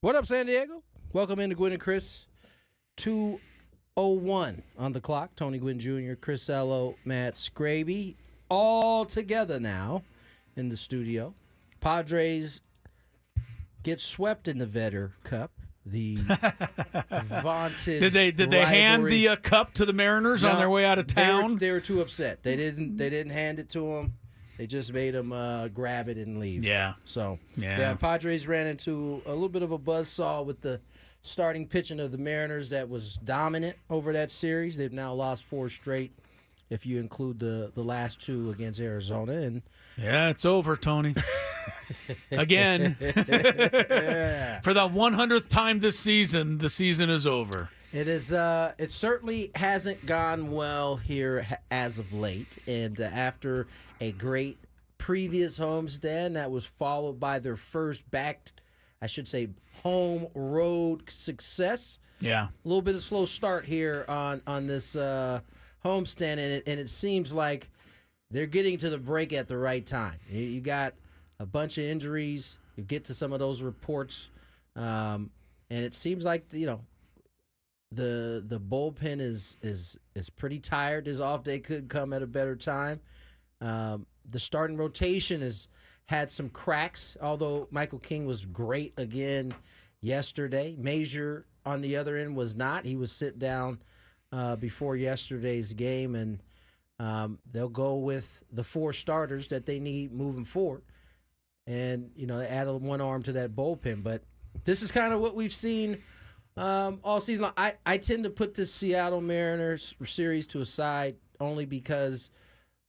What up, San Diego? Welcome into Gwynn and Chris. 2:01 on the clock. Tony Gwynn Jr., Chris Ello, Matt Scraby, all together now in the studio. Padres get swept in the Vetter Cup. The vaunted Did they hand rivalry. the cup to the Mariners on their way out of town? They were too upset. They didn't hand it to them. They just made them grab it and leave. Yeah. So, Yeah. Padres ran into a little bit of a buzzsaw with the starting pitching of the Mariners that was dominant over that series. They've now lost 4 straight if you include the last 2 against Arizona. And Yeah, it's over, Tony. Again. yeah. For the 100th time this season, the season is over. It is. It certainly hasn't gone well here as of late, and after a great previous homestand that was followed by their first home road success. Yeah. A little bit of slow start here on this homestand, and it seems like they're getting to the break at the right time. You got a bunch of injuries. You get to some of those reports, and it seems like the bullpen is pretty tired. This off day could come at a better time. The starting rotation has had some cracks, although Michael King was great again yesterday. Major on the other end was not. He was sit down before yesterday's game, and they'll go with the 4 starters that they need moving forward. And, they add one arm to that bullpen. But this is kind of what we've seen all season long. I tend to put this Seattle Mariners series to a side only because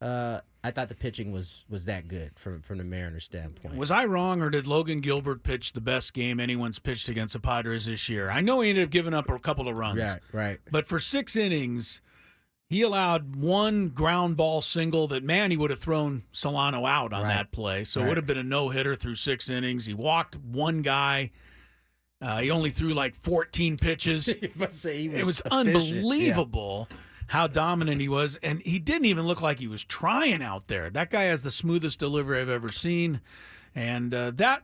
I thought the pitching was that good from the Mariners standpoint. Was I wrong, or did Logan Gilbert pitch the best game anyone's pitched against the Padres this year? I know he ended up giving up a couple of runs. Right. But for 6 innings, he allowed 1 ground ball single that, man, he would have thrown Solano out on that play. So it would have been a no-hitter through 6 innings. He walked 1 guy. He only threw like 14 pitches. It was efficient. Unbelievable how dominant he was. And he didn't even look like he was trying out there. That guy has the smoothest delivery I've ever seen. And that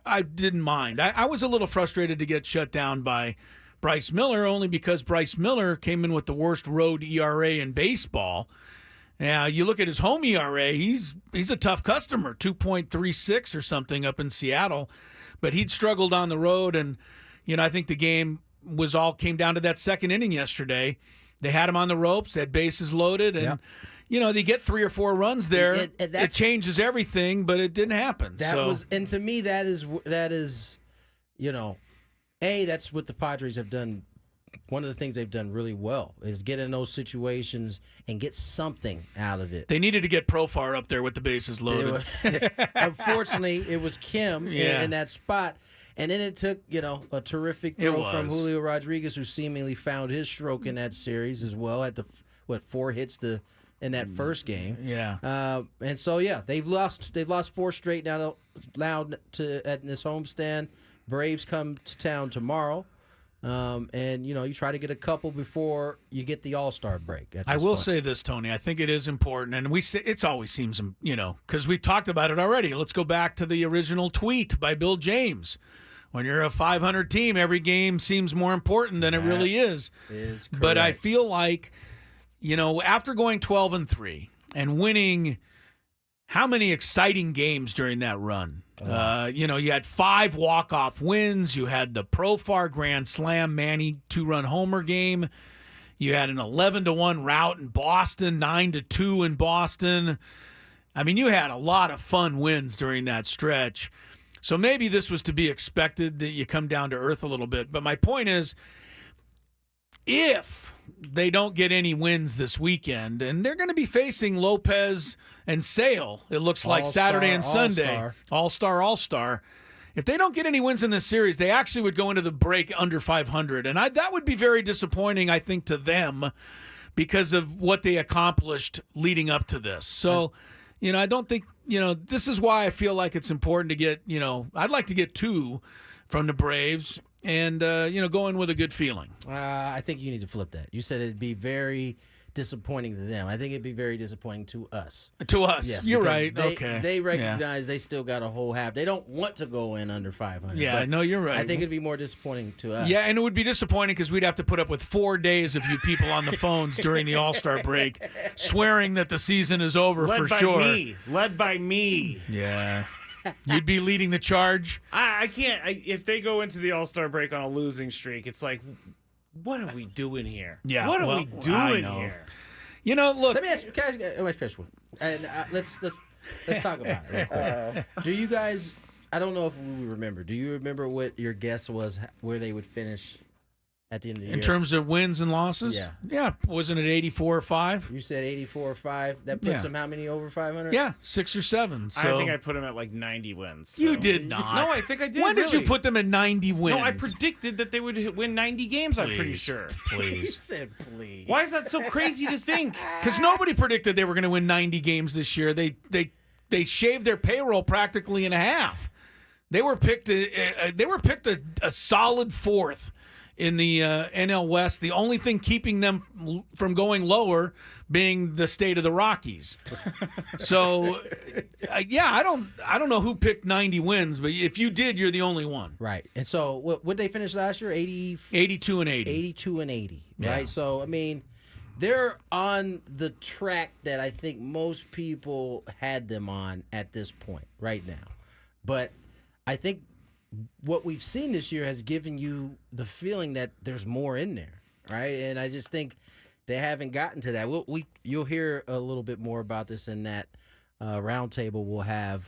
I didn't mind. I was a little frustrated to get shut down by Bryce Miller, only because Bryce Miller came in with the worst road ERA in baseball. You look at his home ERA, he's a tough customer, 2.36 or something up in Seattle. But he'd struggled on the road, and I think the game came down to that second inning yesterday. They had him on the ropes, had bases loaded, and they get 3 or 4 runs there. It changes everything, but it didn't happen. And to me, that is that's what the Padres have done. One of the things they've done really well is get in those situations and get something out of it. They needed to get Profar up there with the bases loaded. Unfortunately, it was Kim in that spot. And then it took, a terrific throw from Julio Rodriguez, who seemingly found his stroke in that series as well at 4 hits in that first game. Yeah. And so, they've lost 4 straight now at this homestand. Braves come to town tomorrow. And you try to get a couple before you get the All-Star break. I will say this, Tony. I think it is important, and it always seems, because we've talked about it already. Let's go back to the original tweet by Bill James. When you're a 500 team, every game seems more important than it really is. But I feel like, after going 12-3 and winning how many exciting games during that run. You had 5 walk-off wins. You had the Profar Grand Slam Manny 2-run homer game. You had an 11-1 rout in Boston, 9-2 in Boston. I mean, you had a lot of fun wins during that stretch. So maybe this was to be expected, that you come down to earth a little bit. But my point is, if they don't get any wins this weekend, and they're going to be facing Lopez and Sale, it looks like Saturday and Sunday. All-Star. If they don't get any wins in this series, they actually would go into the break under 500. And that would be very disappointing, I think, to them because of what they accomplished leading up to this. So, I don't think, this is why I feel like it's important to get, I'd like to get 2 from the Braves and, go in with a good feeling. I think you need to flip that. You said it'd be very disappointing to them. I think it'd be very disappointing to us. To us, Yes, you're because right. Okay, they recognize they still got a whole half. They don't want to go in under 500. Yeah, no, you're right. I think it'd be more disappointing to us. Yeah, and it would be disappointing because we'd have to put up with 4 days of you people on the phones during the All-Star break, swearing that the season is over for sure. Led by me. Yeah. You'd be leading the charge. I can't. If they go into the All-Star break on a losing streak, it's like, what are we doing here? Yeah, what are well, we doing here? You know, look. Let me ask you. Can I ask you a question? And let's talk about it real quick. Do you guys? I don't know if we remember. Do you remember what your guess was where they would finish at the end of the year? In terms of wins and losses? Yeah. Yeah. Wasn't it 84 or 5? You said 84 or 5. That puts them how many over 500? Yeah, 6 or 7. So I think I put them at like 90 wins. So. You did not. No, I think I did. When did you really. put them at 90 wins? No, I predicted that they would win 90 games. I'm pretty Please. sure. You Please. said please. Why is that so crazy to think? Because nobody predicted they were going to win 90 games this year. They shaved their payroll practically in half. They were picked a solid 4th in the NL West. The only thing keeping them from going lower being the state of the Rockies. So, yeah, I don't know who picked 90 wins, but if you did, you're the only one. Right. And so what did they finish last year? 82 and 80. 82 and 80. Right. Yeah. So I mean, they're on the track that I think most people had them on at this point right now. But I think what we've seen this year has given you the feeling that there's more in there, right? And I just think they haven't gotten to that. You'll hear a little bit more about this in that roundtable we'll have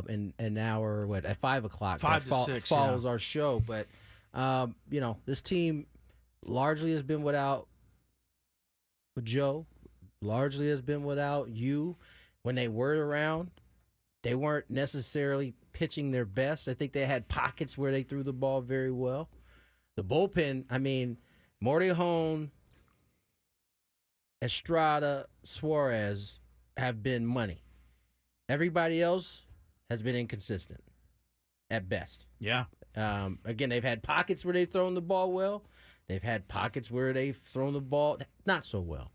in an hour, at 5 o'clock. 5 to 6, follows our show. But this team largely has been without Joe, largely has been without you. When they were around, they weren't necessarily pitching their best. I think they had pockets where they threw the ball very well. The bullpen, I mean, Mordijon, Estrada, Suarez have been money. Everybody else has been inconsistent at best. Yeah. Again, they've had pockets where they've thrown the ball well. They've had pockets where they've thrown the ball not so well.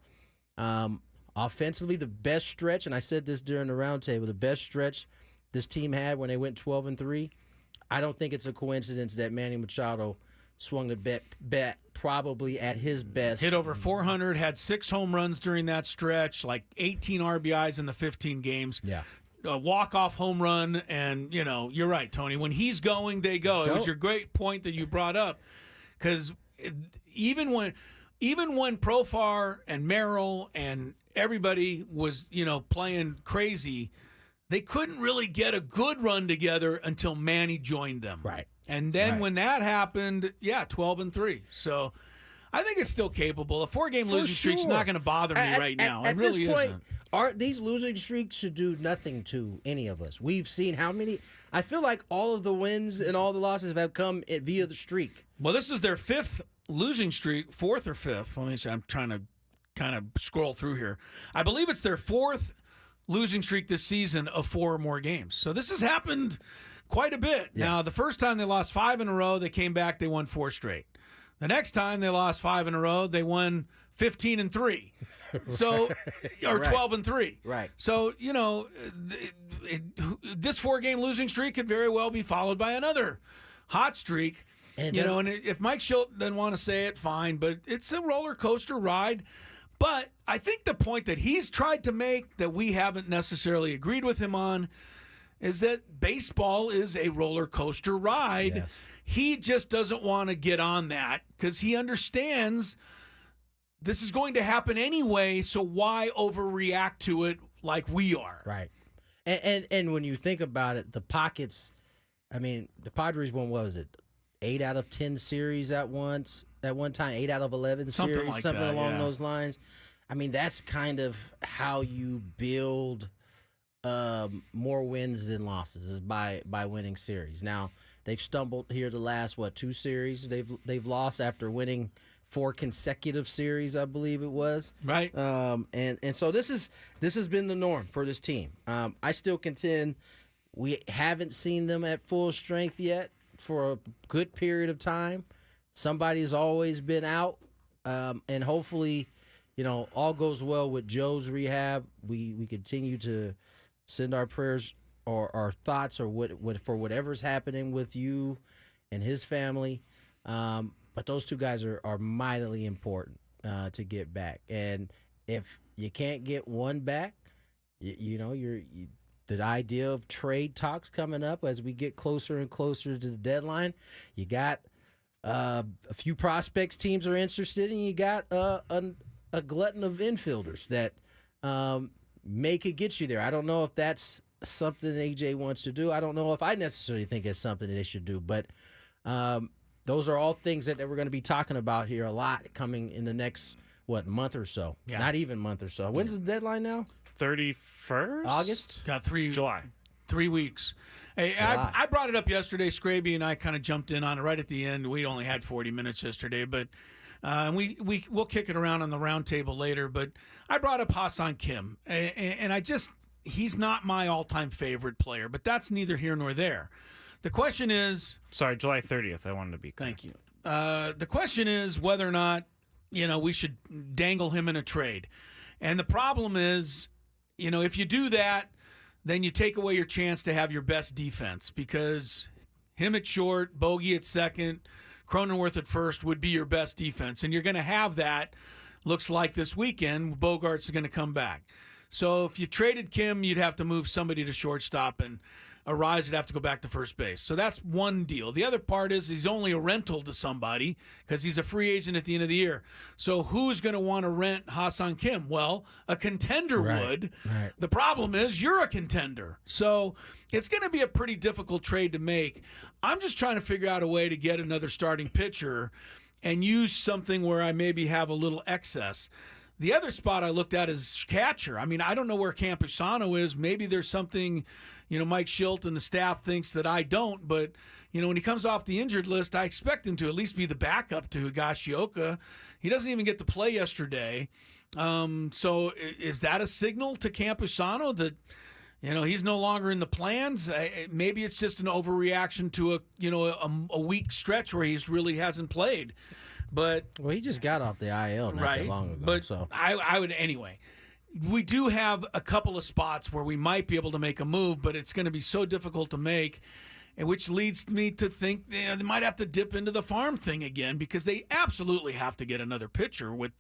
Offensively, the best stretch, and I said this during the roundtable, the best stretch this team had when they went 12-3. I don't think it's a coincidence that Manny Machado swung the bat probably at his best. Hit over 400, had 6 home runs during that stretch, like 18 RBIs in the 15 games. Yeah. A walk-off home run, and, you're right, Tony. When he's going, they go. It was your great point that you brought up, because even when Profar and Merrill and everybody was, playing crazy, they couldn't really get a good run together until Manny joined them. Right. And then when that happened, 12-3. So I think it's still capable. A 4-game losing streak's not going to bother me right now. It really isn't. These losing streaks should do nothing to any of us. We've seen how many. I feel like all of the wins and all the losses have come via the streak. Well, this is their 5th losing streak, 4th or 5th. Let me see. I'm trying to kind of scroll through here. I believe it's their 4th losing streak this season of 4 or more games. So this has happened quite a bit. Yeah. Now, the first time they lost 5 in a row, they came back, they won 4 straight. The next time they lost 5 in a row, they won 15-3. So, or 12-3. Right. So, this 4-game losing streak could very well be followed by another hot streak. And and if Mike Schilt doesn't want to say it, fine, but it's a roller coaster ride. But I think the point that he's tried to make that we haven't necessarily agreed with him on is that baseball is a roller coaster ride. Yes. He just doesn't want to get on that because he understands this is going to happen anyway, so why overreact to it like we are? Right. And when you think about it, the pockets, I mean, the Padres won, what was it, 8 out of 10 series at one time, 8 out of 11 something series, like something that, along those lines. I mean, that's kind of how you build more wins than losses, is by winning series. Now, they've stumbled here the last, 2 series they've lost after winning 4 consecutive series, I believe it was. Right. And so this has been the norm for this team. I still contend we haven't seen them at full strength yet for a good period of time. Somebody's always been out, and hopefully all goes well with Joe's rehab. We continue to send our prayers or our thoughts or what for whatever's happening with you and his family. But those two guys are mightily important to get back. And if you can't get one back, the idea of trade talks coming up as we get closer and closer to the deadline. You got a few prospects teams are interested in. You got a glutton of infielders that may could get you there. I don't know if that's something AJ wants to do. I don't know if I necessarily think it's something that they should do, but those are all things that we're going to be talking about here a lot coming in the next, month or so. Yeah. Not even month or so. When's the deadline now? 31st? August? Got July. 3 weeks. Hey, I brought it up yesterday. Scraby and I kind of jumped in on it right at the end. We only had 40 minutes yesterday, but we'll kick it around on the round table later. But I brought up Hassan Kim, and he's not my all-time favorite player, but that's neither here nor there. The question is... Sorry, July 30th. I wanted to be clear. Thank you. The question is whether or not, we should dangle him in a trade. And the problem is, if you do that, then you take away your chance to have your best defense, because him at short, Bogey at second, Cronenworth at first would be your best defense. And you're going to have that, looks like this weekend, Bogart's going to come back. So if you traded Kim, you'd have to move somebody to shortstop, and Arise would have to go back to first base. So that's one deal. The other part is he's only a rental to somebody because he's a free agent at the end of the year. So who's going to want to rent Hassan Kim? Well, a contender would. Right. The problem is you're a contender. So it's going to be a pretty difficult trade to make. I'm just trying to figure out a way to get another starting pitcher and use something where I maybe have a little excess. The other spot I looked at is catcher. I mean, I don't know where Campusano is. Maybe there's something, Mike Schilt and the staff thinks that I don't. But, when he comes off the injured list, I expect him to at least be the backup to Higashioka. He doesn't even get to play yesterday. So is that a signal to Campusano that, he's no longer in the plans? Maybe it's just an overreaction to a week stretch where he really hasn't played. But he just got off the IL not that long ago. But so I would anyway. We do have a couple of spots where we might be able to make a move, but it's going to be so difficult to make, and which leads me to think they might have to dip into the farm thing again, because they absolutely have to get another pitcher with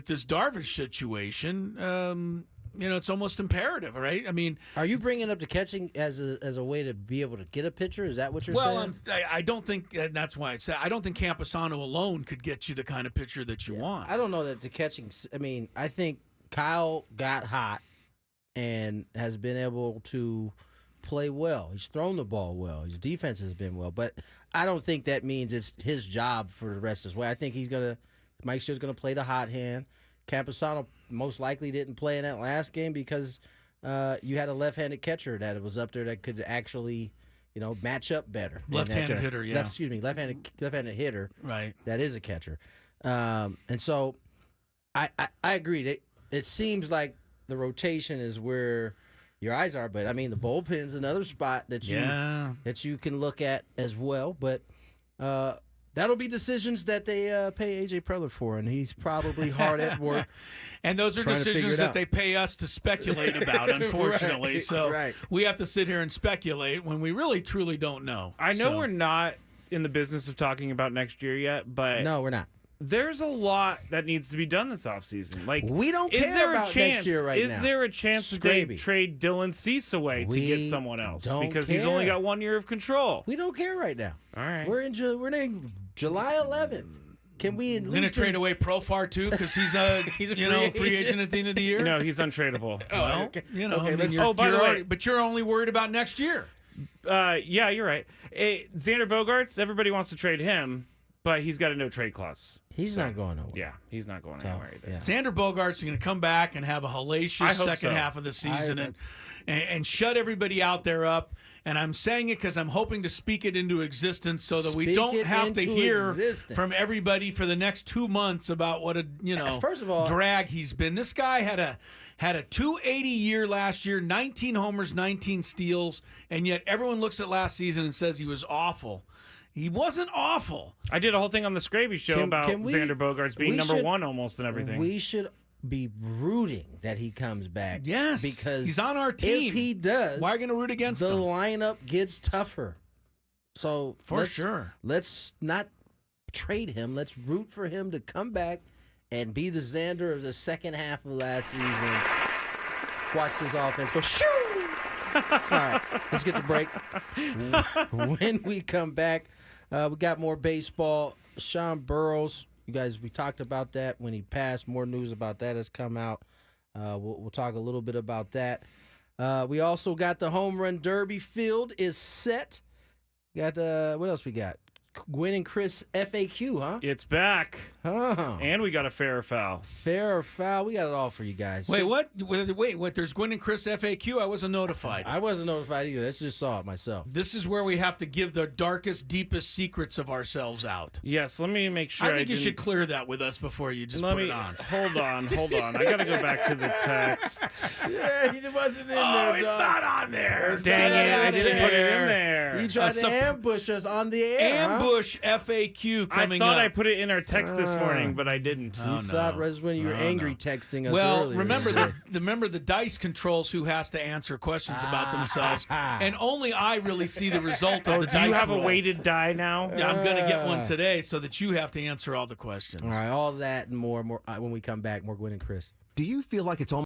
this Darvish situation. It's almost imperative, right? I mean, are you bringing up the catching as a way to be able to get a pitcher? Is that what you're saying? Well, I don't think that's why I said I don't think Campusano alone could get you the kind of pitcher that you want. I don't know that the catching. I mean, I think Kyle got hot and has been able to play well. He's thrown the ball well. His defense has been well, but I don't think that means it's his job for the rest of his way. I think Mike Schitt's gonna play the hot hand. Campusano most likely didn't play in that last game because you had a left-handed catcher that was up there that could actually, match up better. Left-handed hitter, yeah. Left-handed hitter. Right. That is a catcher. And so I agree. It seems like the rotation is where your eyes are, but I mean the bullpen's another spot that you can look at as well. But that'll be decisions that they pay AJ Preller for, and he's probably hard at work. And those are decisions that they pay us to speculate about, unfortunately. We have to sit here and speculate when we really, truly don't know. I know we're not in the business of talking about next year yet, but... No, we're not. There's a lot that needs to be done this offseason. Like, we don't care about next year right now. Is there a chance that they trade Dylan Cease away to get someone else? Because he's only got 1 year of control. We don't care right now. All right. We're in July 11th. Can we at least... Going to trade away Profar, too, because he's a free agent at the end of the year? No, he's untradeable. Well, okay. By the way... But you're only worried about next year. Yeah, you're right. Xander Bogaerts, everybody wants to trade him, but he's got a no-trade clause. He's not going nowhere. Yeah, he's not going anywhere either. Yeah. Xander Bogaerts is going to come back and have a hellacious second half of the season and shut everybody out there up. And I'm saying it because I'm hoping to speak it into existence so that we don't have to hear from everybody for the next 2 months about what a First of all, drag he's been. This guy had a 280 year last year, 19 homers, 19 steals, and yet everyone looks at last season and says he was awful. He wasn't awful. I did a whole thing on the Scraby show about Xander Bogaerts being number one almost and everything. We should be rooting that he comes back. Yes, because he's on our team. If he does, why are you going to root against the him? lineup gets tougher. So sure, let's not trade him. Let's root for him to come back and be the Xander of the second half of last season. Watch this offense go shoo. All right, let's get the break. When we come back, we got more baseball. Sean Burroughs, you guys, we talked about that when he passed. More news about that has come out. We'll talk a little bit about that. We also got the home run derby field is set. Got what else we got? Gwynn and Chris FAQ, huh? It's back. Oh. And we got a fair or foul. Fair or foul? We got it all for you guys. Wait, what? Wait, there's Gwynn and Chris FAQ? I wasn't notified. I wasn't notified either. I just saw it myself. This is where we have to give the darkest, deepest secrets of ourselves out. Yes, let me make sure I think you should clear that with us before you just put it on. Hold on. I got to go back to the text. Yeah, he wasn't in there, Oh, it's not on there. Dang it, I didn't put it in there. You tried to ambush us on the air, Ambush FAQ coming up. I thought I put it in our text this morning, but I didn't. You thought was when you were angry texting us earlier. Well, remember the dice controls who has to answer questions about themselves, and only I really see the result of the dice Do you have roll. a weighted die now? Yeah, I'm going to get one today so that you have to answer all the questions. All right, all that and more when we come back. More Gwynn and Chris. Do you feel like it's almost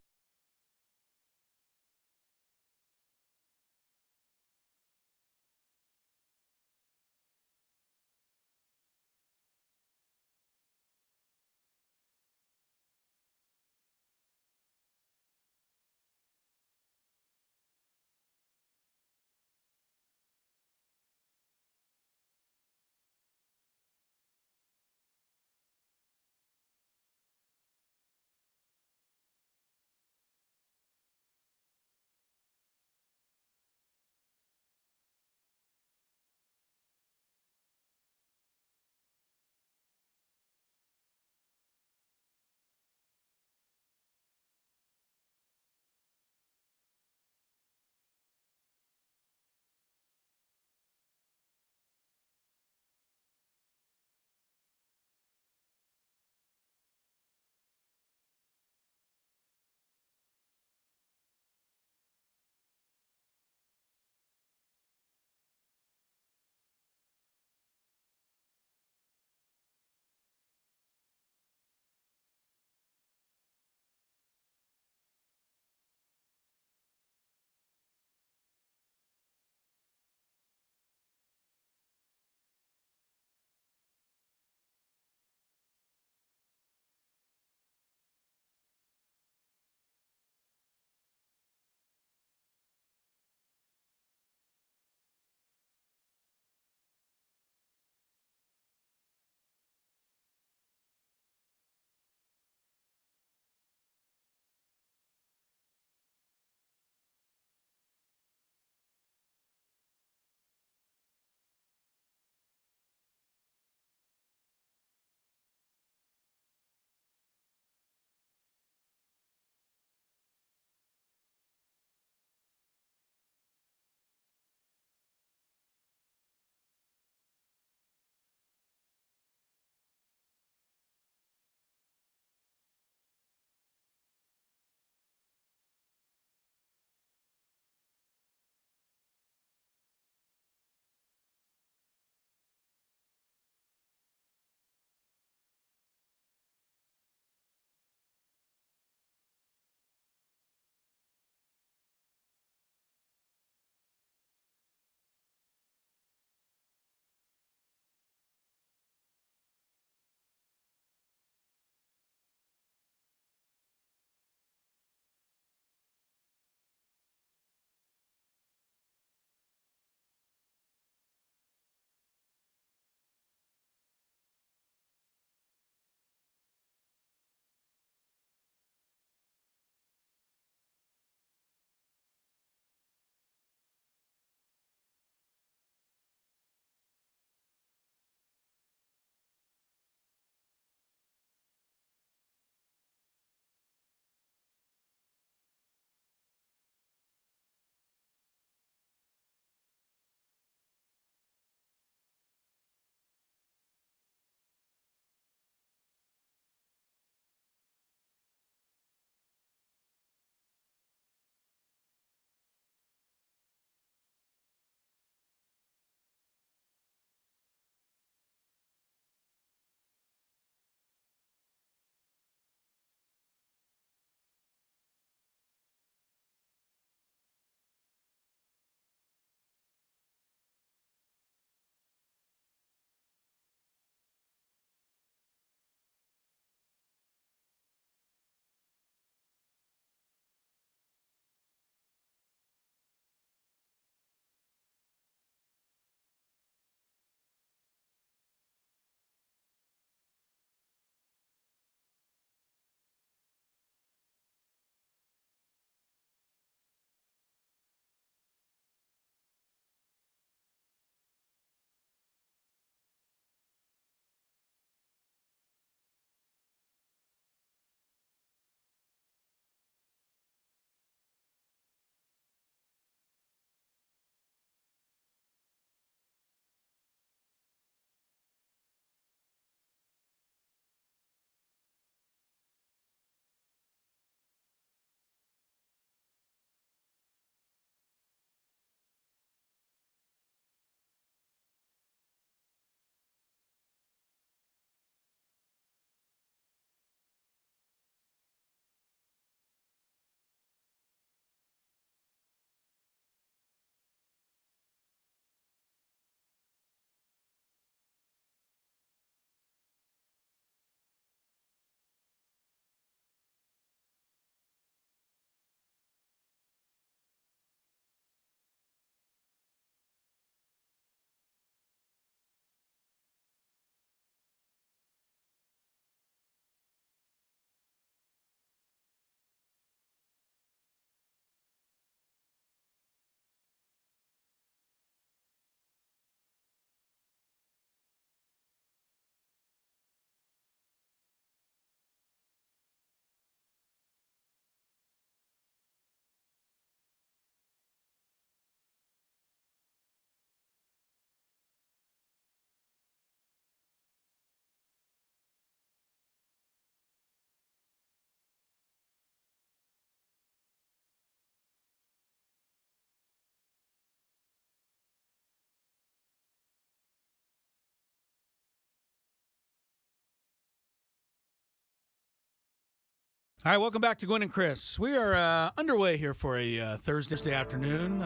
All right, welcome back to Gwynn and Chris. We are underway here for a Thursday afternoon.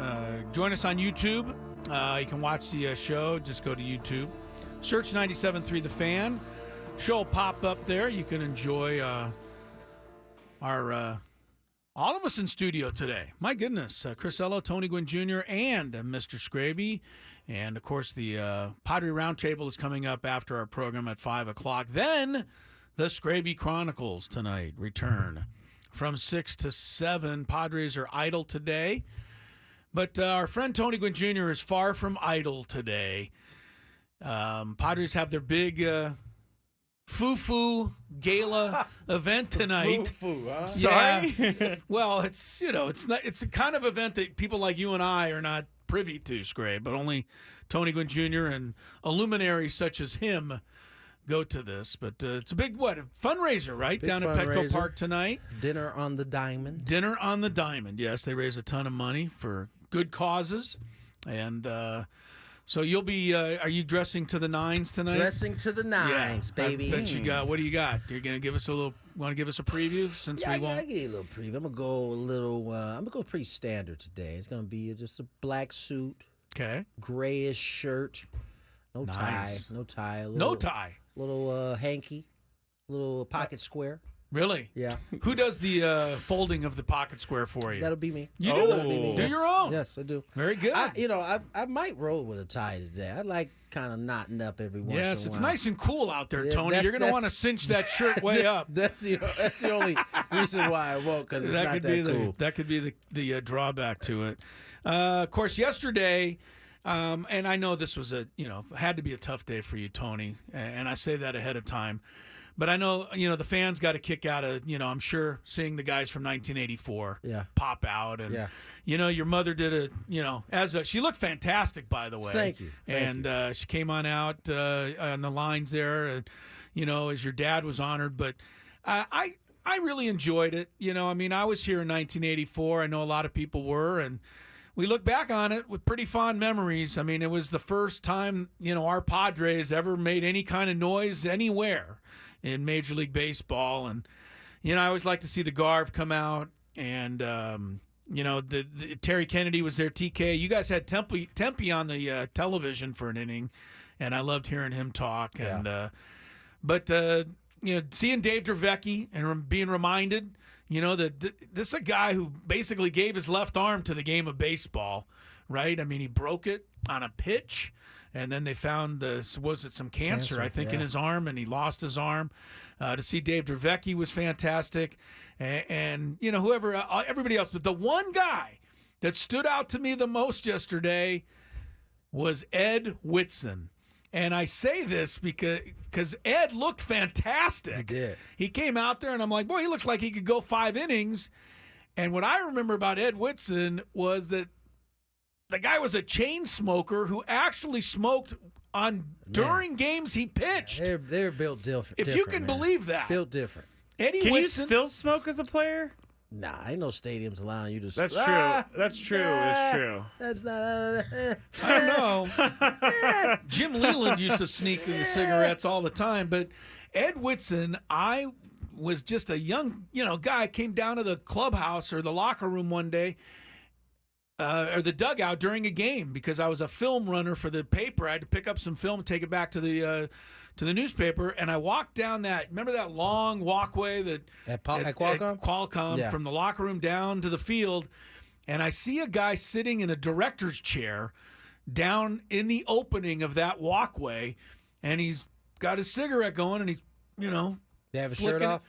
Join us on YouTube. You can watch the show. Just go to YouTube. Search 97.3 The Fan. Show will pop up there. You can enjoy our all of us in studio today. My goodness. Chris Ello, Tony Gwynn Jr., and Mr. Scraby. And, of course, the Padre Roundtable is coming up after our program at 5 o'clock. Then the Scraby Chronicles tonight return from 6 to 7. Padres are idle today. But our friend Tony Gwynn Jr. is far from idle today. Padres have their big foo-foo gala event tonight. Foo-foo, huh? Sorry? Yeah. Well, it's a kind of event that people like you and I are not privy to, Scrape, but only Tony Gwynn Jr. and a luminary such as him go to this. But it's a big fundraiser, right? Big down at Petco fundraiser. Park tonight. Dinner on the Diamond. Dinner on the Diamond. Yes, they raise a ton of money for good causes. And so you'll be, are you dressing to the nines tonight? Dressing to the nines, baby. I bet you got, what do you got? You're going to give us want to give us a preview since we won't? I'll give you a little preview. I'm going to go pretty standard today. It's going to be just a black suit, Okay. grayish shirt, no Nice. tie. No tie. Little hanky, little pocket square. Really? Yeah, Who does the folding of the pocket square for you? that'll be me. You Oh. do? That'll be me. Do Yes. your own? Yes, I do. Very good. I might roll with a tie today. I like kind of knotting up every once in a while. Yes, it's nice and cool out there, Yeah, Tony. that's- You're going to want to that's- cinch that shirt way up. That's the only reason why I won't, because it's not could that be cool. that could be the drawback to it. Of course, yesterday, and I know this was had to be a tough day for you, Tony, and I say that ahead of time. But I know, the fans got a kick out of, I'm sure, seeing the guys from 1984 Yeah. pop out. And, Yeah. your mother did she looked fantastic, by the way. Thank you. And she came on out on the lines there, as your dad was honored. But I really enjoyed it. I was here in 1984. I know a lot of people were. And we look back on it with pretty fond memories. It was the first time, our Padres ever made any kind of noise anywhere in Major League Baseball. And, I always like to see the Garv come out. And, the Terry Kennedy was there, TK. You guys had Tempe on the television for an inning, and I loved hearing him talk. Yeah. And seeing Dave Dravecki and being reminded, that this is a guy who basically gave his left arm to the game of baseball, right? He broke it on a pitch, and then they found, some cancer, I think, in his arm, and he lost his arm. To see Dave Dravecki was fantastic, and everybody else. But the one guy that stood out to me the most yesterday was Ed Whitson. And I say this because Ed looked fantastic. He did. He came out there, and I'm like, boy, he looks like he could go 5 innings. And what I remember about Ed Whitson was that the guy was a chain smoker who actually smoked during games he pitched. They're built different. If you can believe that. Built different. Eddie Can Whitson, you still smoke as a player? Nah, ain't no stadiums allowing you to. That's Ah, true. That's true. That's true. That's not. I don't know. Jim Leland used to sneak in the cigarettes all the time, but Ed Whitson, I was just a young, guy, came down to the clubhouse or the locker room one day, or the dugout during a game, because I was a film runner for the paper. I had to pick up some film and take it back to the newspaper, and I walked down remember that long walkway that At Qualcomm? at Qualcomm, Yeah. from the locker room down to the field, and I see a guy sitting in a director's chair down in the opening of that walkway, and he's got his cigarette going, and he's, They have a shirt flicking- off.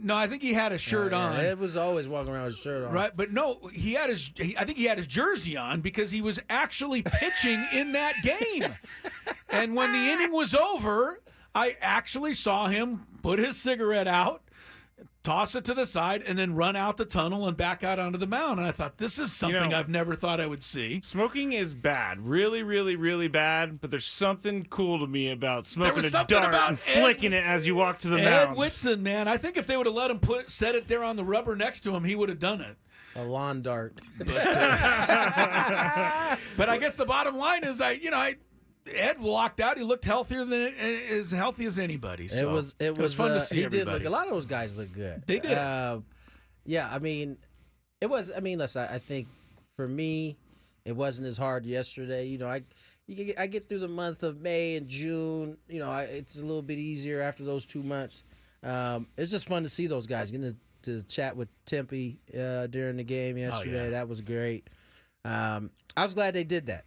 no, I think he had a shirt Yeah, on. Ed was always walking around with his shirt on. Right, but no, I think he had his jersey on because he was actually pitching in that game. And when the inning was over, I actually saw him put his cigarette out, toss it to the side, and then run out the tunnel and back out onto the mound. And I thought, this is something I've never thought I would see. Smoking is bad, really, really, really bad. But there's something cool to me about smoking was a something dart about and flicking it as you walk to the Ed mound. Whitson, man, I think if they would have let him set it there on the rubber next to him, he would have done it. A lawn dart. But I guess the bottom line is, Ed walked out. He looked healthier than as healthy as anybody. So it was fun to see he everybody. did look, a lot of those guys look good. They did. Yeah, I mean, it was. I mean, listen, I think for me, it wasn't as hard yesterday. You know, I get through the month of May and June. You know, it's a little bit easier after those 2 months. It's just fun to see those guys. Getting to chat with Tempe during the game yesterday. yeah. That was great. I was glad they did that.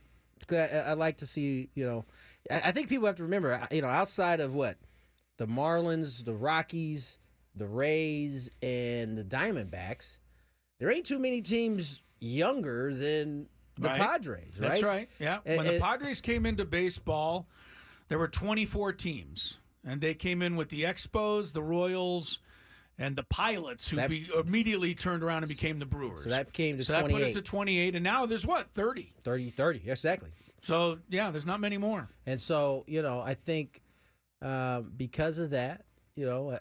I like to see, you know, I think people have to remember, you know, outside of what? The Marlins, the Rockies, the Rays, and the Diamondbacks, there ain't too many teams younger than the Padres, right? That's right, yeah. When the Padres came into baseball, there were 24 teams, and they came in with the Expos, the Royals, and the Pilots, who immediately turned around and became the Brewers. So that came to 28. So that put it to 28, and now there's what, 30? 30, exactly. So, yeah, there's not many more. And so, you know, I think because of that, you know,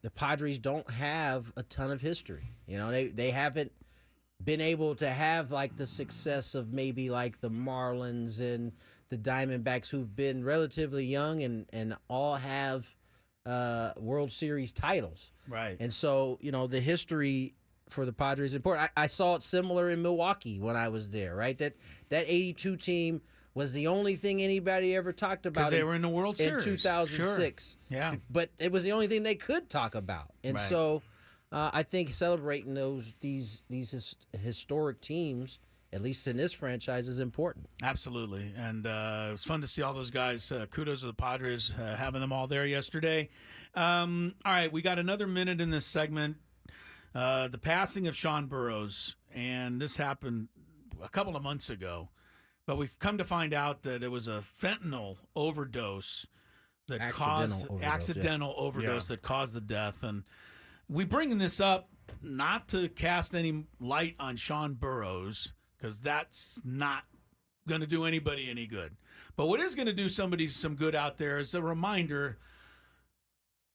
the Padres don't have a ton of history. You know, they haven't been able to have, like, the success of maybe, like, the Marlins and the Diamondbacks, who've been relatively young and all have World Series titles. Right. And so, you know, the history for the Padres is important. I saw it similar in Milwaukee when I was there, right? That 82 team was the only thing anybody ever talked about. Because they were in the World Series. In 2006. Sure. Yeah. But it was the only thing they could talk about. And so I think celebrating these historic teams, at least in this franchise, is important. Absolutely. And it was fun to see all those guys. Kudos to the Padres having them all there yesterday. All right, we got another minute in this segment. The passing of Sean Burroughs, and this happened a couple of months ago. But we've come to find out that it was a fentanyl overdose that accidental overdose that caused the death. And we bringing this up not to cast any light on Sean Burroughs, because that's not going to do anybody any good. But what is going to do somebody some good out there is a reminder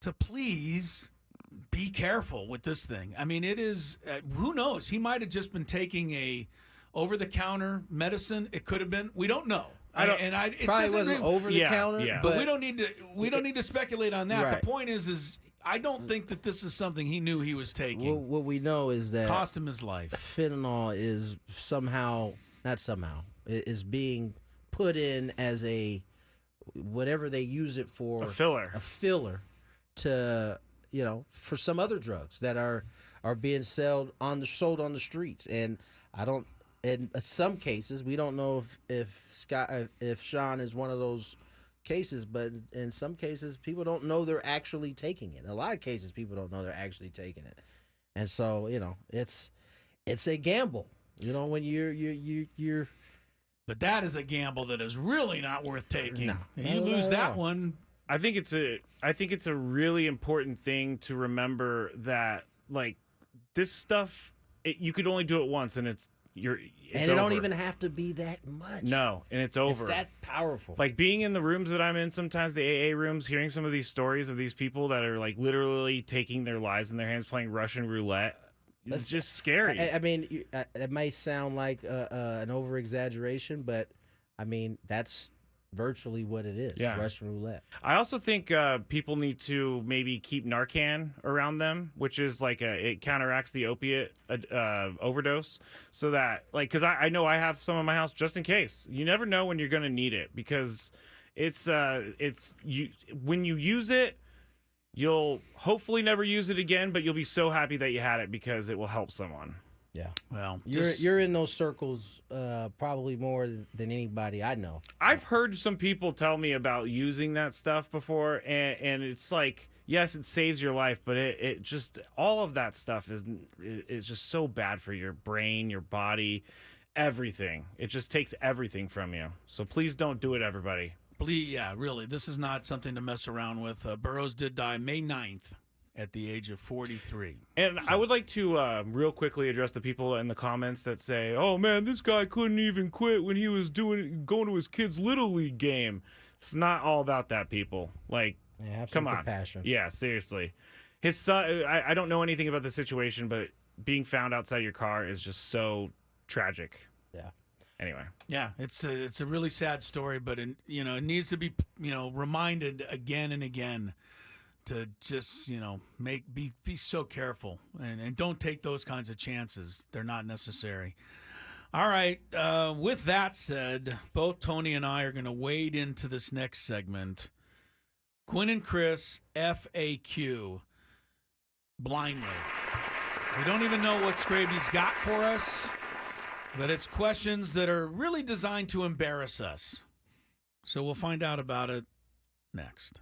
to please be careful with this thing. I mean, it is, who knows? He might have just been taking a over-the-counter medicine. It could have been. We don't know. It probably wasn't over the counter. Yeah. But we don't need to speculate on that. Right. The point is I don't think that this is something he knew he was taking. What we know is that cost him his life. Fentanyl is is being put in as whatever they use it for, a filler to, you know, for some other drugs that are being sold on the streets. And in some cases, we don't know if Sean is one of those cases, but in some cases, people don't know they're actually taking it. In a lot of cases, people don't know they're actually taking it, and so, you know, it's a gamble. You know, when you're. But that is a gamble that is really not worth taking. No, you lose that one. I think it's a really important thing to remember that, like, this stuff, you could only do it once, and it's it don't even have to be that much. No, and it's over. It's that powerful. Like, being in the rooms that I'm in sometimes, the AA rooms, hearing some of these stories of these people that are, like, literally taking their lives in their hands playing Russian roulette, it's just scary. I mean, it may sound like an over-exaggeration, but, I mean, that's virtually what it is. Yeah. Russian roulette. I also think people need to maybe keep Narcan around them, which is like it counteracts the opiate overdose, so that, like, because I know I have some in my house just in case. You never know when you're going to need it, because it's when you use it, you'll hopefully never use it again, but you'll be so happy that you had it because it will help someone. Yeah. Well, you're in those circles probably more than anybody I know. I've heard some people tell me about using that stuff before, and it's like, yes, it saves your life, but it just, all of that stuff is just so bad for your brain, your body, everything. It just takes everything from you. So please don't do it, everybody. Yeah, really. This is not something to mess around with. Burroughs did die May 9th. At the age of 43. And I would like to real quickly address the people in the comments that say, oh, man, this guy couldn't even quit when he was going to his kid's Little League game. It's not all about that, people. Like, have come some on. compassion. Yeah, seriously. His son, I don't know anything about the situation, but being found outside your car is just so tragic. Yeah. Anyway, Yeah, it's a really sad story, but it needs to be reminded again and again to just be so careful and don't take those kinds of chances. They're not necessary. All right. With that said, both Tony and I are going to wade into this next segment. Gwynn and Chris FAQ blindly. We don't even know what Scraby's got for us, but it's questions that are really designed to embarrass us. So we'll find out about it next.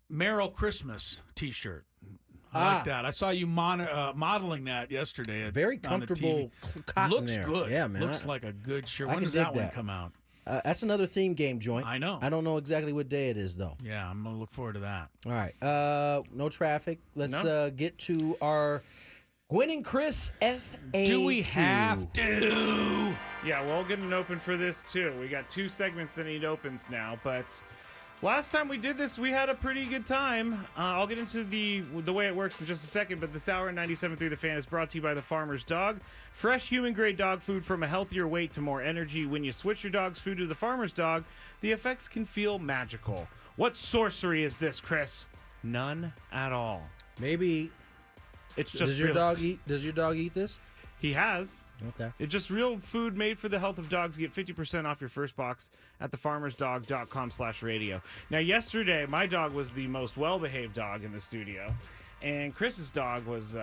Merrill Christmas T-shirt. I like that. I saw you modeling that yesterday. Very on the comfortable TV. cotton Looks there. good. Yeah, man. Looks like a good shirt. I When can does that dig one that. come out? That's another theme game joint. I know. I don't know exactly what day it is, though. Yeah, I'm going to look forward to that. All right. No traffic. Let's No? get to our Gwynn and Chris FAQ. Do we have to? Yeah, we'll get an open for this too. We got 2 segments that need opens now, but last time we did this, we had a pretty good time. I'll get into the way it works in just a second, but this hour at 97.3 The Fan is brought to you by The Farmer's Dog. Fresh human-grade dog food from a healthier weight to more energy. When you switch your dog's food to The Farmer's Dog, the effects can feel magical. What sorcery is this, Chris? None at all. Maybe. It's just Does your real- dog eat? Does your dog eat this? He has. Okay. It's just real food made for the health of dogs. Get 50% off your first box at thefarmersdog.com/radio. Now, yesterday, my dog was the most well-behaved dog in the studio, and Chris's dog was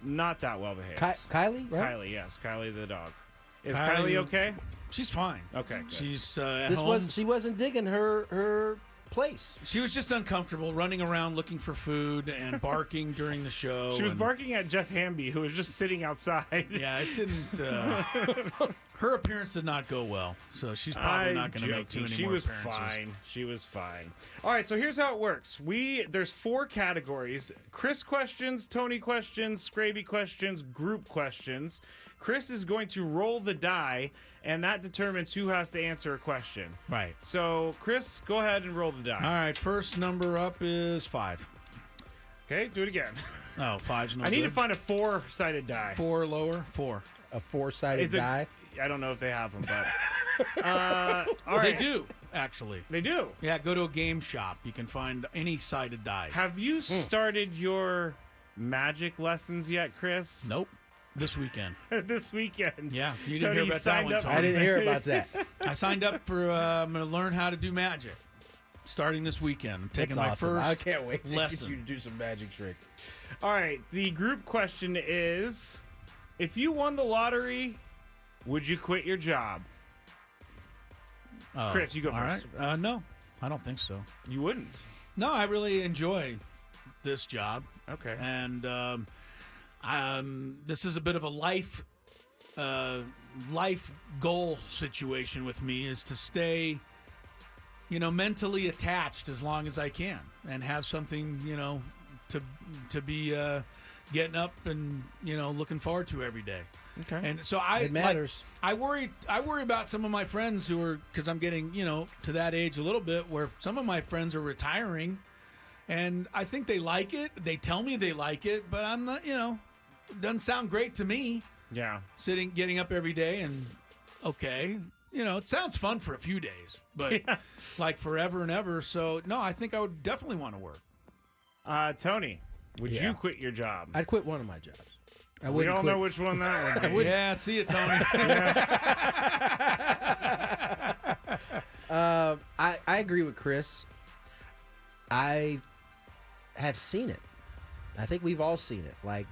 not that well-behaved. Kylie, right? Kylie, yes. Kylie the dog. Is Kylie- Kylie okay? She's fine. Okay, good. She's at This home. she wasn't digging her place. She was just uncomfortable running around looking for food and barking during the show. She was and- barking at Jeff Hamby, who was just sitting outside. Yeah, it didn't. Her appearance did not go well, so she's probably not going to make too many She more was appearances. fine. She was fine. All right, so here's how it works. There's 4 categories: Chris questions, Tony questions, Scraby questions, group questions. Chris is going to roll the die, and that determines who has to answer a question. Right. So, Chris, go ahead and roll the die. All right. First number up is 5. Okay, do it again. Oh, 5's no I need good. to find a 4-sided die. 4 lower. 4. A 4-sided Is it- die. I don't know if they have them, but all They right. do actually. They do. Yeah, go to a game shop. You can find any sided die. Have you started your magic lessons yet, Chris? Nope. This weekend. This weekend. Yeah, you didn't Tony hear about that signed one, up- Tony. I didn't hear about that. I signed up for. I'm going to learn how to do magic starting this weekend. I'm taking That's my awesome. first I can't wait to lesson. get you to do some magic tricks. All right. The group question is: if you won the lottery, would you quit your job? Oh, Chris, you go all first. right. No, I don't think so. You wouldn't. No, I really enjoy this job, Okay. and this is a bit of a life goal situation with me, is to stay, mentally attached as long as I can, and have something, to be getting up and looking forward to every day. Okay. And so It matters. I worry about some of my friends who are, because I'm getting to that age a little bit where some of my friends are retiring, and I think they like it. They tell me they like it, but I'm not. It doesn't sound great to me. Yeah. Getting up every day, and okay, it sounds fun for a few days, but like forever and ever. So no, I think I would definitely want to work. Tony, would Yeah. you quit your job? I'd quit one of my jobs. I We wouldn't all quit. know which one that would be. Yeah, see you, Tony. I agree with Chris. I have seen it. I think we've all seen it. Like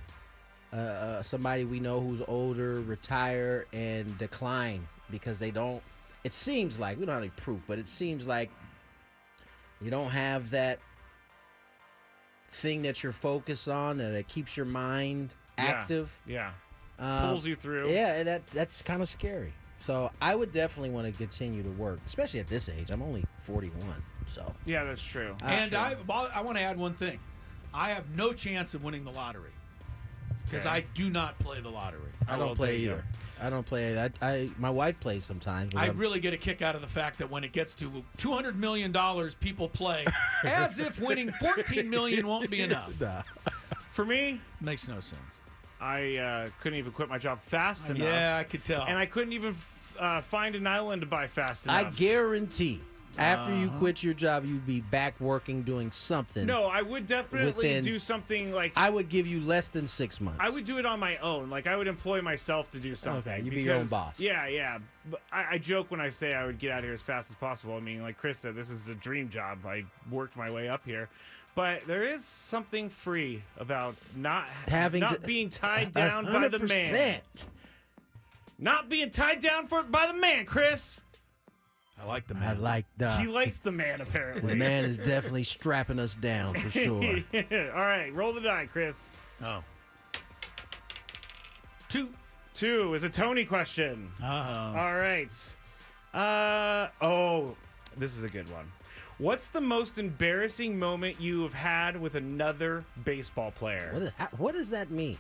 somebody we know who's older, retire, and decline because they don't. It seems like, we don't have any proof, but it seems like you don't have that thing that you're focused on, that it keeps your mind active. Yeah. Um, Pulls you through. Yeah, and that's kind of scary. So I would definitely want to continue to work, especially at this age. I'm only 41, so Yeah, that's true. And I want to add one thing. I have no chance of winning the lottery because Okay. I do not play the lottery. I well, don't play there you either. I don't play. My wife plays sometimes. but I I'm- really get a kick out of the fact that when it gets to $200 million, people play as if winning $14 million won't be enough. Nah. For me, Makes no sense. I couldn't even quit my job fast enough. Yeah, I could tell. And I couldn't even find an island to buy fast I enough. guarantee after you quit your job, you'd be back working doing something. No, I would definitely Within- do something like I would give you less than 6 months. I would do it on my own. Like I would employ myself to do something. Okay, you'd be your own because- boss. Yeah, yeah. But I joke when I say I would get out of here as fast as possible. I mean, like Chris said, this is a dream job. I worked my way up here. But there is something free about not being tied down by the man. 100%. Not being tied down by the man, Chris. I like the I man. like He likes the man, apparently. the man is definitely strapping us down for sure. All right, roll the die, Chris. Oh. 2. 2 is a Tony question. Uh-oh. All right. This is a good one. What's the most embarrassing moment you have had with another baseball player? What does that mean?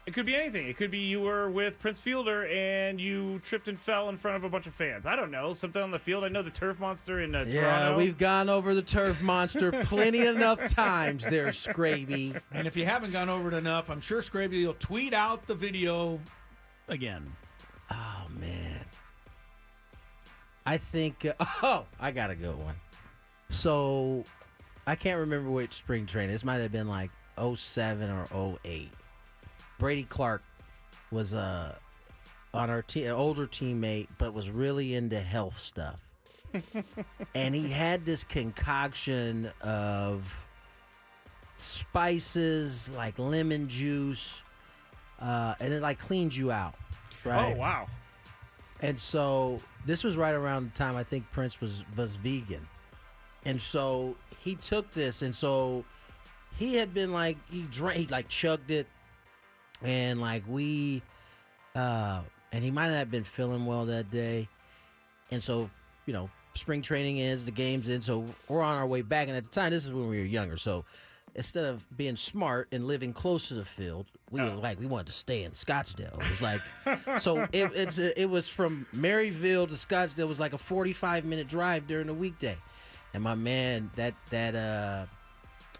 It could be anything. It could be you were with Prince Fielder and you tripped and fell in front of a bunch of fans. I don't know. Something on the field. I know the turf monster in Toronto. Yeah, we've gone over the turf monster plenty enough times there, Scraby. And if you haven't gone over it enough, I'm sure Scraby will tweet out the video again. Oh, man. I think, I got a good one. So, I can't remember which spring training. This might have been like 07 or 08. Brady Clark was on our team, an older teammate, but was really into health stuff. And he had this concoction of spices, like lemon juice, and it like cleans you out, right? Oh, wow. And so this was right around the time I think Prince was vegan. And so he took this, and so he had been like, he like chugged it, and like and he might not have been feeling well that day. And so, spring training is, the game's in, so we're on our way back. And at the time, this is when we were younger, so instead of being smart and living close to the field, we wanted to stay in Scottsdale. It was like, so it was from Maryville to Scottsdale was like a 45-minute drive during the weekday. And my man,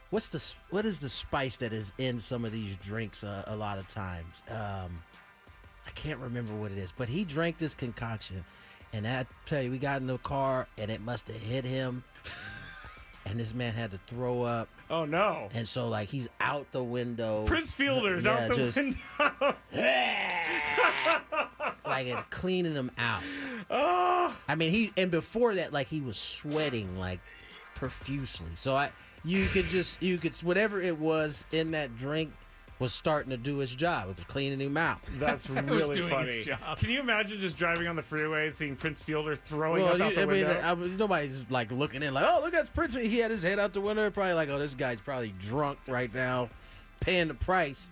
what is the spice that is in some of these drinks a lot of times? I can't remember what it is, but he drank this concoction, and I tell you, we got in the car, and it must have hit him, and this man had to throw up. Oh, no. And so, like, he's out the window. Prince Fielder's out the window. Like, it's cleaning him out. Oh. I mean, before that, like, he was sweating, like, profusely. So you could whatever it was in that drink was starting to do its job. It was cleaning him out. That's was really doing funny. its job. Can you imagine just driving on the freeway and seeing Prince Fielder throwing up out the window? Nobody's like looking in like, oh, look at Prince. He had his head out the window. Probably like, oh, this guy's probably drunk right now, paying the price.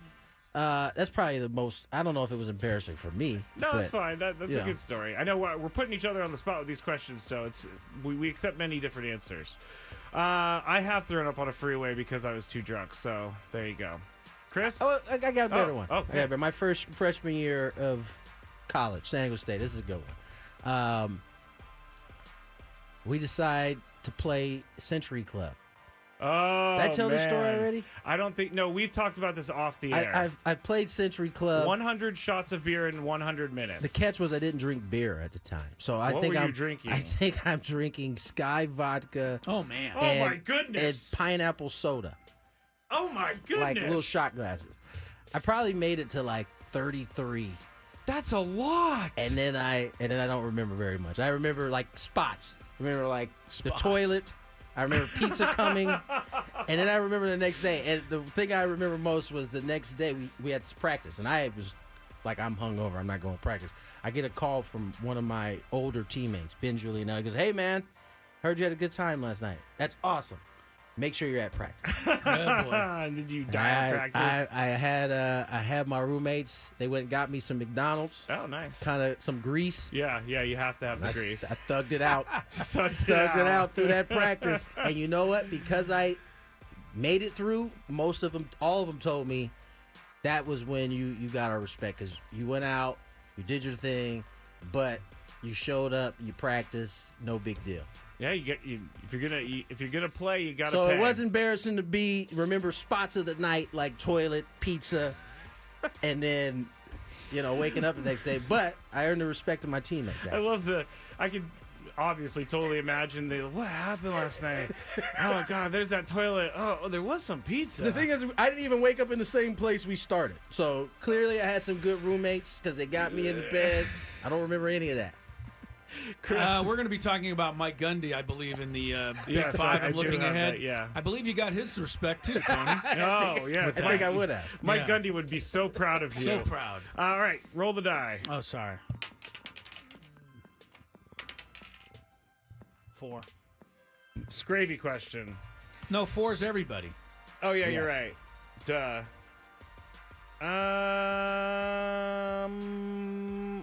That's probably the most. I don't know if it was embarrassing for me. No, but, that's fine. That's a good story. I know we're putting each other on the spot with these questions, so we accept many different answers. I have thrown up on a freeway because I was too drunk. So there you go, Chris. Oh, I got a better one. Okay. Yeah, but my first freshman year of college, San Diego State. This is a good one. We decide to play Century Club. Oh, Did I tell the story man. already? I don't think. No, we've talked about this off the air. I've played Century Club. 100 shots of beer in 100 minutes. The catch was I didn't drink beer at the time, so I What think were you I'm drinking? I think I'm drinking Sky vodka. Oh, man. Oh, and, my goodness. And pineapple soda, Oh my goodness! like little shot glasses. I probably made it to like 33, That's a lot. and then I don't remember very much. I remember like spots. I remember like the Spots. toilet. I remember pizza coming, and then I remember the next day. And the thing I remember most was the next day we had to practice, and I was like, I'm hungover. I'm not going to practice. I get a call from one of my older teammates, Ben Julian. He goes, "Hey man, heard you had a good time last night. That's awesome. Make sure you're at practice." Good boy. Did you die at practice? I had my roommates. They went and got me some McDonald's, Oh, nice. kind of some grease. Yeah, you have to have the grease. I thugged it out. Thugged Thugged it out through that practice. And you know what? Because I made it through, all of them told me that was when you got our respect, because you went out, you did your thing, but you showed up, you practiced, no big deal. Yeah, if you're gonna play, you gotta. So pay. it was embarrassing to remember spots of the night like toilet, pizza, and then, waking up the next day. But I earned the respect of my teammates. I love I could obviously totally imagine what happened last night. Oh God, there's that toilet. Oh, there was some pizza. The thing is, I didn't even wake up in the same place we started. So clearly I had some good roommates because they got me in bed. I don't remember any of that. We're going to be talking about Mike Gundy, I believe, in the Big Yes, Five. I I'm do looking have ahead. that, yeah. I believe you got his respect too, Tony. Oh yes, I think I would have. Mike Yeah. Gundy would be so proud of you. So proud. All right, roll the die. Oh, sorry. 4. Scraby question. No, 4 is everybody. Oh yeah, you're Yes. right. Duh.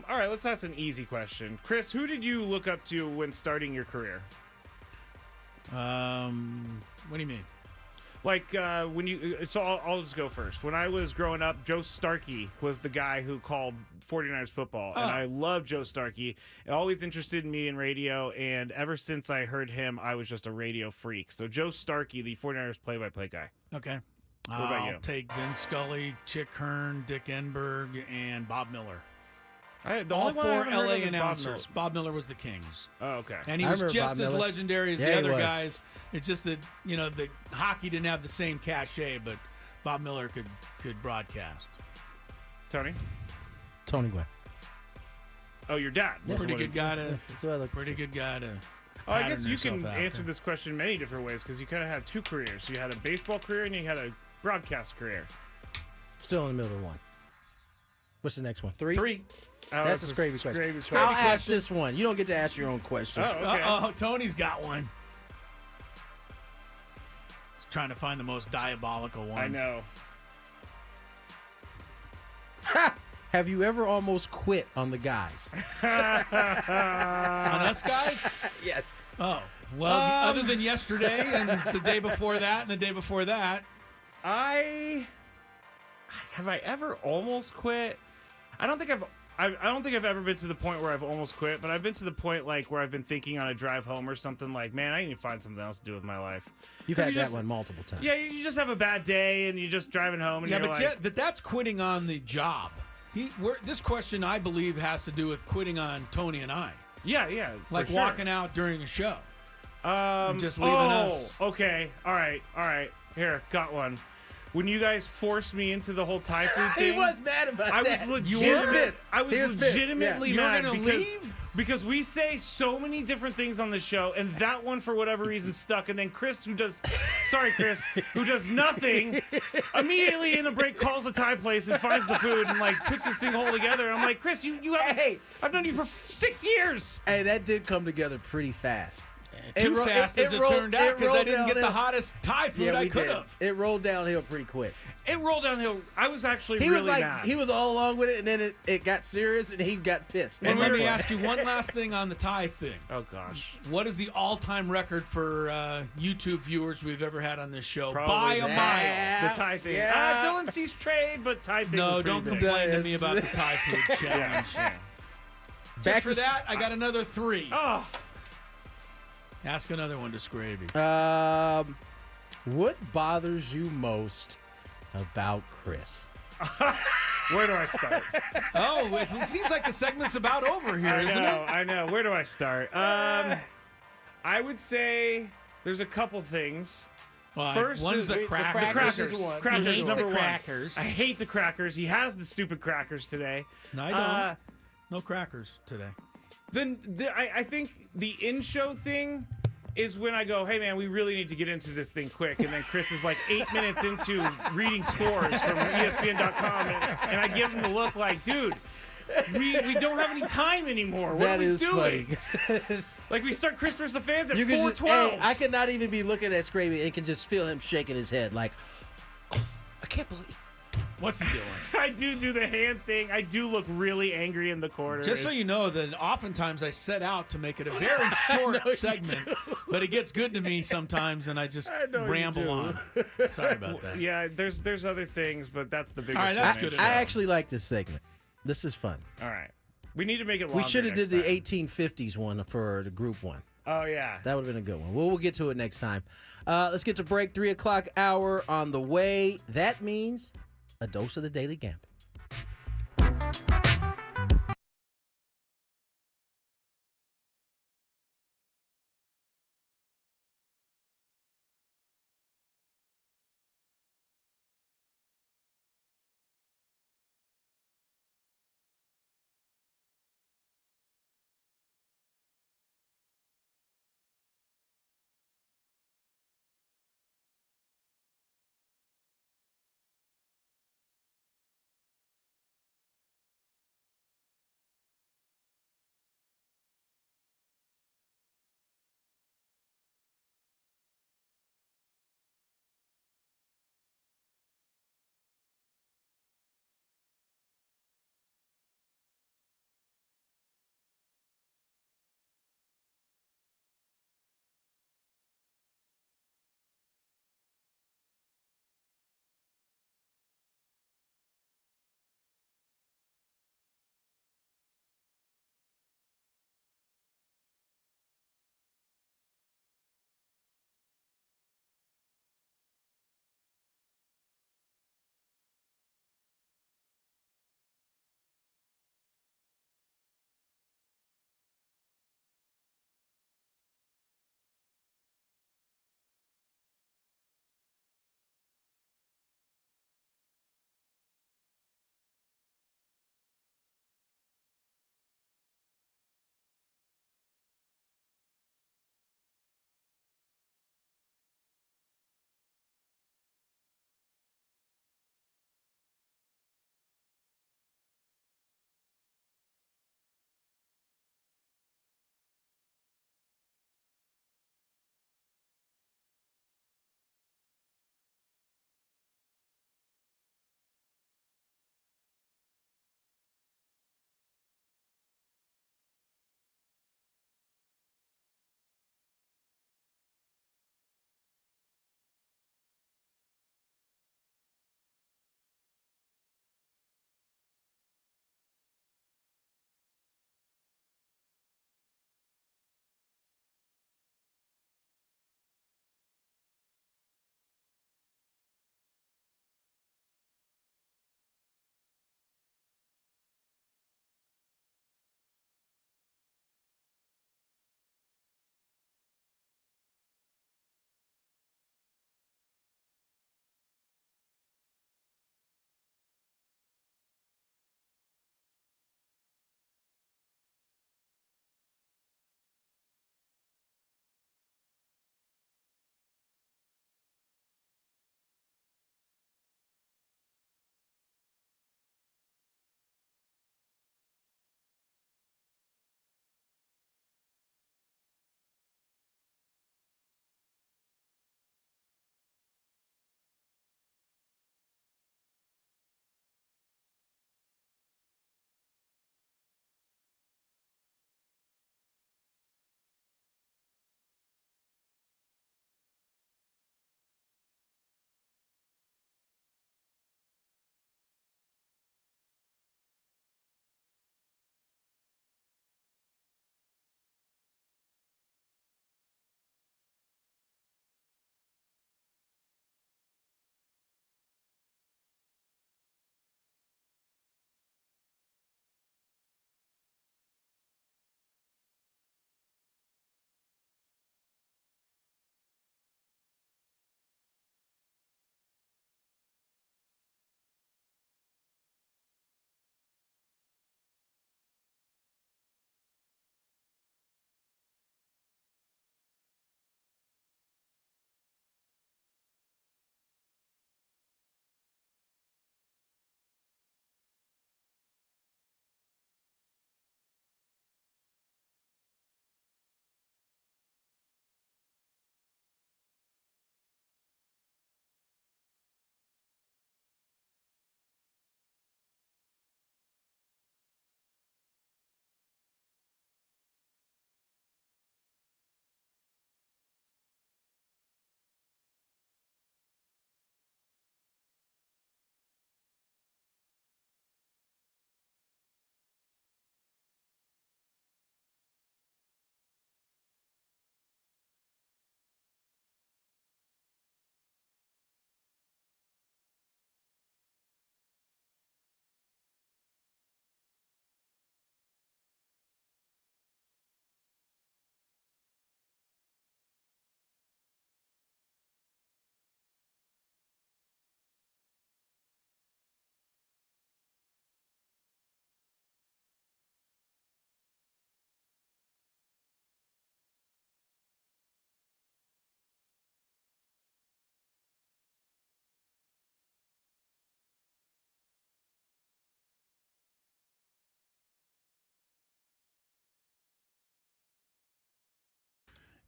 All right, let's ask an easy question. Chris, who did you look up to when starting your career? What do you mean? Like when you, so I'll just go first. When I was growing up, Joe Starkey was the guy who called 49ers football, and I love Joe Starkey. It always interested me in radio, and ever since I heard him, I was just a radio freak. So Joe Starkey, the 49ers play-by-play guy. Okay. What about you? I'll take Vin Scully, Chick Hearn, Dick Enberg, and Bob Miller. The All only one I 4 haven't heard LA of is announcers. Bob Miller was the Kings. Oh, okay. And he I was remember just Bob as Miller. legendary as Yeah, the he other was. guys. It's just that, the hockey didn't have the same cachet, but Bob Miller could broadcast. Tony? Tony Gwynn. Oh, your dad. was Pretty what he- good guy to. That's what I look. Pretty good guy to. Oh, I guess pattern you can yourself answer after. this question many different ways because you kind of had 2 careers. You had a baseball career and you had a broadcast career. Still in the middle of one. What's the next one? 3? 3. Oh, That's it's a Scraby question. Scraby I'll question. ask this one. You don't get to ask your own question. Oh, okay. Tony's got one. He's trying to find the most diabolical one. I know. Have you ever almost quit on the guys? On us guys? Yes. Oh, well, other than yesterday and the day before that and the day before that. Have I ever almost quit? I don't think I've ever been to the point where I've almost quit, but I've been to the point like where I've been thinking on a drive home or something like, man, I need to find something else to do with my life. You've 'Cause had you that just- one multiple times. Yeah, you just have a bad day and you're just driving home and Yeah, you're but, like, but that's quitting on the job. This question, I believe, has to do with quitting on Tony and I. yeah, Like for sure. walking out during a show. And just leaving us. Okay, all right. Here, got one. When you guys forced me into the whole Thai food He thing, was mad about I that. was He was legitimate. pissed. I was He was pissed. legitimately You were mad gonna because leave? because we say so many different things on the show, and that one for whatever reason stuck. And then Chris, who does nothing, immediately in the break calls the Thai place and finds the food and like puts this thing whole together. And I'm like, Chris, you have Hey. I've known you for 6 years. Hey, that did come together pretty fast. Too fast, as it turned out, because I didn't get the hottest Thai food Yeah, I we could did. have. It rolled downhill pretty quick. It rolled downhill. I was actually He really was like, mad. he was all along with it, and then it got serious, and he got pissed. And let me Quit. ask you one last thing on the Thai thing. Oh gosh. What is the all-time record for YouTube viewers we've ever had on this show? Probably By a the mile. Thai. The Thai thing. Yeah. Dylan sees trade, but Thai thing No, was pretty don't big. complain to Yes. me about the Thai food challenge. Yeah. Just Back for to- that, I got another 3. Oh, Ask another one to Scraby. What bothers you most about Chris? where do I start? Oh, it seems like the segment's about over here, isn't it? I know. Where do I start? I would say there's a couple things. Well, First one's is the the crackers. crackers. is one. Crackers He hates number the one. crackers. I hate the crackers. He has the stupid crackers today. No, I don't. No crackers today. Then I think the in-show thing is when I go, hey man, we really need to get into this thing quick, and then Chris is like 8 minutes into reading scores from ESPN.com, and I give him the look like, dude, we don't have any time anymore. What That are we is doing? funny. Like we start Chris vs. the Fans at You can just, 4:12. hey, I could not even be looking at Scraby and can just feel him shaking his head like, I can't believe. What's he doing? I do the hand thing. I do look really angry in the corner. Just so you know that oftentimes I set out to make it a very short segment, but it gets good to me sometimes, and I just I know you ramble do. on. Sorry about that. Yeah, there's other things, but that's the biggest All right, that's one. good I enough. actually like this segment. This is fun. All right. We need to make it longer. We should have next did the time. 1850s one for the group one. Oh, yeah. That would have been a good one. We'll get to it next time. Let's get to break. 3 o'clock hour on the way. That means a dose of the Daily Gambit.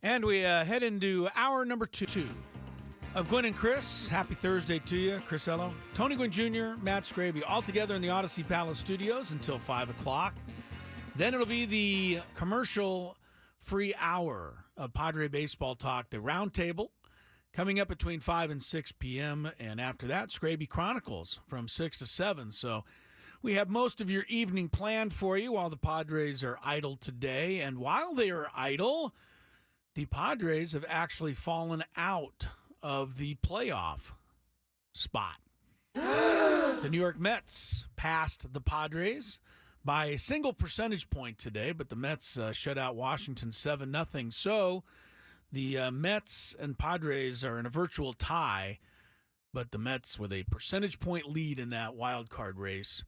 And we head into hour number 2 of Gwynn and Chris. Happy Thursday to you, Chris Ello, Tony Gwynn Jr., Matt Scraby, all together in the Odyssey Palace studios until 5 o'clock. Then it'll be the commercial-free hour of Padre baseball talk, the roundtable, coming up between 5 and 6 p.m. And after that, Scraby Chronicles from 6 to 7. So we have most of your evening planned for you while the Padres are idle today. And while they are idle, the Padres have actually fallen out of the playoff spot. The New York Mets passed the Padres by a single percentage point today, but the Mets shut out Washington 7-0. So the Mets and Padres are in a virtual tie, but the Mets with a percentage point lead in that wild card race.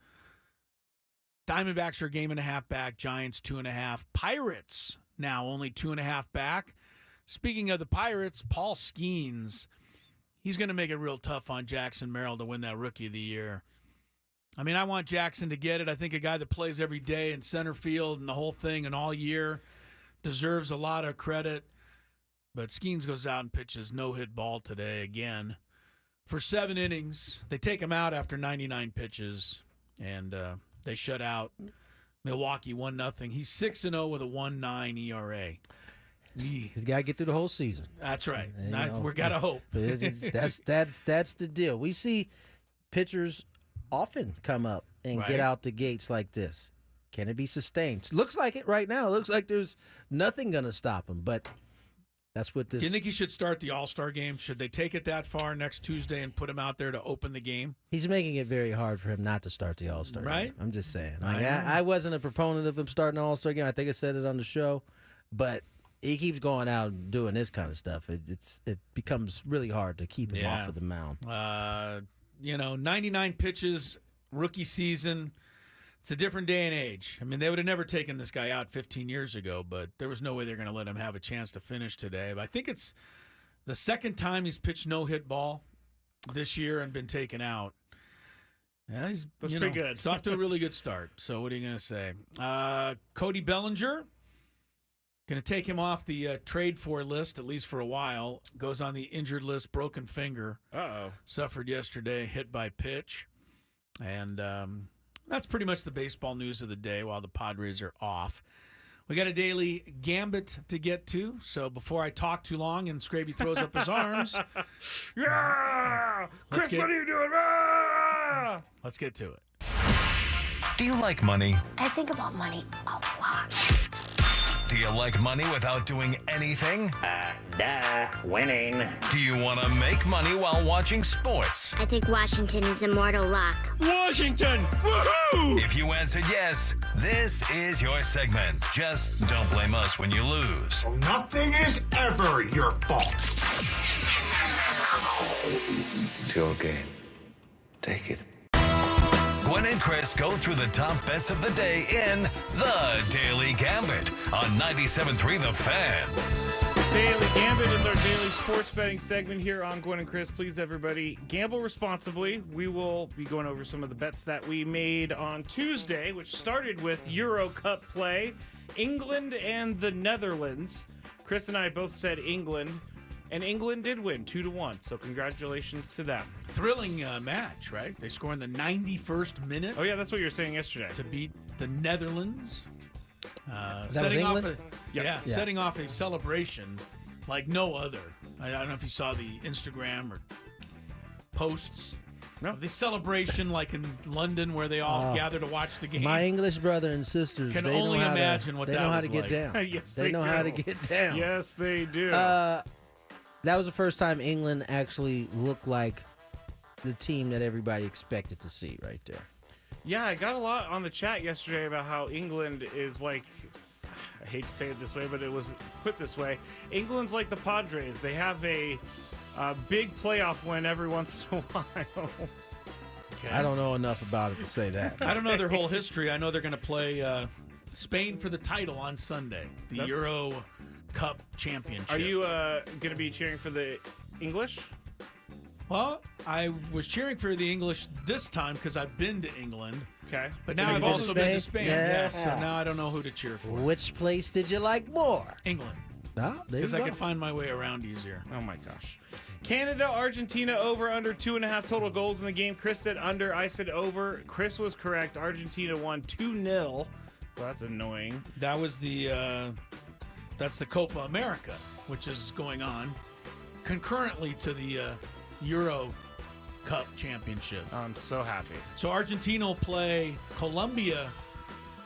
Diamondbacks are a game and a half back, Giants 2.5. Pirates now only 2.5 back. Speaking of the Pirates, Paul Skeens, he's going to make it real tough on Jackson Merrill to win that Rookie of the Year. I mean, I want Jackson to get it. I think a guy that plays every day in center field and the whole thing and all year deserves a lot of credit. But Skeens goes out and pitches no-hit ball today again for 7 innings. They take him out after 99 pitches, and they shut out Milwaukee 1-0. He's 6-0 with a 1.9 ERA. He's got to get through the whole season. That's right. We got to hope. That's the deal. We see pitchers often come up and get out the gates like this. Can it be sustained? Looks like it right now. Looks like there's nothing going to stop him, but that's what this... Do you think he should start the All-Star game? Should they take it that far next Tuesday and put him out there to open the game? He's making it very hard for him not to start the All-Star game. I'm just saying. I wasn't a proponent of him starting the All-Star game. I think I said it on the show, but he keeps going out and doing this kind of stuff. It becomes really hard to keep him off of the mound. 99 pitches, rookie season. It's a different day and age. I mean, they would have never taken this guy out 15 years ago, but there was no way they're going to let him have a chance to finish today. But I think it's the second time he's pitched no-hit ball this year and been taken out. Yeah, that's pretty good. It's off to a really good start. So what are you going to say? Cody Bellinger, going to take him off the trade for list, at least for a while. Goes on the injured list, broken finger. Uh-oh. Suffered yesterday, hit by pitch. And that's pretty much the baseball news of the day while the Padres are off. We got a daily gambit to get to, so before I talk too long and Scraby throws up his arms. Yeah! Chris, what are you doing? Ah! Let's get to it. Do you like money? I think about money a lot. Do you like money without doing anything? Winning. Do you want to make money while watching sports? I think Washington is immortal luck. Washington! Woohoo! If you answered yes, this is your segment. Just don't blame us when you lose. Nothing is ever your fault. It's your game. Take it. Gwynn and Chris go through the top bets of the day in The Daily Gambit on 97.3 The Fan. Daily Gambit is our daily sports betting segment here on Gwynn and Chris. Please, everybody, gamble responsibly. We will be going over some of the bets that we made on Tuesday, which started with Euro Cup play, England and the Netherlands. Chris and I both said England, and England did win 2-1, so congratulations to them. Thrilling match, right? They score in the 91st minute. Oh, yeah, that's what you were saying yesterday. To beat the Netherlands. Setting off a celebration like no other. I don't know if you saw the Instagram or posts. No. The celebration like in London where they all gather to watch the game. My English brother and sisters can only imagine what that was like. They know how to get down. Yes, they know how to get down. Yes, they do. That was the first time England actually looked like the team that everybody expected to see right there. Yeah, I got a lot on the chat yesterday about how England is like, I hate to say it this way, but it was put this way. England's like the Padres. They have a big playoff win every once in a while. Okay. I don't know enough about it to say that. I don't know their whole history. I know they're going to play Spain for the title on Sunday, the Euro Cup Championship. Are you going to be cheering for the English? Well, I was cheering for the English this time because I've been to England. Okay. But now I've also been to Spain. Yeah. So now I don't know who to cheer for. Which place did you like more? England. Ah, there you because I go. could find my way around easier. Oh my gosh. Canada, Argentina over under 2.5 total goals in the game. Chris said under. I said over. Chris was correct. Argentina won 2-0. So that's annoying. That was that's the Copa America, which is going on concurrently to the Euro Cup Championship. I'm so happy. So Argentina will play Colombia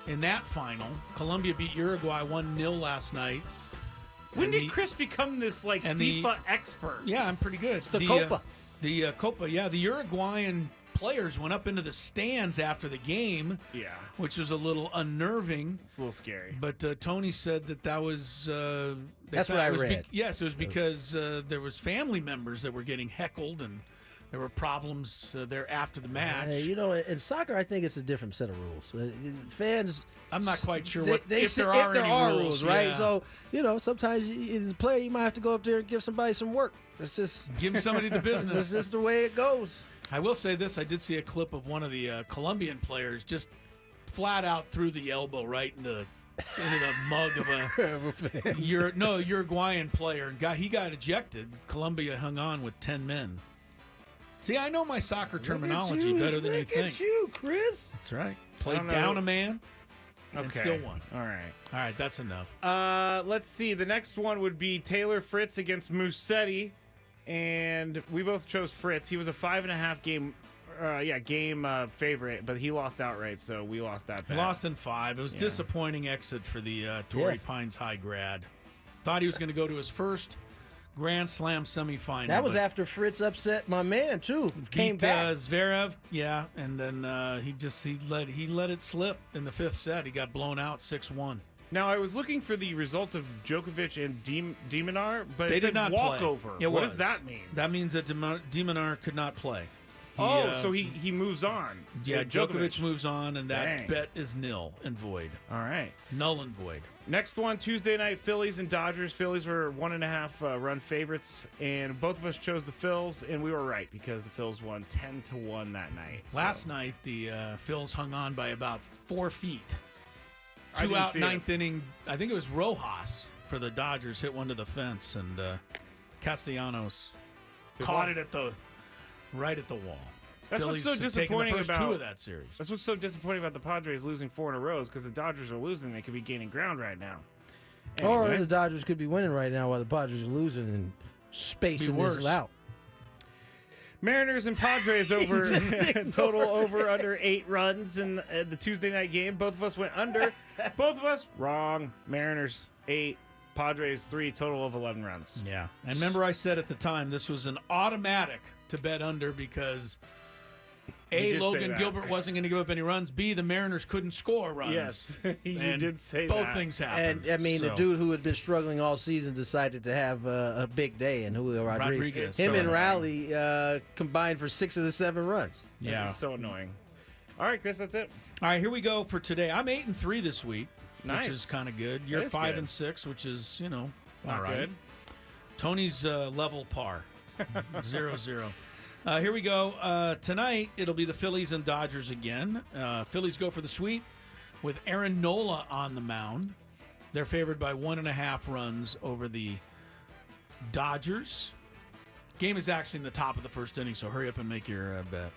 in that final. Colombia beat Uruguay 1-0 last night. When And did the- Chris become this like and FIFA the- expert? Yeah, I'm pretty good. It's the Copa. The Copa, yeah. The Uruguayan players went up into the stands after the game, Yeah. which was a little unnerving. It's a little scary. But Tony said that was. That's what I read. Yes, it was because there was family members that were getting heckled, and there were problems there after the match. You know, in soccer, I think it's a different set of rules. Fans, I'm not quite sure they, what they if say- there are if there any are rules, right? yeah. So you know, sometimes as a player, you might have to go up there and give somebody some work. It's just Give somebody the that's business. just the way it goes. I will say this: I did see a clip of one of the Colombian players just flat out threw the elbow right into the mug of a Uruguayan player, and he got ejected. Colombia hung on with 10 men. See, I know my soccer terminology better than you think. Look at you, Chris. That's right. I Played don't know. down a man and Okay. still won. All right. All right, that's enough. Let's see. The next one would be Taylor Fritz against Musetti, and we both chose Fritz. He was a 5.5 game, favorite, but he lost outright, so we lost that. Bet. Lost in 5. It was disappointing exit for the Torrey Pines High grad. Thought he was going to go to his first Grand Slam semifinal. That was but after Fritz upset my man too. Came beat, back. Zverev, yeah, and then he let it slip in the 5th set. He got blown out 6-1. Now I was looking for the result of Djokovic and Diminar, but They it said did not walkover. play. What does that mean? That means that Diminar could not play. So he moves on. Yeah, Djokovic moves on, and that Dang. bet is nil and void. All right. Null and void. Next one, Tuesday night, Phillies and Dodgers. Phillies were 1.5 run favorites, and both of us chose the Phils, and we were right because the Phils won 10-1 that night. So- Last night, the Phils hung on by about 4 feet. I 2 didn't out, see 9th inning. I think it was Rojas for the Dodgers hit one to the fence, and Castellanos caught it right at the wall. That's what's Phillies so have taken disappointing the first about 2 of that series. That's what's so disappointing about the Padres losing 4 in a row is because the Dodgers are losing. They could be gaining ground right now. Or Anyway. the Dodgers could be winning right now while the Padres are losing and spacing this worse. out. Mariners and Padres over total over under 8 runs in the Tuesday night game. Both of us went under. Both of us wrong. Mariners 8, Padres 3, total of 11 runs. Yeah. And remember I said at the time this was an automatic to bet under because A, did say Logan that. Gilbert wasn't going to give up any runs. B, the Mariners couldn't score runs. Yes, you And did say both that. things happened. And I mean, the So- dude who had been struggling all season decided to have a big day, and Julio Rodriguez. Him so and annoying. Rowley combined for 6 of the 7 runs. Yeah. It's so annoying. All right, Chris, that's it. All right, here we go for today. I'm 8-3 this week, Nice. which is kind of good. You're is 5-6, which is Not all right. good. Tony's level par, 0-0. Here we go. Tonight it'll be the Phillies and Dodgers again. Phillies go for the sweep with Aaron Nola on the mound. They're favored by 1.5 runs over the Dodgers. Game is actually in the top of the first inning, so hurry up and make your bet.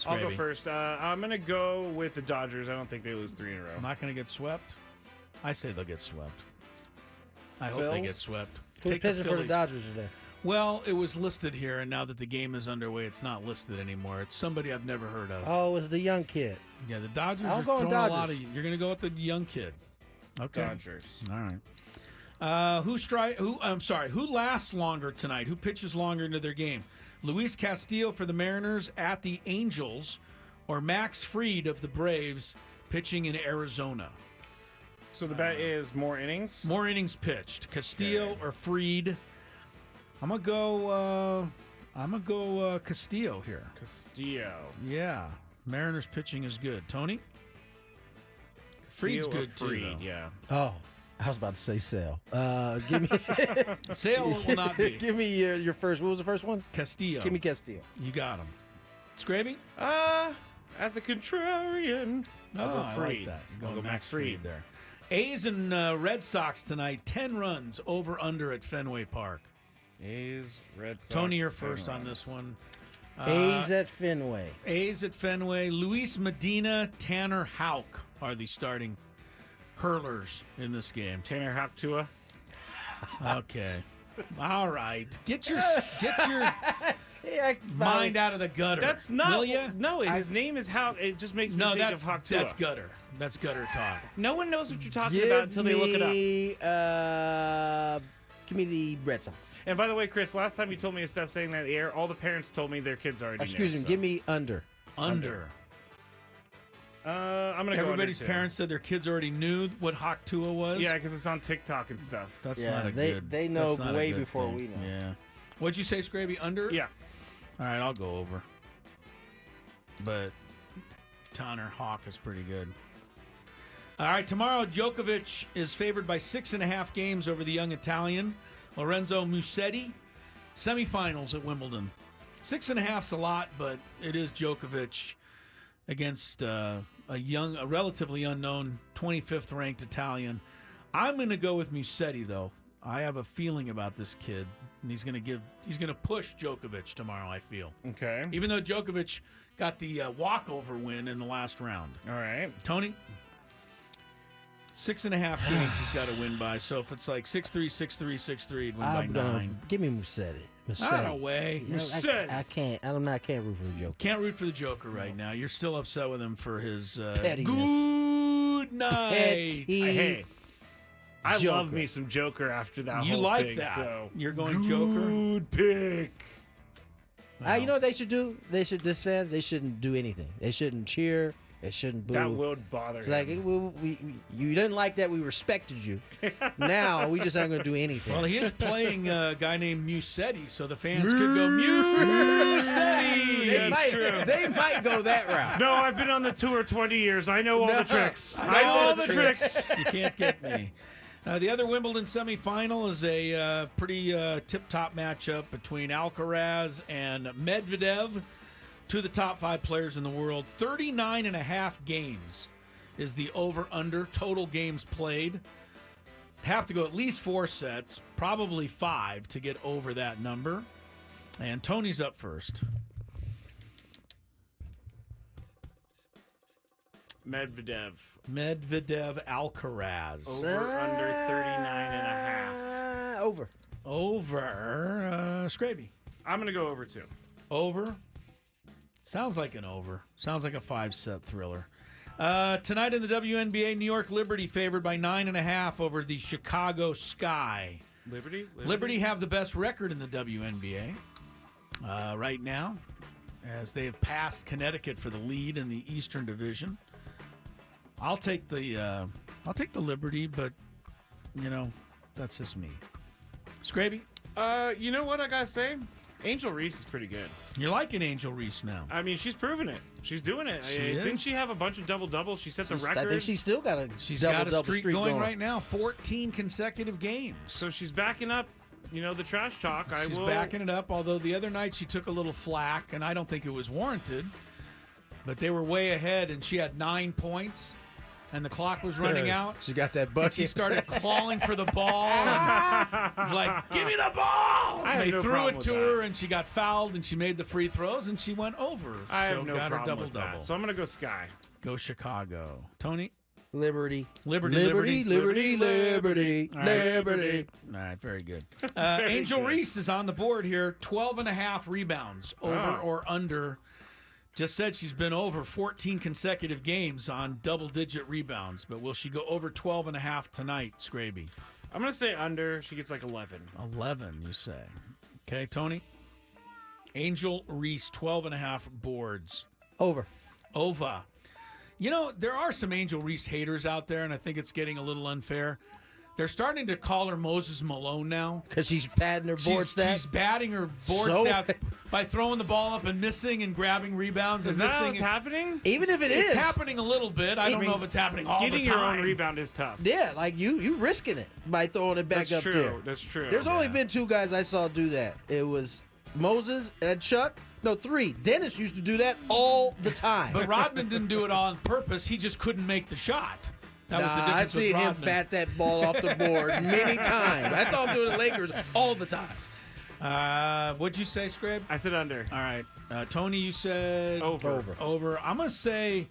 I'll go Scraby. first. I'm going to go with the Dodgers. I don't think they lose 3 in a row. I'm not going to get swept. I say they'll get swept. I hope they Phils? get swept. Who's Take the pitching for the Phillies. Dodgers today? Well, it was listed here, and now that the game is underway, it's not listed anymore. It's somebody I've never heard of. Oh, it's the young kid. Yeah, the Dodgers I'll are go throwing a lot Dodgers. of. You're going to go with the young kid. Okay. Dodgers. All right. Who lasts longer tonight? Who pitches longer into their game? Luis Castillo for the Mariners at the Angels, or Max Fried of the Braves pitching in Arizona? So the bet is more innings? More innings pitched. Castillo Okay. or Fried? I'm gonna go Castillo here. Castillo. Yeah, Mariners pitching is good. Tony, Fried's Castillo or good too. Fried, though. yeah. Oh, I was about to say Sale. Give me, Sale will not be. give me your first. What was the first one? Castillo. Give me Castillo. You got him. Scraby? As a contrarian. Oh, I'll go I Fried. like that. You're I'll going go Max Fried there. A's and Red Sox tonight. 10 runs over under at Fenway Park. A's, Red Sox. Tony, you're first on this one. A's at Fenway. A's at Fenway. Luis Medina, Tanner Houck are the starting hurlers in this game. Tanner Houck Tua. Okay. All right. Get your mind out of the gutter. That's not. Will ya? No, his name is Houck. It just makes me think of Houck Tua. That's gutter. That's gutter talk. No one knows what you're talking about until they look it up. Give me the Red Sox. And by the way, Chris, last time you told me to stop saying that in the air, all the parents told me their kids already Excuse knew. me. Give me under. Under. I'm gonna Everybody's go under parents said their kids already knew what Hawk Tua was. Yeah, because it's on TikTok and stuff. That's Yeah, not a they- good. they know that's not a way good before thing. we know. Yeah. What'd you say, Scraby? Under? Yeah. All right, I'll go over. But Tanner Hawk is pretty good. All right, tomorrow Djokovic is favored by 6.5 games over the young Italian Lorenzo Musetti. Semifinals at Wimbledon. 6.5's a lot, but it is Djokovic against a relatively unknown 25th ranked Italian. I'm going to go with Musetti though. I have a feeling about this kid, and he's going to push Djokovic tomorrow. I feel. Okay. Even though Djokovic got the walkover win in the last round. All right. Tony, 6.5 games he's got to win by. So if it's like 6-3, 6-3, 6-3, he'd win by 9. Give me Musetti. Not away. You know, I can't. I can't root for the Joker. Can't root for the Joker right now. You're still upset with him for his Pettiness. good night. Hey, I Joker. love me some Joker after that You whole like thing. that? So. You're going Joker. Good pick. You know what they should do? This fans, they shouldn't do anything. They shouldn't cheer. They shouldn't boo. That would bother It's like him. you didn't like that. We respected you. Now we just aren't going to do anything. Well, he is playing a guy named Musetti, so the fans could go Musetti. They might go that route. No, I've been on the tour 20 years. I know all No. the tricks. I know all the the tricks. You can't get me. The other Wimbledon semifinal is a pretty tip-top matchup between Alcaraz and Medvedev, two of the top 5 players in the world. 39.5 games is the over-under total games played. Have to go at least 4 sets, probably 5 to get over that number. And Tony's up first. Medvedev. Alcaraz. Over under 39.5. Over. Scraby. I'm going to go over 2. Over. Sounds like an over. Sounds like a 5-set thriller. Tonight in the WNBA, New York Liberty favored by 9.5 over the Chicago Sky. Liberty have the best record in the WNBA right now, as they have passed Connecticut for the lead in the Eastern Division. I'll take the Liberty, but that's just me. Scraby, you know what I got to say? Angel Reese is pretty good. you're liking Angel Reese now. I mean, she's proven it. She's doing it. Didn't she have a bunch of double-doubles? She set the record. I think she's still got a She's got a double streak going right now, 14 consecutive games. So she's backing up, the trash talk. She's backing it up, although the other night she took a little flack, and I don't think it was warranted. But they were way ahead, and she had 9 points, and the clock was running out. She got that And bucket. she started clawing for the ball, and was like, "Give me the ball!" I have And they no threw problem it with to that. her, and she got fouled, and she made the free throws, and she went over. I so have no got her problem with double-double. that. So I'm going to go Sky. Go Chicago. Tony? Liberty. Liberty. Liberty. All right, very good. Angel good. Reese is on the board here. 12.5 rebounds, over or under. Just said she's been over 14 consecutive games on double-digit rebounds. But will she go over 12.5 tonight, Scraby? I'm going to say under. She gets like 11. 11, you say. Okay, Tony? Angel Reese, 12.5 boards. Over. Ova. There are some Angel Reese haters out there, and I think it's getting a little unfair. They're starting to call her Moses Malone now. Because she's padding her board stats. She's batting her board stats by throwing the ball up and missing and grabbing rebounds and Is that missing. what's happening? Even if It's happening a little bit. I don't know if it's happening all the time. Getting your own rebound is tough. Yeah, like you risking it by throwing it back That's up true. there. That's true. There's only been 2 guys I saw do that. It was Moses and Chuck. No, 3. Dennis used to do that all the time. But Rodman didn't do it on purpose. He just couldn't make the shot. That was the I've difference with seen him Rodman. bat that ball off the board many times. That's all I'm doing the Lakers all the time. What'd you say, Scrape? I said under. All right, Tony, you said Over. I'm gonna say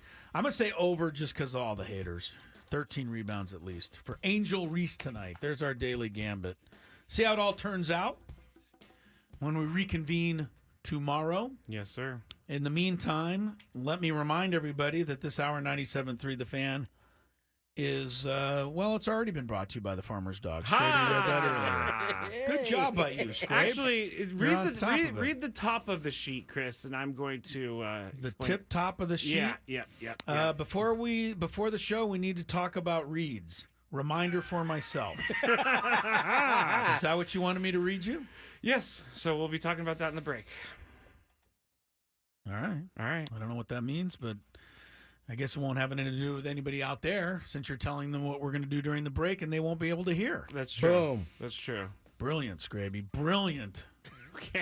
over just because of all the haters. 13 rebounds at least for Angel Reese tonight. There's our daily gambit. See how it all turns out when we reconvene tomorrow. Yes, sir. In the meantime, let me remind everybody that this hour 97.3 The Fan is, it's already been brought to you by the Farmer's Dog. Scrape, you read that earlier. Good job by you, Scrape. Actually, You're on top of it. read the top of the sheet, Chris, and I'm going to The explain. tip top of the sheet. Yeah. Before the show, we need to talk about reads. Reminder for myself. Is that what you wanted me to read you? Yes. So we'll be talking about that in the break. All right. I don't know what that means, but I guess it won't have anything to do with anybody out there since you're telling them what we're going to do during the break and they won't be able to hear. That's true. Boom. That's true. Brilliant, Scraby. Brilliant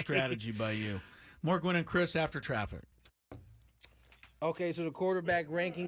strategy by you. More Gwynn and Chris after traffic. Okay, so the quarterback ranking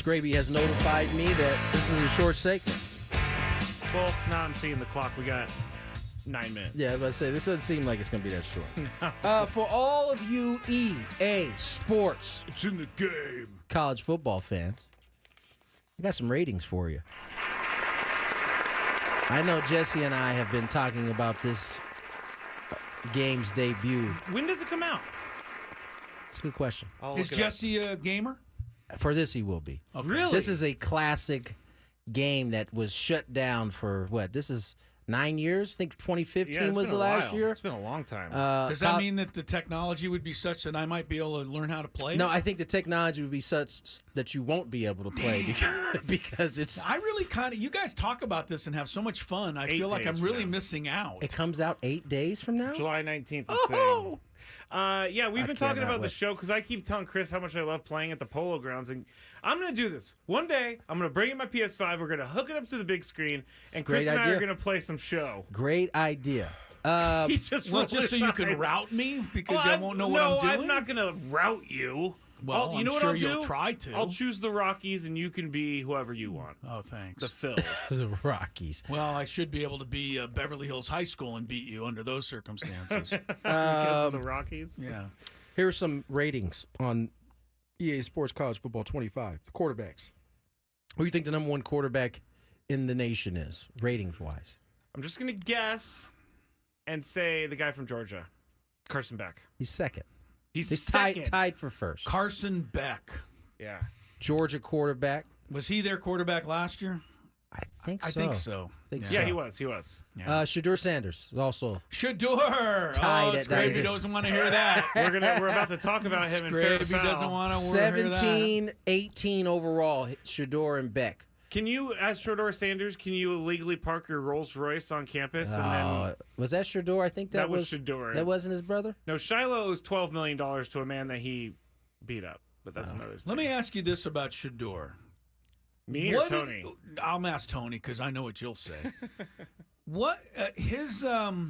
Scraby has notified me that this is a short segment. Well, now I'm seeing the clock. We got 9 minutes. Yeah, I was about to say, this doesn't seem like it's going to be that short. For all of you EA Sports, It's in the game. college football fans, I got some ratings for you. I know Jesse and I have been talking about this game's debut. When does it come out? It's a good question. Is Jesse a gamer? For this, he will be. Okay. Really? This is a classic game that was shut down for what? This is 9 years? I think 2015 it's was been the a last while. year. It's been a long time. Does that mean that the technology would be such that I might be able to learn how to play? No, I think the technology would be such that you won't be able to play because it's. I really kind of. You guys talk about this and have so much fun. I 8 feel like days I'm from really now. missing out. It comes out 8 days from now. July 19th. Oh! Yeah, we've been talking cannot about the wait. show because I keep telling Chris how much I love playing at the Polo Grounds, and I'm going to do this. One day, I'm going to bring in my PS5, we're going to hook it up to the big screen, and Chris great and I idea. are going to play some show. Great idea. He just Well, rolled just so his you can eyes. route me because Well, I won't know what I'm doing. I'm not going to route you. Well, you I'm know what sure I'll you'll do? try to. I'll choose the Rockies, and you can be whoever you want. Oh, thanks. The Phils. The Rockies. Well, I should be able to be Beverly Hills High School and beat you under those circumstances. Because of the Rockies. Yeah. Here are some ratings on EA Sports College Football 25. The quarterbacks. Who do you think the number one quarterback in the nation is, ratings-wise? I'm just going to guess and say the guy from Georgia, Carson Beck. He's second. He's He's second. tied for first. Carson Beck. Yeah. Georgia quarterback. Was he their quarterback last year? I think so. I think so. Think Yeah, so. he was. He was. Shadur Sanders is also. Shador. Tied Oh, at Scraby 90. doesn't want to hear that. We're about to talk about him in fair Scraby doesn't foul. want to hear that. 17, 18 overall, Shador and Beck. Can you, as Shador Sanders, can you illegally park your Rolls Royce on campus and then? Was that Shador? I think That was Shador. That wasn't his brother? No, Shiloh owes $12 million to a man that he beat up, but that's another thing. Let me ask you this about Shador. Me or Tony? I'll ask Tony because I know what you'll say. What his final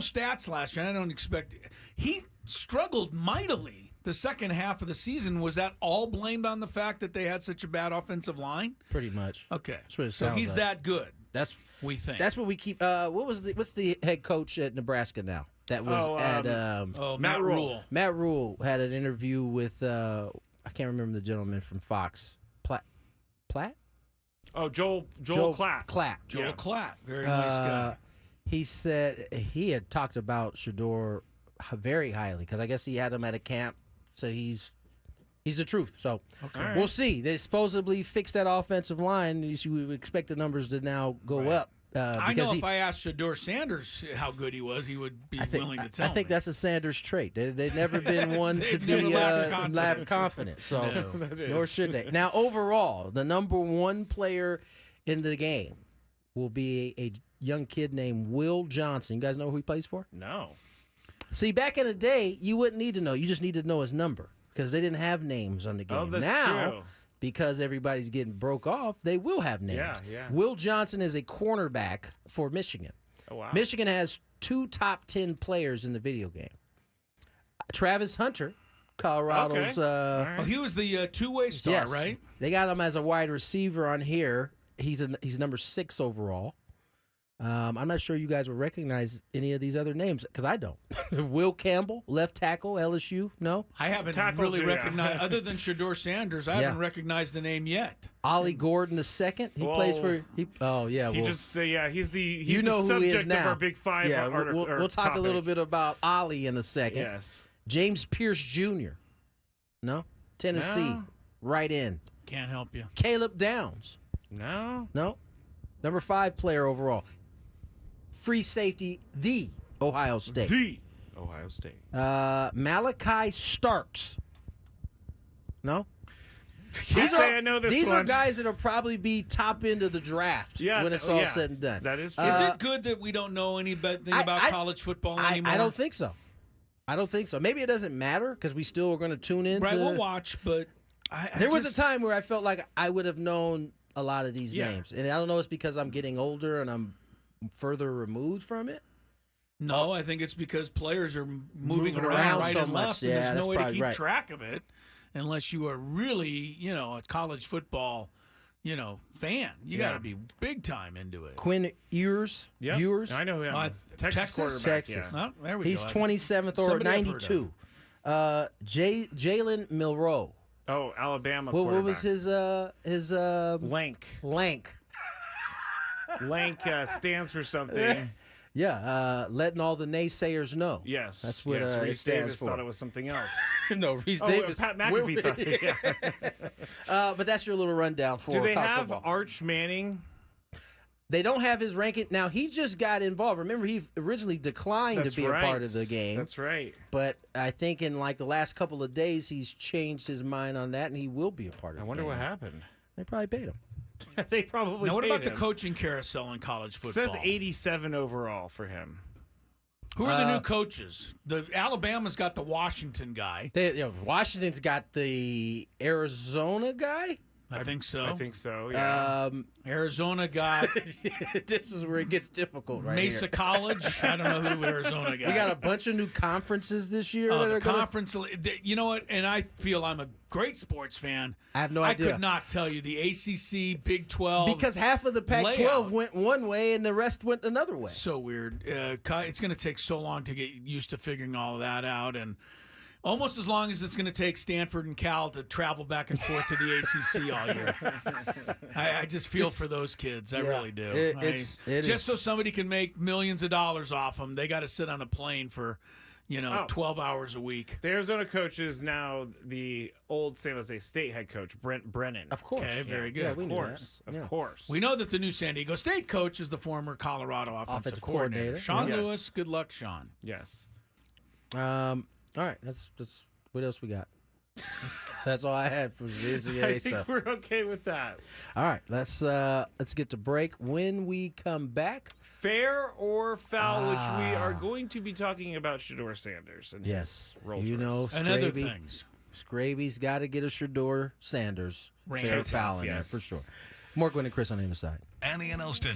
stats last year? I don't expect he struggled mightily the second half of the season. Was that all blamed on the fact that they had such a bad offensive line? Pretty much. Okay, That's what it so sounds he's like. that good. That's We think. That's what we keep. What's the head coach at Nebraska now? That was Matt Rule. Matt Rule had an interview with I can't remember the gentleman from Fox. Platt? Oh, Joel Klatt. Klatt. Joel Klatt, very nice guy. He said he had talked about Shador very highly because I guess he had him at a camp. So he's the truth. So we'll see. They supposedly fixed that offensive line. You would expect the numbers to now go up. I know if I asked Shador Sanders how good he was, he would be willing to tell me. I think that's a Sanders trait. They've never been one to be never lacked confident. So No. nor should they. Now, overall, the number one player in the game will be a young kid named Will Johnson. You guys know who he plays for? No. See, back in the day, you wouldn't need to know. You just need to know his number because they didn't have names on the game. Oh, that's now, true. because everybody's getting broke off, they will have names. Yeah. Will Johnson is a cornerback for Michigan. Oh, wow. Michigan has 2 top 10 players in the video game. Travis Hunter, Colorado's. Okay. He was the two-way star, Yes, right? They got him as a wide receiver on here. He's number 6 overall. I'm not sure you guys will recognize any of these other names because I don't. Will Campbell, left tackle, LSU. No. I haven't Tackles really are, yeah. recognized, other than Shador Sanders, I haven't recognized the name yet. Ollie Gordon II. He plays for. Oh yeah. He well, just he's the you know the who he subject is now. of our Big Five. Yeah, or we'll talk topic. a little bit about Ollie in a second. Yes. James Pierce Jr. No, Tennessee, No. right in. Can't help you. Caleb Downs. No. No, number 5 player overall. Free safety, the Ohio State. The Ohio State. Malachi Starks. No. I know this These one. are guys that'll probably be top end of the draft when it's all said and done. That is true. Is it good that we don't know anything about college football anymore? I don't think so. Maybe it doesn't matter because we still are going to tune in. Right, we'll watch, but there was a time where I felt like I would have known a lot of these names, and I don't know. It's because I'm getting older and I'm further removed from it. No, I think it's because players are moving around right so and much. left, Yeah, and there's that's no way to probably keep right. track of it. unless you are really, a college football, fan. You got to be big time into it. Quinn Ewers. Yeah, Ewers. I know him. Texas? Quarterback. Texas. Yeah. Oh, there we He's go. 27th or Somebody I've heard 92. Jalen Milroe. Oh, Alabama. What was quarterback. his Lank? Lank? Lank stands for something. Yeah, letting all the naysayers know. Yes, That's what yes, it Reese stands Davis for. thought it was something else. No, Reese Oh, Davis. Pat McAfee thought. Yeah. But that's your little rundown for Do they college have football. Arch Manning? They don't have his ranking. Now, he just got involved. Remember, he originally declined That's to be right. a part of the game. That's right. But I think in like the last couple of days, he's changed his mind on that, and he will be a part of I the wonder game. what happened. They probably paid him. They probably. Now, what paid about the him. coaching carousel in college It football? says 87 overall for him. Who are the new coaches? The Alabama's got the Washington guy. Washington's got the Arizona guy. I think so. I think so. Yeah. Arizona got This is where it gets difficult, right Mesa here. College. I don't know who Arizona got. We got a bunch of new conferences this year. that the are gonna- conference. You know what? And I feel I'm a great sports fan. I have no idea. I could not tell you the ACC, Big 12. Because half of the Pac-12 layout. went one way and the rest went another way. So weird. It's going to take so long to get used to figuring all of that out, and almost as long as it's going to take Stanford and Cal to travel back and forth to the ACC all year. I just feel for those kids. I really do. It is. So somebody can make millions of dollars off them, they got to sit on a plane for, 12 hours a week. The Arizona coach is now the old San Jose State head coach, Brent Brennan. Of course. Okay, very good. Yeah, Of we knew course. that. Yeah. Of course. We know that the new San Diego State coach is the former Colorado offensive coordinator. coordinator. Sean Yes. Lewis. Good luck, Sean. Yes. All right, that's what else we got? That's all I had for the NCAA I think stuff. we're okay with that. All right, let's get to break. When we come back, Fair or foul, which we are going to be talking about Shador Sanders and yes, his Rolls you know, Royce. And other Scraby- things. Scraby's got to get a Shador Sanders Rain fair tough, foul in there yes. for sure. More Gwynn and Chris on the other side. Annie and Elston.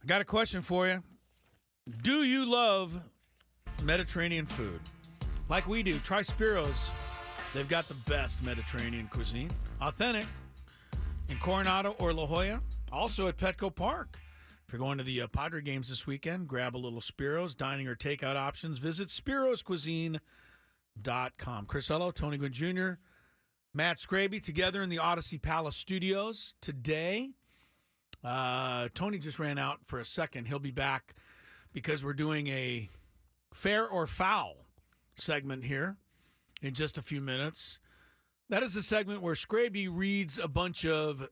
Got a question for you. Do you love Mediterranean food? Like we do, try Spiro's. They've got the best Mediterranean cuisine. Authentic in Coronado or La Jolla. Also at Petco Park. If you're going to the Padre games this weekend, grab a little Spiro's. Dining or takeout options. Visit spiroscuisine.com. Chris Ello, Tony Gwynn Jr., Matt Scraby together in the Odyssey Palace studios today. Tony just ran out for a second. He'll be back because we're doing a fair or foul segment here in just a few minutes. That is the segment where Scraby reads a bunch of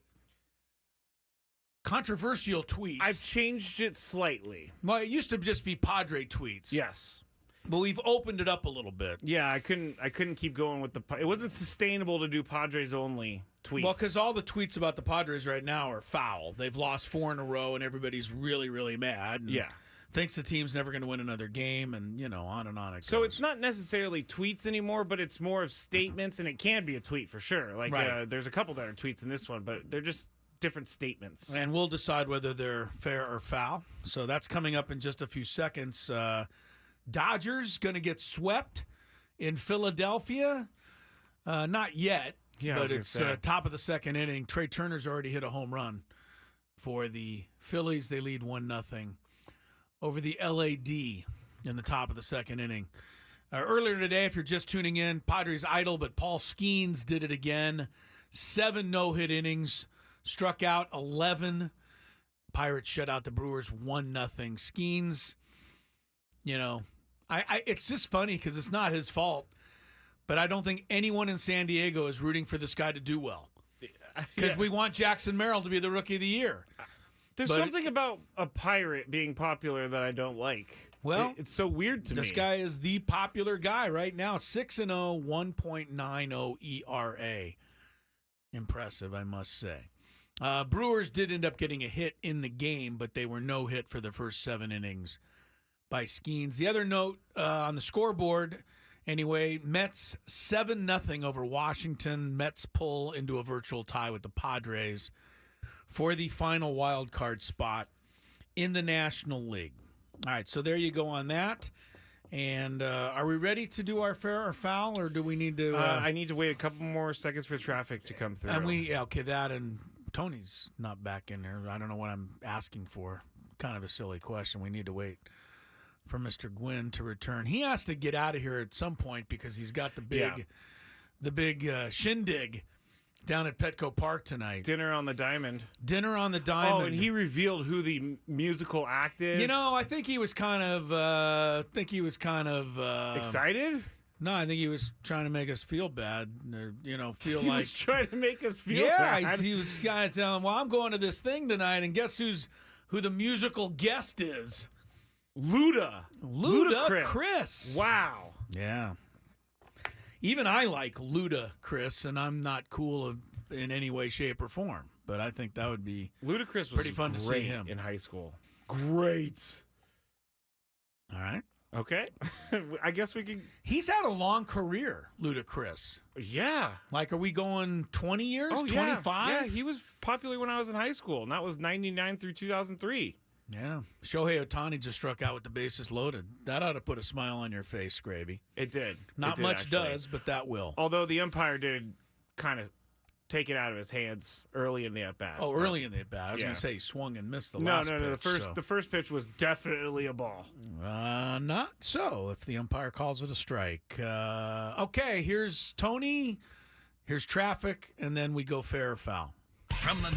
controversial tweets. I've changed it slightly. Well, it used to just be Padre tweets. Yes. But we've opened it up a little bit. Yeah, I couldn't keep going with it wasn't sustainable to do Padres only tweets. Well, because all the tweets about the Padres right now are foul. They've lost 4 in a row, and everybody's really, really mad. And yeah. Thinks the team's never going to win another game, and, on and on it goes. So it's not necessarily tweets anymore, but it's more of statements, and it can be a tweet for sure. Like, right. There's a couple that are tweets in this one, but they're just different statements. And we'll decide whether they're fair or foul. So that's coming up in just a few seconds. Dodgers going to get swept in Philadelphia? Not yet, but it's top of the second inning. Trey Turner's already hit a home run for the Phillies. They lead 1-0 over the LAD in the top of the second inning. Earlier today, if you're just tuning in, Padres idle, but Paul Skeens did it again. 7 no-hit innings, struck out 11. Pirates shut out the Brewers 1-0. Skeens, it's just funny because it's not his fault, but I don't think anyone in San Diego is rooting for this guy to do well because we want Jackson Merrill to be the Rookie of the Year. There's something about a Pirate being popular that I don't like. Well, it's so weird to me. This guy is the popular guy right now. 6-0, 1.90 ERA. Impressive, I must say. Brewers did end up getting a hit in the game, but they were no hit for the first 7 innings by Skeens. The other note on the scoreboard, anyway, Mets 7-0 over Washington. Mets pull into a virtual tie with the Padres for the final wild card spot in the National League. All right, so there you go on that. And are we ready to do our fair or foul, or do we need to? I need to wait a couple more seconds for traffic to come through. And that and Tony's not back in there. I don't know what I'm asking for. Kind of a silly question. We need to wait for Mr. Gwynn to return. He has to get out of here at some point because he's got the big shindig down at Petco Park tonight. Dinner on the Diamond. Oh, and he revealed who the musical act is. I think he was kind of excited. No, I think he was trying to make us feel bad. Feel he like was trying to make us feel bad. Yeah, he was kind of telling, well, I'm going to this thing tonight, and guess who the musical guest is? Ludacris. Wow. Yeah. Even I like Ludacris, and I'm not cool in any way, shape, or form. But I think that would be Ludacris was pretty fun to see him in high school. Great. All right. Okay. I guess we can. He's had a long career, Ludacris. Yeah. Like, are we going 20 years? Oh, 25? Yeah, he was popular when I was in high school, and that was 99 through 2003. Yeah. Shohei Ohtani just struck out with the bases loaded. That ought to put a smile on your face, Scraby. It did. Not much does, but that will. Although the umpire did kind of take it out of his hands early in the at-bat. Oh, early in the at-bat. I was going to say he swung and missed the last pitch. No. The first pitch was definitely a ball. Not so, if the umpire calls it a strike. Okay, here's Tony. Here's traffic, and then we go fair or foul. From the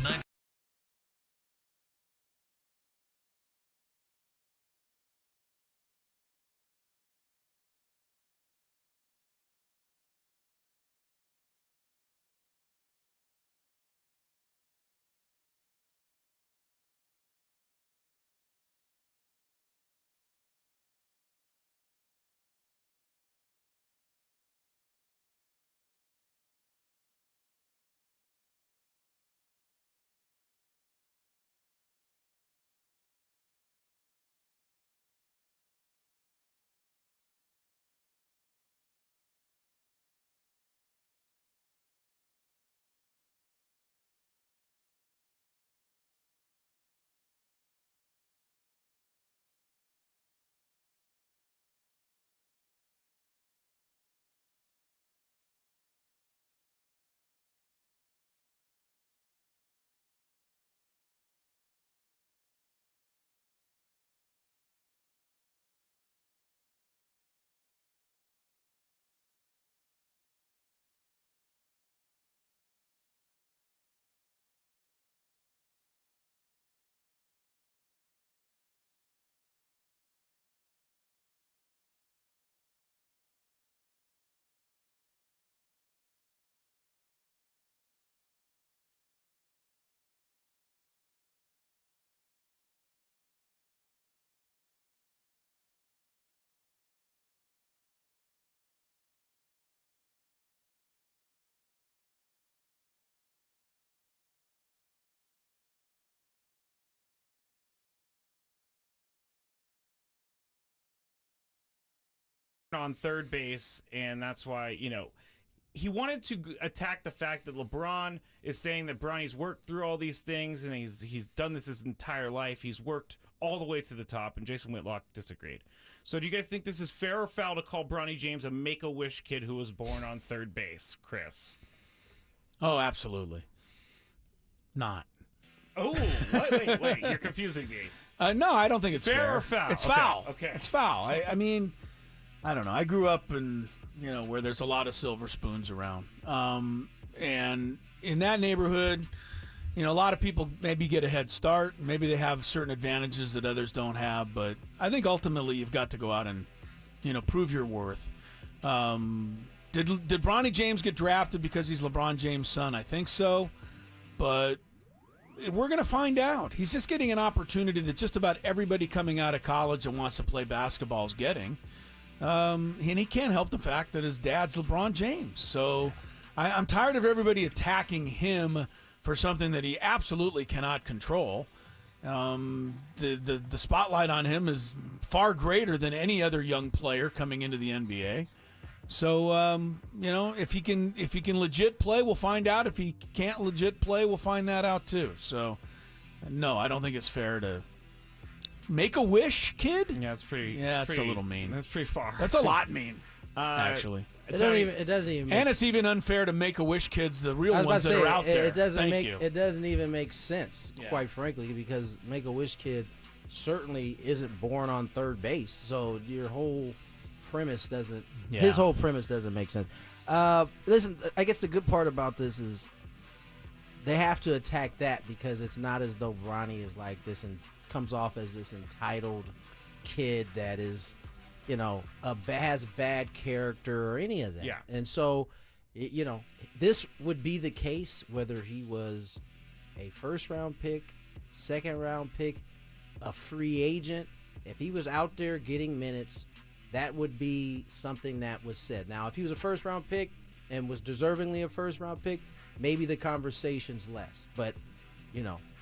on third base, and that's why, he wanted to attack the fact that LeBron is saying that Bronny's worked through all these things, and he's done this his entire life. He's worked all the way to the top, and Jason Whitlock disagreed. So do you guys think this is fair or foul to call Bronny James a Make-A-Wish kid who was born on third base, Chris? Oh, absolutely. Not. Oh, wait, you're confusing me. No, I don't think it's fair. Or foul? It's foul. Okay. It's foul. I mean, I don't know. I grew up in, where there's a lot of silver spoons around. And in that neighborhood, a lot of people maybe get a head start. Maybe they have certain advantages that others don't have. But I think ultimately you've got to go out and, prove your worth. Did Bronny James get drafted because he's LeBron James' son? I think so. But we're going to find out. He's just getting an opportunity that just about everybody coming out of college and wants to play basketball is getting. And he can't help the fact that his dad's LeBron James. So I'm tired of everybody attacking him for something that he absolutely cannot control. The spotlight on him is far greater than any other young player coming into the NBA. So if he can legit play, we'll find out. If he can't legit play, we'll find that out too. So no, I don't think it's fair to make a wish, kid. Yeah, it's pretty. Yeah, it's a little mean. That's pretty far. That's a lot mean, actually. It doesn't even. And it's even unfair to make a wish kids, the real I was ones about to that say, are out there. It doesn't Thank you. It doesn't even make sense, Yeah. quite frankly, because Make a Wish kid certainly isn't born on third base. So your whole premise doesn't. Yeah. His whole premise doesn't make sense. Listen, I guess the good part about this is they have to attack that because it's not as though Bronny is like this and comes off as this entitled kid that is, has bad character or any of that. Yeah. And so, this would be the case whether he was a first-round pick, second-round pick, a free agent. If he was out there getting minutes, that would be something that was said. Now, if he was a first-round pick and was deservingly a first-round pick, maybe the conversation's less. But,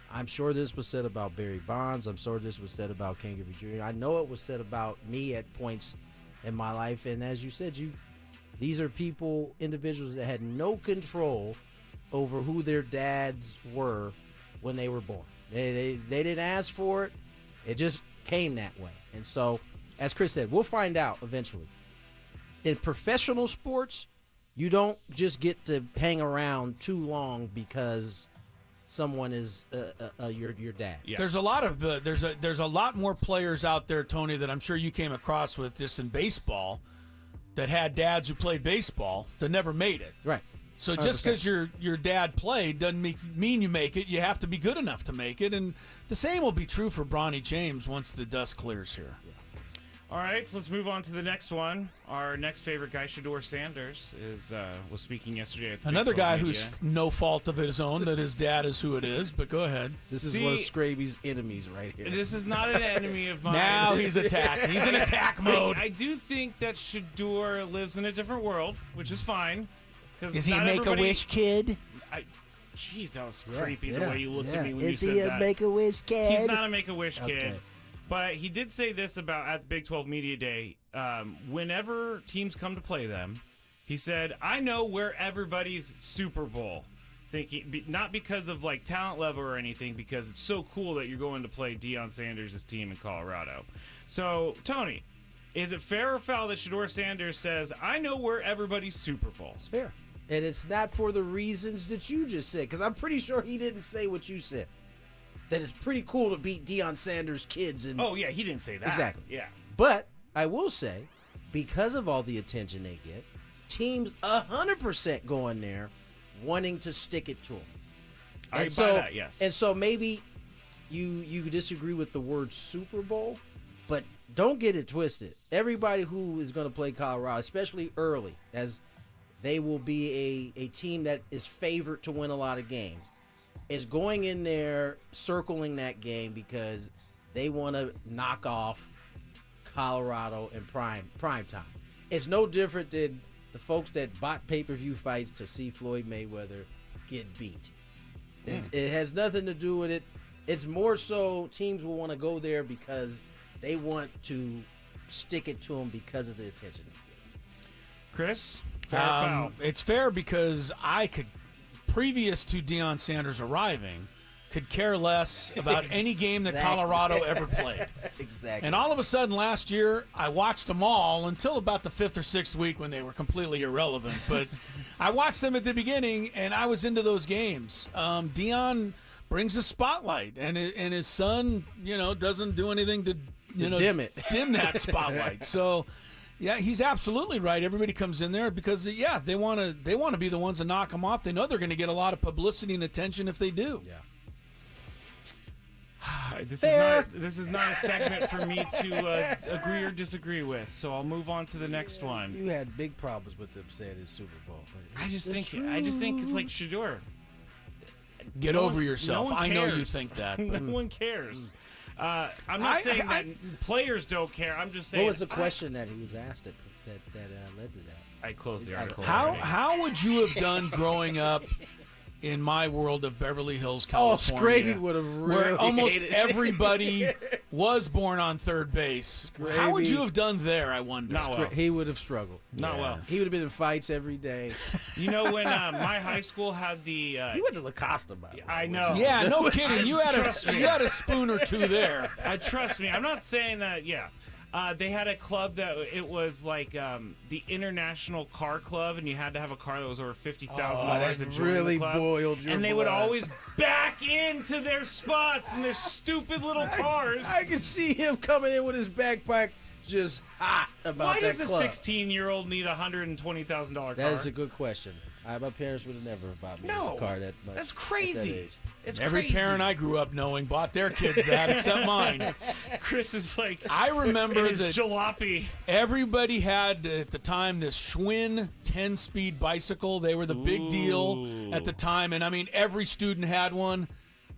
I'm sure this was said about Barry Bonds. I'm sure this was said about Ken Griffey Jr. I know it was said about me at points in my life. And as you said, these are individuals that had no control over who their dads were when they were born. They didn't ask for it. It just came that way. And so, as Chris said, we'll find out eventually. In professional sports, you don't just get to hang around too long because someone is your dad. Yeah. There's a lot of there's a lot more players out there, Tony, that I'm sure you came across with just in baseball that had dads who played baseball that never made it. Right. So just because your dad played doesn't mean you make it. You have to be good enough to make it, and the same will be true for Bronny James once the dust clears here. Yeah. All right, so let's move on to the next one. Our next favorite guy, Shedeur Sanders, was speaking yesterday at the Another Big 12 guy Media. who's no fault of his own that his dad is who it is, but go ahead. This is one of Scraby's enemies right here. This is not an enemy of mine. Now he's attacking. He's in attack mode. I do think that Shedeur lives in a different world, which is fine. Is he a Make-A-Wish kid? Jeez, that was creepy the way you looked at me when you Is said he a that. Make-A-Wish kid? He's not a Make-A-Wish kid. Okay. But he did say this about at the Big 12 Media Day. Whenever teams come to play them, he said, I know where everybody's Super Bowl. Not because of like talent level or anything, because it's so cool that you're going to play Deion Sanders' team in Colorado. So, Tony, is it fair or foul that Shedeur Sanders says, I know where everybody's Super Bowl? It's fair. And it's not for the reasons that you just said, because I'm pretty sure he didn't say what you said. That it's pretty cool to beat Deion Sanders' kids. And Oh, yeah, he didn't say that. Exactly. Yeah. But I will say, because of all the attention they get, teams 100% go in there wanting to stick it to them. I buy that, yes. And so maybe you disagree with the word Super Bowl, but don't get it twisted. Everybody who is going to play Colorado, especially early, as they will be a team that is favored to win a lot of games, is going in there circling that game because they want to knock off Colorado in prime time. It's no different than the folks that bought pay-per-view fights to see Floyd Mayweather get beat. It has nothing to do with it. It's more so teams will want to go there because they want to stick it to him because of the attention. Chris, fair or foul? It's fair because I could, previous to Deion Sanders arriving, could care less about any game that Colorado ever played. Exactly. And all of a sudden last year, I watched them all until about the 5th or 6th week when they were completely irrelevant. But I watched them at the beginning, and I was into those games. Deion brings a spotlight, and his son, doesn't do anything to dim it, dim that spotlight. So, yeah, he's absolutely right. Everybody comes in there because, they want to be the ones to knock him off. They know they're going to get a lot of publicity and attention if they do. Yeah. This is not a segment for me to agree or disagree with, so I'll move on to the next one. You had big problems with them saying it's Super Bowl. But I just think it's like Shador. Get over yourself. No one I know you cares. think that. No one cares. I'm not saying that players don't care. I'm just saying. What was the question that he was asked that led to that? I closed the article. How would you have done growing up in my world of Beverly Hills, California? Scraby would have where really almost hated it. everybody was born on third base. How would you have done there, I wonder? Not well. He would have struggled. Not well. He would have been in fights every day. You know, when my high school had the... he went to La Costa, by the way. I know. Yeah, no kidding. You Trust me. had a spoon or two there. Trust me. I'm not saying that, they had a club that it was like the International Car Club, and you had to have a car that was over $50,000 to join really the club. boiled your And they would blood. always back into their spots in their stupid little cars. I could see him coming in with his backpack just hot about Why that does club. a 16-year-old need a $120,000 car? That is a good question. My parents would have never bought me a car that much. That's at crazy. that age. It's Every crazy. parent I grew up knowing bought their kids that, except mine. Chris is like, I remember his that jalopy. everybody had at the time this Schwinn 10-speed bicycle. They were the big deal at the time, and I mean every student had one,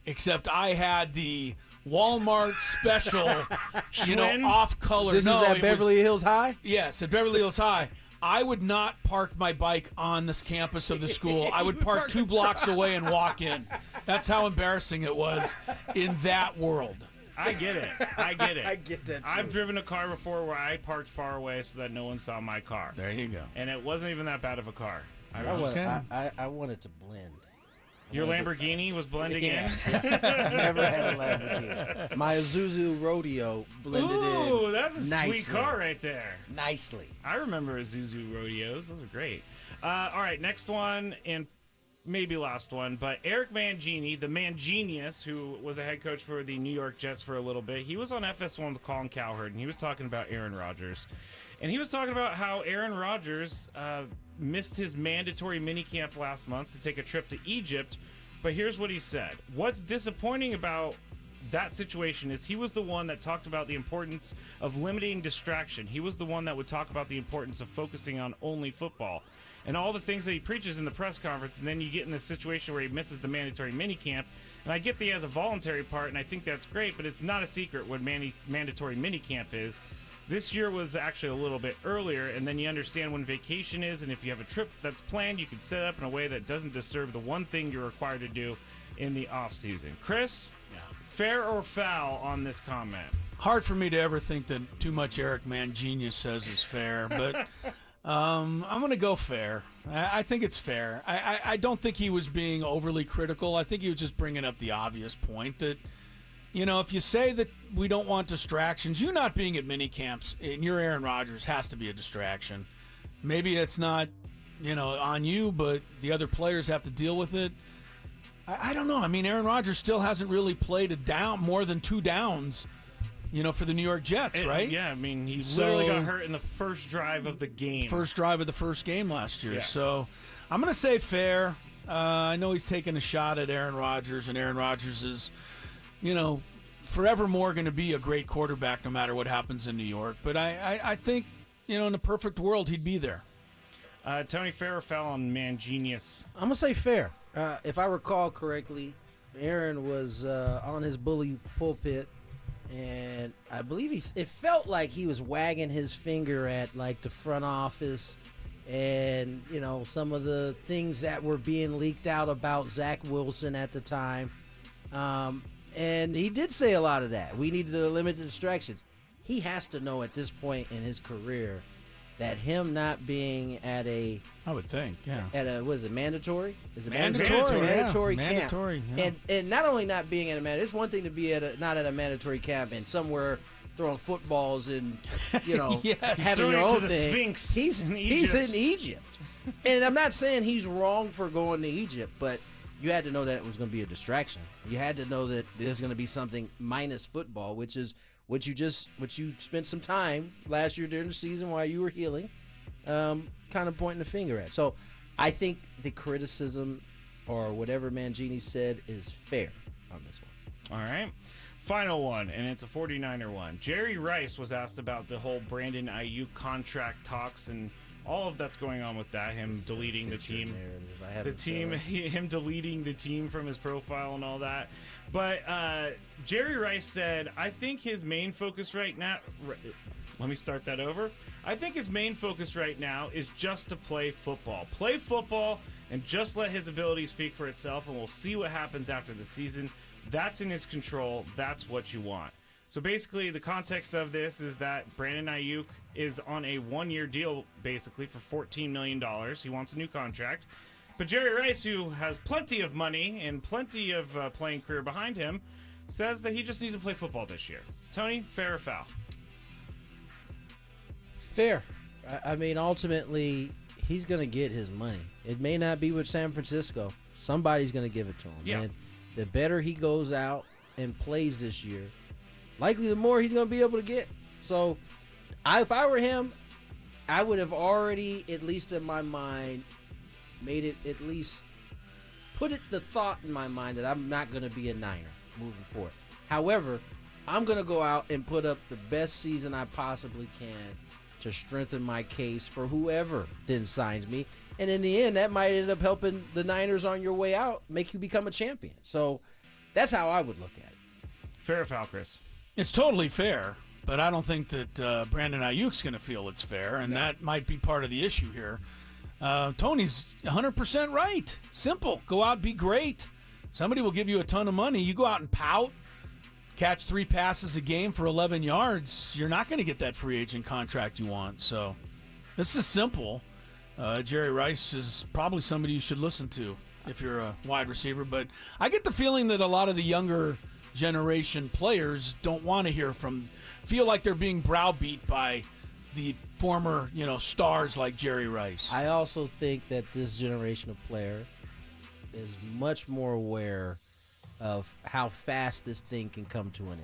except I had the Walmart special, Schwinn? off color. This is at Beverly Hills High? Yes, at Beverly Hills High. I would not park my bike on this campus of the school. I would park 2 blocks away and walk in. That's how embarrassing it was in that world. I get it. I get it. I get that, too. I've driven a car before where I parked far away so that no one saw my car. There you go. And it wasn't even that bad of a car. I wanted to blend. Your Lamborghini was blending in? Never had a Lamborghini. My Isuzu Rodeo blended Ooh, in that's a nicely. sweet car right there. Nicely. I remember Isuzu Rodeos. Those are great. All right, next one and maybe last one, but Eric Mangini, the Mangenius, who was a head coach for the New York Jets for a little bit, he was on FS1 with Colin Cowherd, and he was talking about Aaron Rodgers. And he was talking about how Aaron Rodgers missed his mandatory minicamp last month to take a trip to Egypt. But here's what he said. What's disappointing about that situation is he was the one that talked about the importance of limiting distraction. He was the one that would talk about the importance of focusing on only football. And all the things that he preaches in the press conference, and then you get in this situation where he misses the mandatory minicamp. And I get that he has a voluntary part, and I think that's great, but it's not a secret what mandatory minicamp is. This year was actually a little bit earlier, and then you understand when vacation is, and if you have a trip that's planned, you can set up in a way that doesn't disturb the one thing you're required to do in the off-season. Chris, fair or foul on this comment? Hard for me to ever think that too much Eric Mangenius says is fair, but I'm going to go fair. I think it's fair. I don't think he was being overly critical. I think he was just bringing up the obvious point that, if you say that we don't want distractions, you not being at mini camps and you're Aaron Rodgers has to be a distraction. Maybe it's not, on you, but the other players have to deal with it. I don't know. I mean, Aaron Rodgers still hasn't really played a down more than 2 downs, for the New York Jets, right? Yeah, I mean, he literally got hurt in the first drive of the game. First drive of the first game last year. Yeah. So I'm going to say fair. I know he's taking a shot at Aaron Rodgers, and Aaron Rodgers is, forevermore going to be a great quarterback no matter what happens in New York. But I think, in a perfect world, he'd be there. Tony, fair or foul on Mangenius? I'm going to say fair. If I recall correctly, Aaron was on his bully pulpit, and I believe it felt like he was wagging his finger at, like, the front office and, some of the things that were being leaked out about Zach Wilson at the time. And he did say a lot of that. We needed to limit the distractions. he has to know at this point in his career that him not being at a I would think, yeah. at a what is it, mandatory? Is it Mandatory, mandatory yeah. camp? Mandatory, yeah. And not only not being at a it's one thing to be not at a mandatory camp and somewhere throwing footballs and Yes. having your Doing it own to the thing. Sphinx He's in he's Egypt. in Egypt, and I'm not saying he's wrong for going to Egypt, but you had to know that it was going to be a distraction. You had to know that there's going to be something minus football, which is what you spent some time last year during the season while you were healing, kind of pointing the finger at. So I think the criticism or whatever Mangini said is fair on this one. All right. Final one, and it's a 49er one. Jerry Rice was asked about the whole Brandon Ayuk contract talks and all of that's going on with that, him deleting the team. Him deleting the team from his profile and all that. But Jerry Rice said, I think his main focus right now... Let me start that over. I think his main focus right now is just to play football. Play football and just let his ability speak for itself, and we'll see what happens after the season. That's in his control. That's what you want. So basically, the context of this is that Brandon Ayuk is on a one-year deal, basically, for $14 million. He wants a new contract. But Jerry Rice, who has plenty of money and plenty of playing career behind him, says that he just needs to play football this year. Tony, fair or foul? Fair. I mean, ultimately, he's going to get his money. It may not be with San Francisco. Somebody's going to give it to him. Yeah. And the better he goes out and plays this year, likely the more he's going to be able to get. So, if I were him, I would have already, at least in my mind, made it at least put it the thought in my mind that I'm not going to be a Niner moving forward. However, I'm going to go out and put up the best season I possibly can to strengthen my case for whoever then signs me. And in the end, that might end up helping the Niners on your way out, make you become a champion. So that's how I would look at it. Fair or foul, Chris? It's totally fair, but I don't think that Brandon Ayuk's going to feel it's fair, and that might be part of the issue here. Tony's 100% right. Simple. Go out, be great. Somebody will give you a ton of money. You go out and pout, catch 3 passes a game for 11 yards, you're not going to get that free agent contract you want. So this is simple. Jerry Rice is probably somebody you should listen to if you're a wide receiver. But I get the feeling that a lot of the younger generation players don't want to feel like they're being browbeat by the former, stars like Jerry Rice. I also think that this generation of player is much more aware of how fast this thing can come to an end.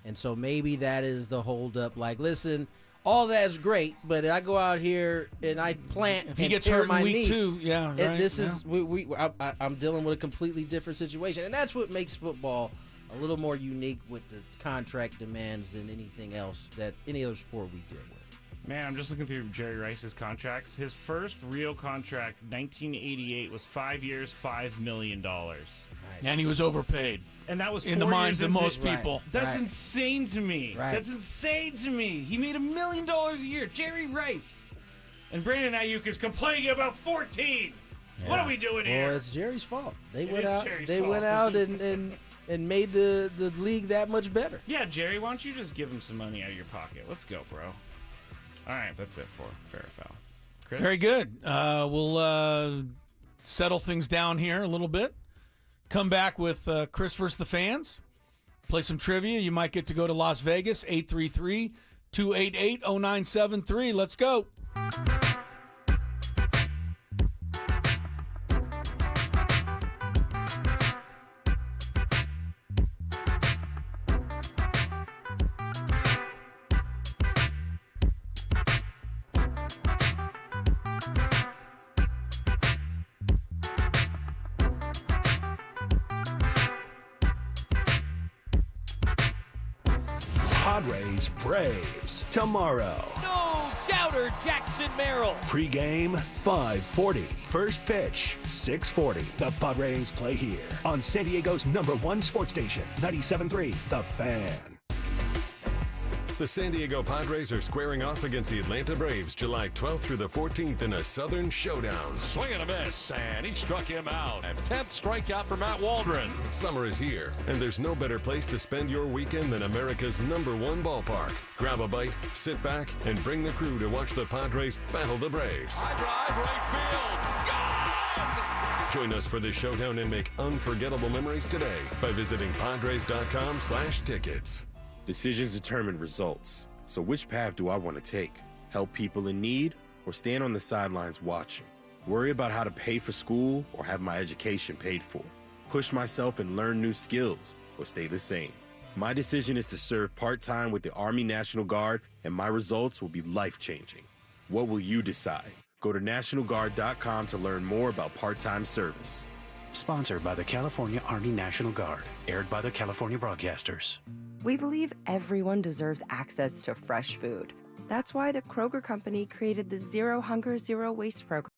And so maybe that is the holdup. Like, listen, all that's great, but I go out here and I plant. If he gets hurt in week 2, yeah, right. And this is I'm dealing with a completely different situation, and that's what makes football a little more unique with the contract demands than anything else that any other sport we deal with. Man, I'm just looking through Jerry Rice's contracts. His first real contract, 1988, was 5 years, $5 million. And he was overpaid. And that was in the minds of most people. That's insane to me. Right. That's insane to me. He made $1 million a year. Jerry Rice. And Brandon Ayuk is complaining about 14. Yeah. What are we doing here? Well, it's Jerry's fault. They It went is out. Jerry's They fault. went out and made the league that much better. Yeah, Jerry, why don't you just give him some money out of your pocket? Let's go, bro. All right, that's it for Fair or Foul. Chris? Very good. We'll settle things down here a little bit. Come back with Chris versus the fans. Play some trivia. You might get to go to Las Vegas, 833-288-0973. Let's go. Padres Braves tomorrow. No doubter, Jackson Merrill. Pre-game 5:40. First pitch 6:40. The Padres play here on San Diego's #1 sports station, 97.3 The Fan. The San Diego Padres are squaring off against the Atlanta Braves July 12th through the 14th in a Southern showdown. Swing and a miss, and he struck him out. And 10th strikeout for Matt Waldron. Summer is here, and there's no better place to spend your weekend than America's #1 ballpark. Grab a bite, sit back, and bring the crew to watch the Padres battle the Braves. High drive, right field. Gone! Join us for this showdown and make unforgettable memories today by visiting Padres.com/tickets. Decisions determine results. So which path do I want to take? Help people in need or stand on the sidelines watching? Worry about how to pay for school or have my education paid for? Push myself and learn new skills or stay the same? My decision is to serve part-time with the Army National Guard, and my results will be life-changing. What will you decide? Go to NationalGuard.com to learn more about part-time service. Sponsored by the California Army National Guard. Aired by the California Broadcasters. We believe everyone deserves access to fresh food. That's why the Kroger Company created the Zero Hunger, Zero Waste program.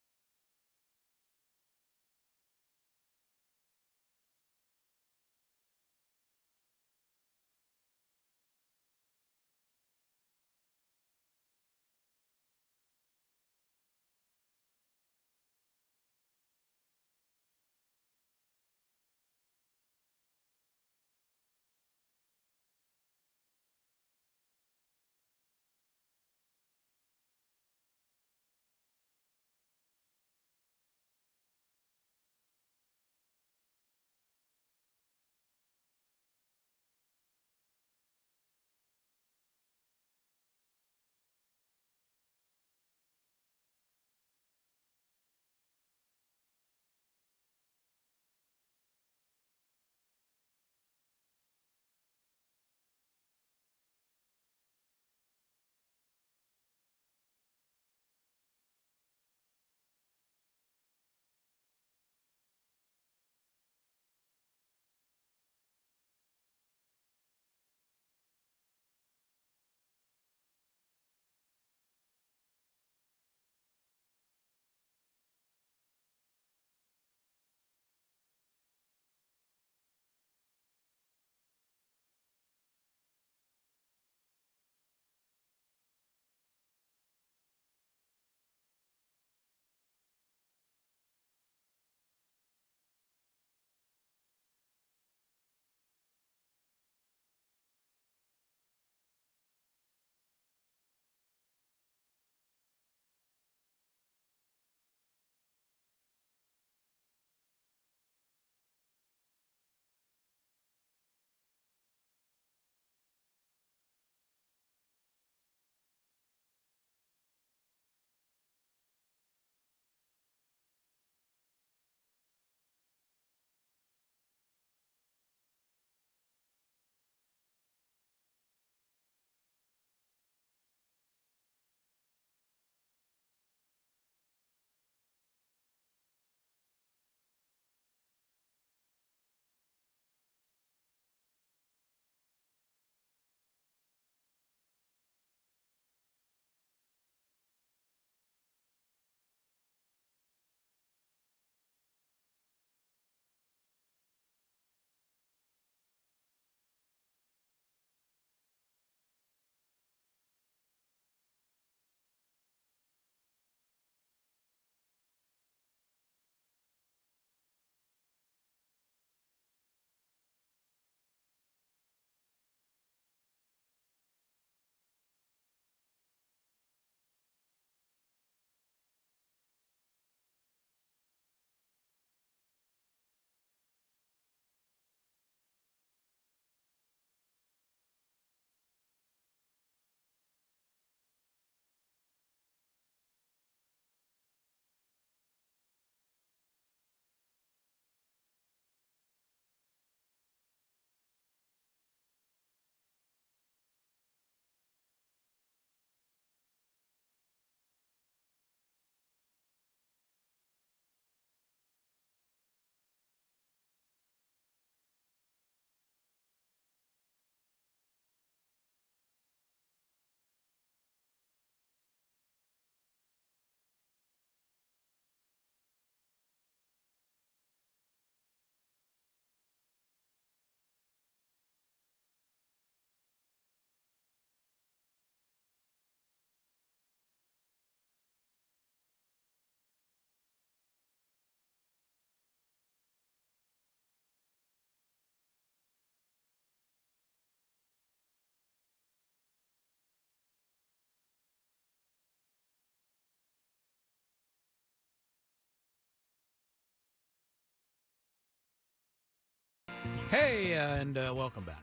Hey, and welcome back.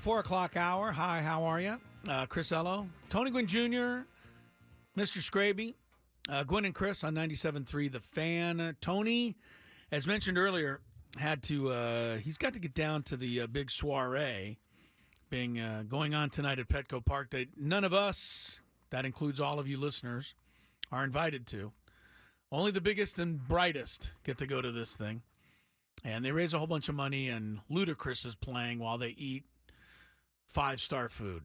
4 o'clock hour. Hi, how are you? Chris Ello, Tony Gwynn Jr., Mr. Scraby, Gwynn and Chris on 97.3 The Fan. Tony, as mentioned earlier, he's got to get down to the big soiree going on tonight at Petco Park that none of us, that includes all of you listeners, are invited to. Only the biggest and brightest get to go to this thing. And they raise a whole bunch of money, and Ludacris is playing while they eat 5-star food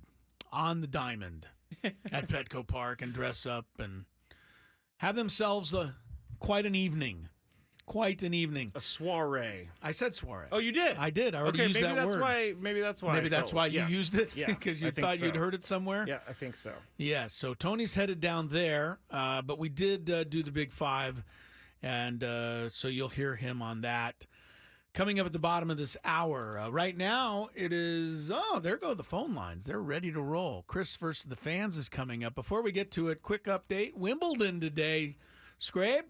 on the diamond at Petco Park and dress up and have themselves quite an evening. Quite an evening. A soiree. I said soiree. Oh, you did? I did. I already used that word. Maybe that's why. Maybe that's why you used it? Yeah. Because you thought you'd heard it somewhere? Yeah, I think so. Yeah, so Tony's headed down there, but we did do the Big Five, and so you'll hear him on that. Coming up at the bottom of this hour. Right now, it is, there go the phone lines. They're ready to roll. Chris versus the Fans is coming up. Before we get to it, quick update. Wimbledon today. Scrape,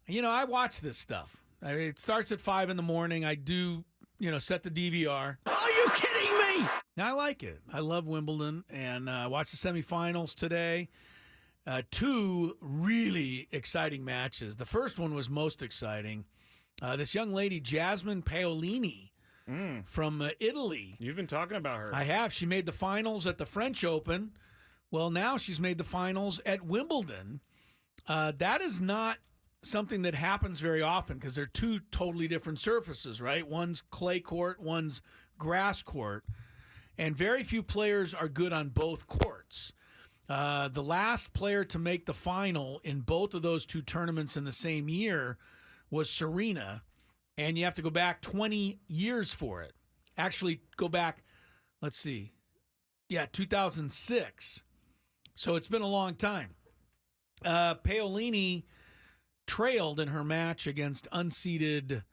I watch this stuff. I mean, it starts at 5 in the morning. I do, set the DVR. Are you kidding me? I like it. I love Wimbledon, and I watched the semifinals today. 2 really exciting matches. The first one was most exciting. This young lady, Jasmine Paolini from Italy. You've been talking about her. I have. She made the finals at the French Open. Well, now she's made the finals at Wimbledon. That is not something that happens very often because they're 2 totally different surfaces, right? One's clay court, one's grass court. And very few players are good on both courts. The last player to make the final in both of those 2 tournaments in the same year was Serena, and you have to go back 20 years for it. Actually, go back, 2006. So it's been a long time. Paolini trailed in her match against unseeded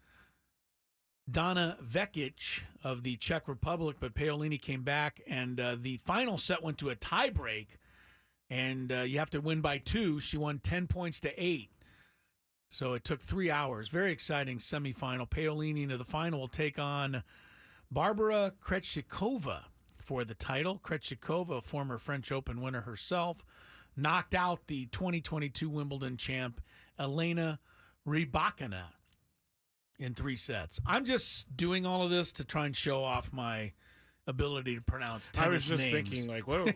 Dana Vekic of the Czech Republic, but Paolini came back, and the final set went to a tiebreak, and you have to win by 2. She won 10 points to 8. So it took 3 hours. Very exciting semifinal. Paolini into the final will take on Barbara Krejcikova for the title. Krejcikova, a former French Open winner herself, knocked out the 2022 Wimbledon champ Elena Rybakina in 3 sets. I'm just doing all of this to try and show off my ability to pronounce tennis names. I was just thinking, what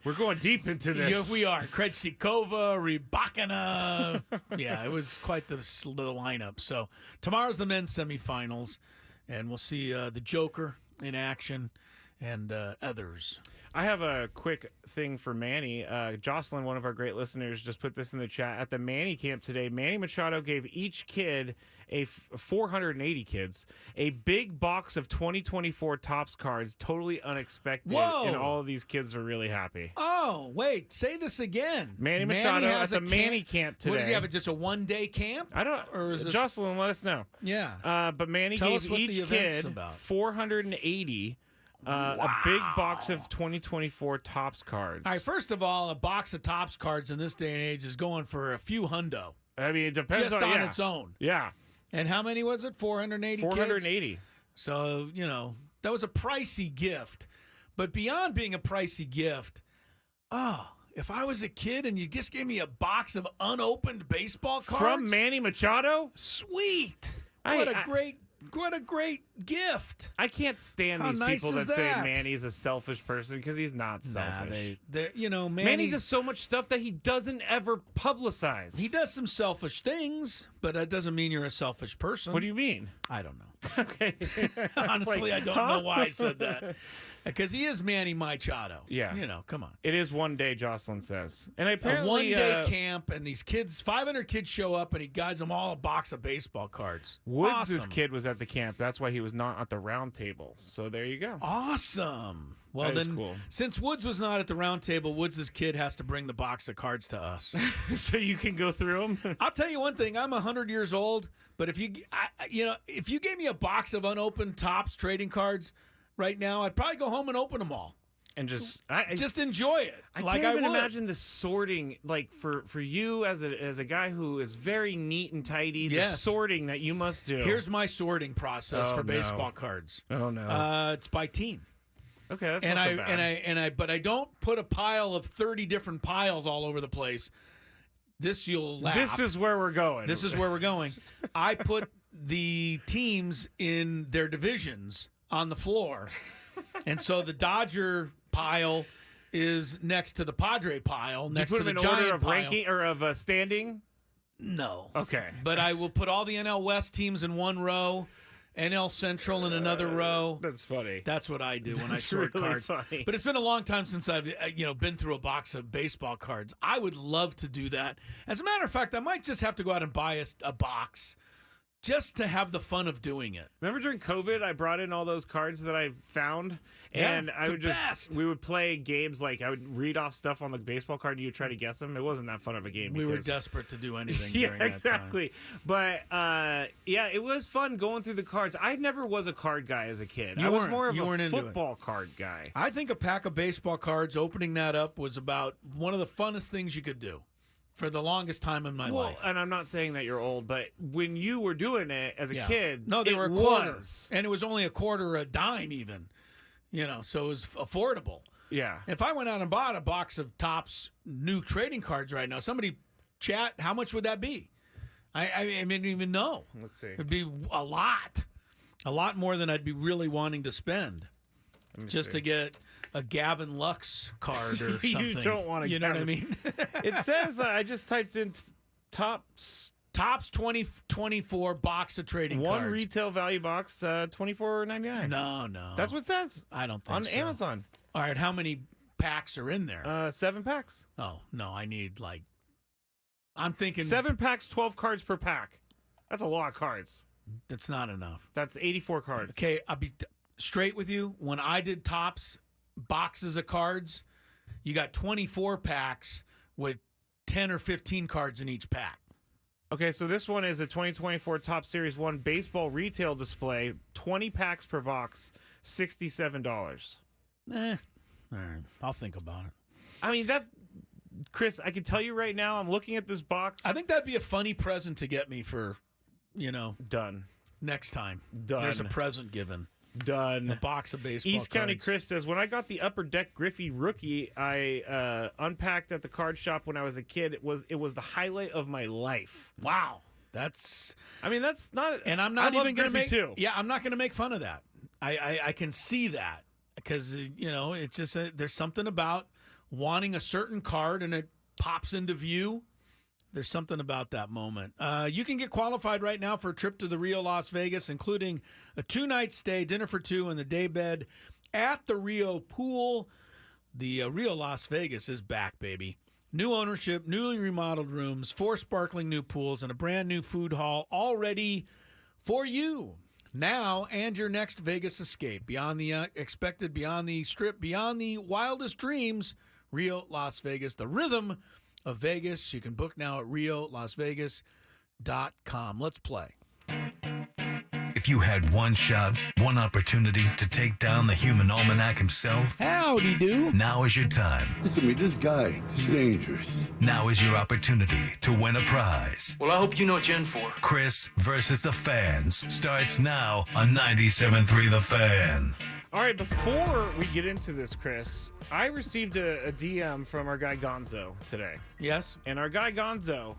we're going deep into this. Yes, we are. Krejcikova, Rybakina. Yeah, it was quite the lineup. So tomorrow's the men's semifinals, and we'll see the Joker in action and others. I have a quick thing for Manny. Jocelyn, one of our great listeners, just put this in the chat. At the Manny camp today, Manny Machado gave each kid, 480 kids, a big box of 2024 Topps cards, totally unexpected. Whoa! And all of these kids are really happy. Oh, wait. Say this again. Manny Machado at the Manny camp today. What, did he have just a one-day camp? I don't know. Or is Jocelyn, let us know. Yeah. But Manny gave each kid 480 wow. A big box of 2024 Topps cards. All right, first of all, a box of Topps cards in this day and age is going for a few hundo. I mean, it depends just on yeah. its own. Yeah. And how many was it? 480 480. Kids? So, that was a pricey gift. But beyond being a pricey gift, if I was a kid and you just gave me a box of unopened baseball cards. From Manny Machado? Sweet. What a great gift. I can't stand How these nice people is that say that? Manny's a selfish person because he's not selfish. Manny does so much stuff that he doesn't ever publicize. He does some selfish things, but that doesn't mean you're a selfish person. What do you mean? I don't know. Okay. Honestly, I don't know why I said that. Because he is Manny Machado. Yeah. Come on. It is one day, Jocelyn says. And apparently, a one-day camp, and these kids, 500 kids show up, and he guides them all a box of baseball cards. Woods' awesome. kid was at the camp. That's why he was not at the round table. So there you go. Awesome. Well, that then, cool. Since Woods was not at the round table, Woods' kid has to bring the box of cards to us. So you can go through them? I'll tell you one thing. I'm 100 years old, but if you gave me a box of unopened Topps trading cards right now, I'd probably go home and open them all. and just enjoy it. I can't even imagine the sorting, like for you as a guy who is very neat and tidy. The sorting that you must do. Here's my sorting process for baseball cards. Oh no, it's by team. Okay, that's not so bad. But I don't put a pile of 30 different piles all over the place. You'll laugh. This is where we're going. This is where we're going. I put the teams in their divisions on the floor, and so the Dodger pile is next to the Padre pile, next to the Giant order of pile. ranking or of standing. No. Okay. But I will put all the NL West teams in one row, NL Central in another row. That's funny. That's what I do when I sort really cards. Funny. But it's been a long time since I've been through a box of baseball cards. I would love to do that. As a matter of fact, I might just have to go out and buy a box just to have the fun of doing it. Remember during COVID, I brought in all those cards that I found, and we would play games like I would read off stuff on the baseball card, and you would try to guess them. It wasn't that fun of a game. We were desperate to do anything. Yeah, during that exactly. time. But it was fun going through the cards. I never was a card guy as a kid. You I was weren't. more of You a weren't into football card guy. I think a pack of baseball cards, opening that up, was about one of the funnest things you could do for the longest time in my life. And I'm not saying that you're old, but when you were doing it as a kid, no, they were a quarter, was. and it was only a quarter, a dime, even. So it was affordable. Yeah. If I went out and bought a box of Topps new trading cards right now, somebody chat, how much would that be? I didn't even know. Let's see. It'd be a lot more than I'd be really wanting to spend just to get a Gavin Lux card or something. You don't want to. You know what I mean? It says I just typed in Topps 2024 box of trading cards. One retail value box, $24.99. No. That's what it says. I don't think on so. Amazon. All right, how many packs are in there? 7 packs. Oh no, I need I'm thinking 7 packs, 12 cards per pack. That's a lot of cards. That's not enough. That's 84 cards. Okay, I'll be straight with you. When I did Topps boxes of cards, you got 24 packs with 10 or 15 cards in each pack. Okay, so this one is a 2024 Topps Series 1 baseball retail display, 20 packs per box, $67. All right, I'll think about it. I mean, Chris, I can tell you right now, I'm looking at this box. I think that'd be a funny present to get me for, done. Next time. Done. There's a present given. Done. A box of baseball East County cards. Chris says, when I got the Upper Deck Griffey rookie, I unpacked at the card shop when I was a kid. It was the highlight of my life. Wow. That's not. And I'm not even going to make. Too. Yeah, I'm not going to make fun of that. I can see that because it's just there's something about wanting a certain card and it pops into view. There's something about that moment. You can get qualified right now for a trip to the Rio Las Vegas, including a 2-night stay, dinner for 2, and the day bed at the Rio Pool. The Rio Las Vegas is back, baby. New ownership, newly remodeled rooms, 4 sparkling new pools, and a brand new food hall all ready for you now and your next Vegas escape. Beyond the expected, beyond the strip, beyond the wildest dreams, Rio Las Vegas, the rhythm of Vegas. You can book now at RioLasVegas.com. Let's play. If you had one shot, one opportunity to take down the human almanac himself, howdy do. Now is your time. Listen to me, this guy is dangerous. Now is your opportunity to win a prize. Well, I hope you know what you're in for. Chris versus the Fans starts now on 97.3 The Fan. All right, before we get into this, Chris, I received a DM from our guy Gonzo today. Yes. And our guy Gonzo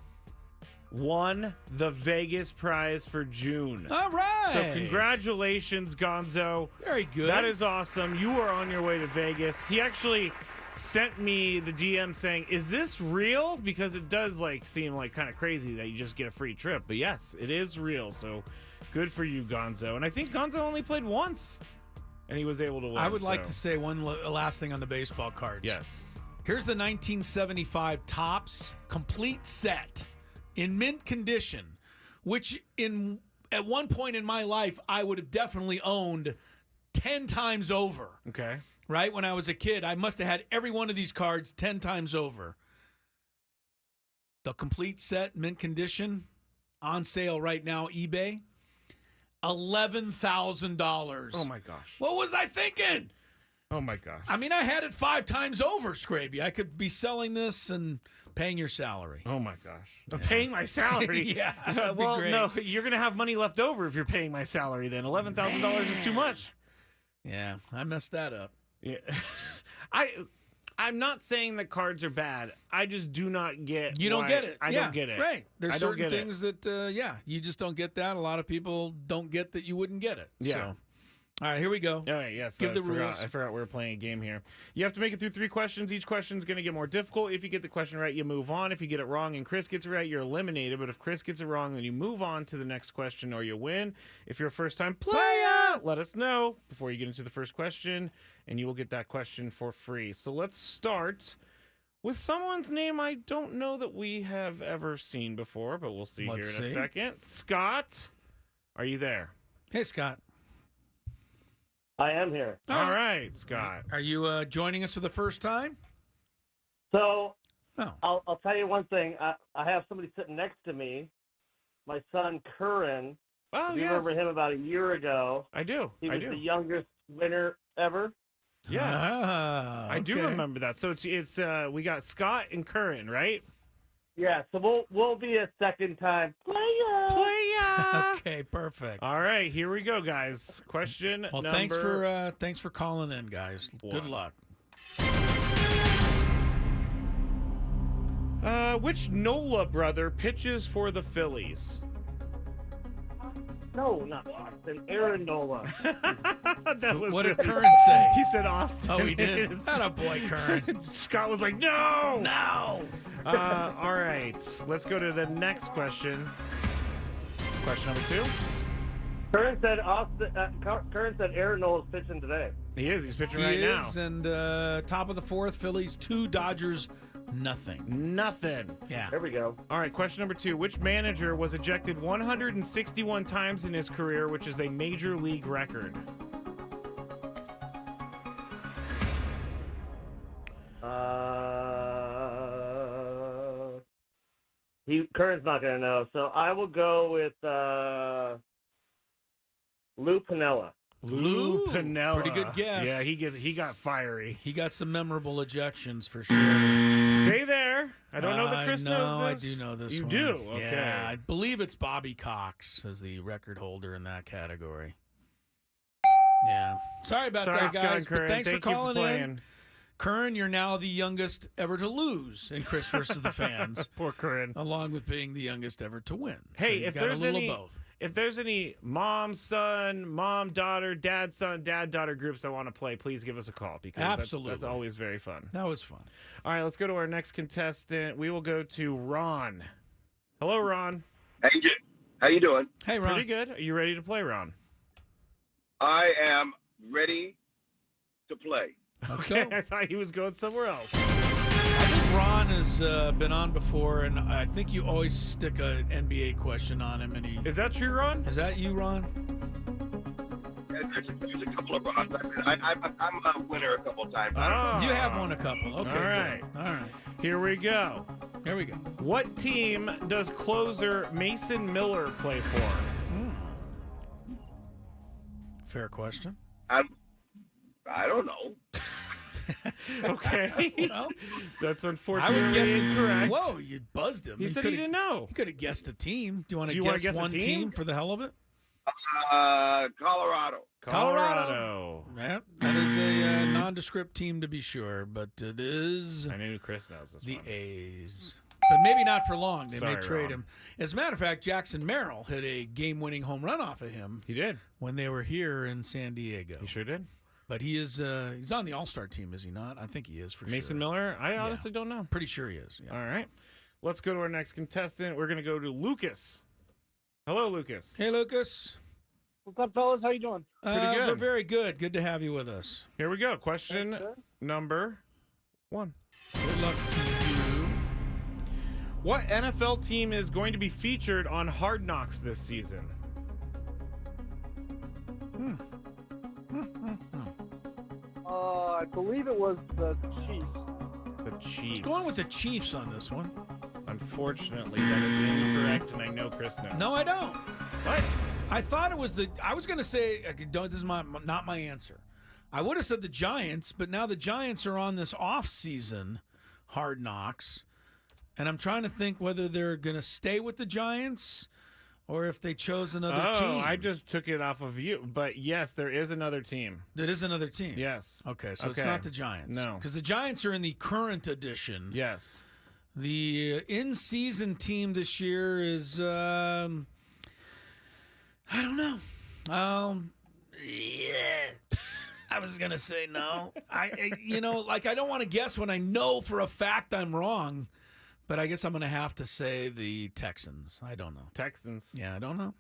won the Vegas prize for June. All right. So congratulations, Gonzo. Very good. That is awesome. You are on your way to Vegas. He actually sent me the DM saying, is this real? Because it does seem kind of crazy that you just get a free trip. But yes, it is real. So good for you, Gonzo. And I think Gonzo only played once. And he was able to win. I would like to say one last thing on the baseball cards. Yes. Here's the 1975 Topps complete set in mint condition, which at one point in my life I would have definitely owned 10 times over. Okay. Right? When I was a kid, I must have had every one of these cards 10 times over. The complete set, mint condition, on sale right now, eBay. $11,000. Oh, my gosh. What was I thinking? Oh, my gosh. I mean, I had it 5 times over, Scraby. I could be selling this and paying your salary. Oh, my gosh. Yeah. Paying my salary? Yeah. Well, no, you're going to have money left over if you're paying my salary then. $11,000 is too much. Yeah, I messed that up. Yeah. I'm not saying that cards are bad. I just do not get You don't get it. I don't get it. Right. There's certain things it. that, you just don't get that. A lot of people don't get that you wouldn't get it. Yeah. So. All right, here we go. All right, yes. Give the rules. I forgot we were playing a game here. You have to make it through 3 questions. Each question is going to get more difficult. If you get the question right, you move on. If you get it wrong and Chris gets it right, you're eliminated. But if Chris gets it wrong, then you move on to the next question or you win. If you're a first-time player, let us know before you get into the first question, and you will get that question for free. So let's start with someone's name I don't know that we have ever seen before, but we'll see Let's here in see. a second. Scott, are you there? Hey, Scott. I am here. All right, Scott. Are you joining us for the first time? So, Oh. I'll tell you one thing. I have somebody sitting next to me, my son Curran. Oh, you remember him about a year ago? I do. He was the youngest winner ever. Yeah, I do okay. remember that. So it's we got Scott and Curran, right? Yeah, so we'll be a second-time player. Okay, perfect. All right, here we go, guys. Question Well, number... thanks for calling in, guys. Good luck. Which Nola brother pitches for the Phillies? No, not Austin. Aaron Nola. What did Curran say? He said Austin. Oh, he did? Atta boy, Curran. Scott was like, no! No! All right, let's go to the next question. Question number 2. Curran said Aaron Nola's pitching today. He is. He's pitching right now. He is, and top of the 4th, Phillies 2, Dodgers nothing. Nothing. Yeah. There we go. All right, question number 2. Which manager was ejected 161 times in his career, which is a major league record? Curran's not going to know, so I will go with Lou Piniella. Lou Piniella. Pretty good guess. Yeah, he got fiery. He got some memorable ejections for sure. Stay there. I don't know that Chris knows this. I do know this You one. do? Okay. Yeah, I believe it's Bobby Cox as the record holder in that category. Yeah. Sorry about that, guys. Scott, but thanks for Thank you calling playing. in. Curran, you're now the youngest ever to lose in Chris versus the Fans. Poor Curran. Along with being the youngest ever to win. Hey, so if got there's a little any, of both. If there's any mom-son, mom-daughter, dad-son, dad-daughter groups that want to play, please give us a call because Absolutely. that's always very fun. That was fun. All right, let's go to our next contestant. We will go to Ron. Hello, Ron. How you doing? Hey, Ron. Pretty good. Are you ready to play, Ron? I am ready to play. Let's Okay, go. I thought he was going somewhere else. I think Ron has been on before, and I think you always stick an NBA question on him. And Is that true, Ron? Is that you, Ron? There's a couple of Rons. I'm a winner a couple of times. You have won a couple. Okay, All right. good. All right. Here we go. There we go. What team does closer Mason Miller play for? Fair question. I don't know. Okay. Well, that's I unfortunately would guess incorrect. Whoa, you buzzed him. He said he didn't know. You could have guessed a team. Do you want Do you to wanna guess guess a one team? team for the hell of it? Colorado. Colorado. Yeah, that is a nondescript team to be sure, but it is I knew Chris knows this the one. A's. But maybe not for long. They may Sorry, trade Ron. him. As a matter of fact, Jackson Merrill hit a game-winning home run off of him. He did. When they were here in San Diego. He sure did. But he is he's on the All-Star team, is he not? I think he is for Mason sure. Miller? I honestly don't know. Pretty sure he is. Yeah. All right. Let's go to our next contestant. We're going to go to Lucas. Hello, Lucas. Hey, Lucas. What's up, fellas? How you doing? Pretty good. We're very good. Good to have you with us. Here we go. Question number 1. Good luck to you. What NFL team is going to be featured on Hard Knocks this season? I believe it was the Chiefs. The Chiefs. Let's go on with the Chiefs on this one. Unfortunately, that is incorrect, and I know Chris knows. No, I don't. What? I thought it was the. I was going to say. This is not my answer. I would have said the Giants, but now the Giants are on this off-season Hard Knocks, and I'm trying to think whether they're going to stay with the Giants or if they chose another team. I just took it off of you. But yes, there is another team. There is another team? Yes. Okay, so it's not the Giants. No. Because the Giants are in the current edition. Yes. The in-season team this year is, I don't know. Yeah. I was going to say no. I don't want to guess when I know for a fact I'm wrong. But I guess I'm going to have to say the Texans. I don't know. Texans. Yeah, I don't know.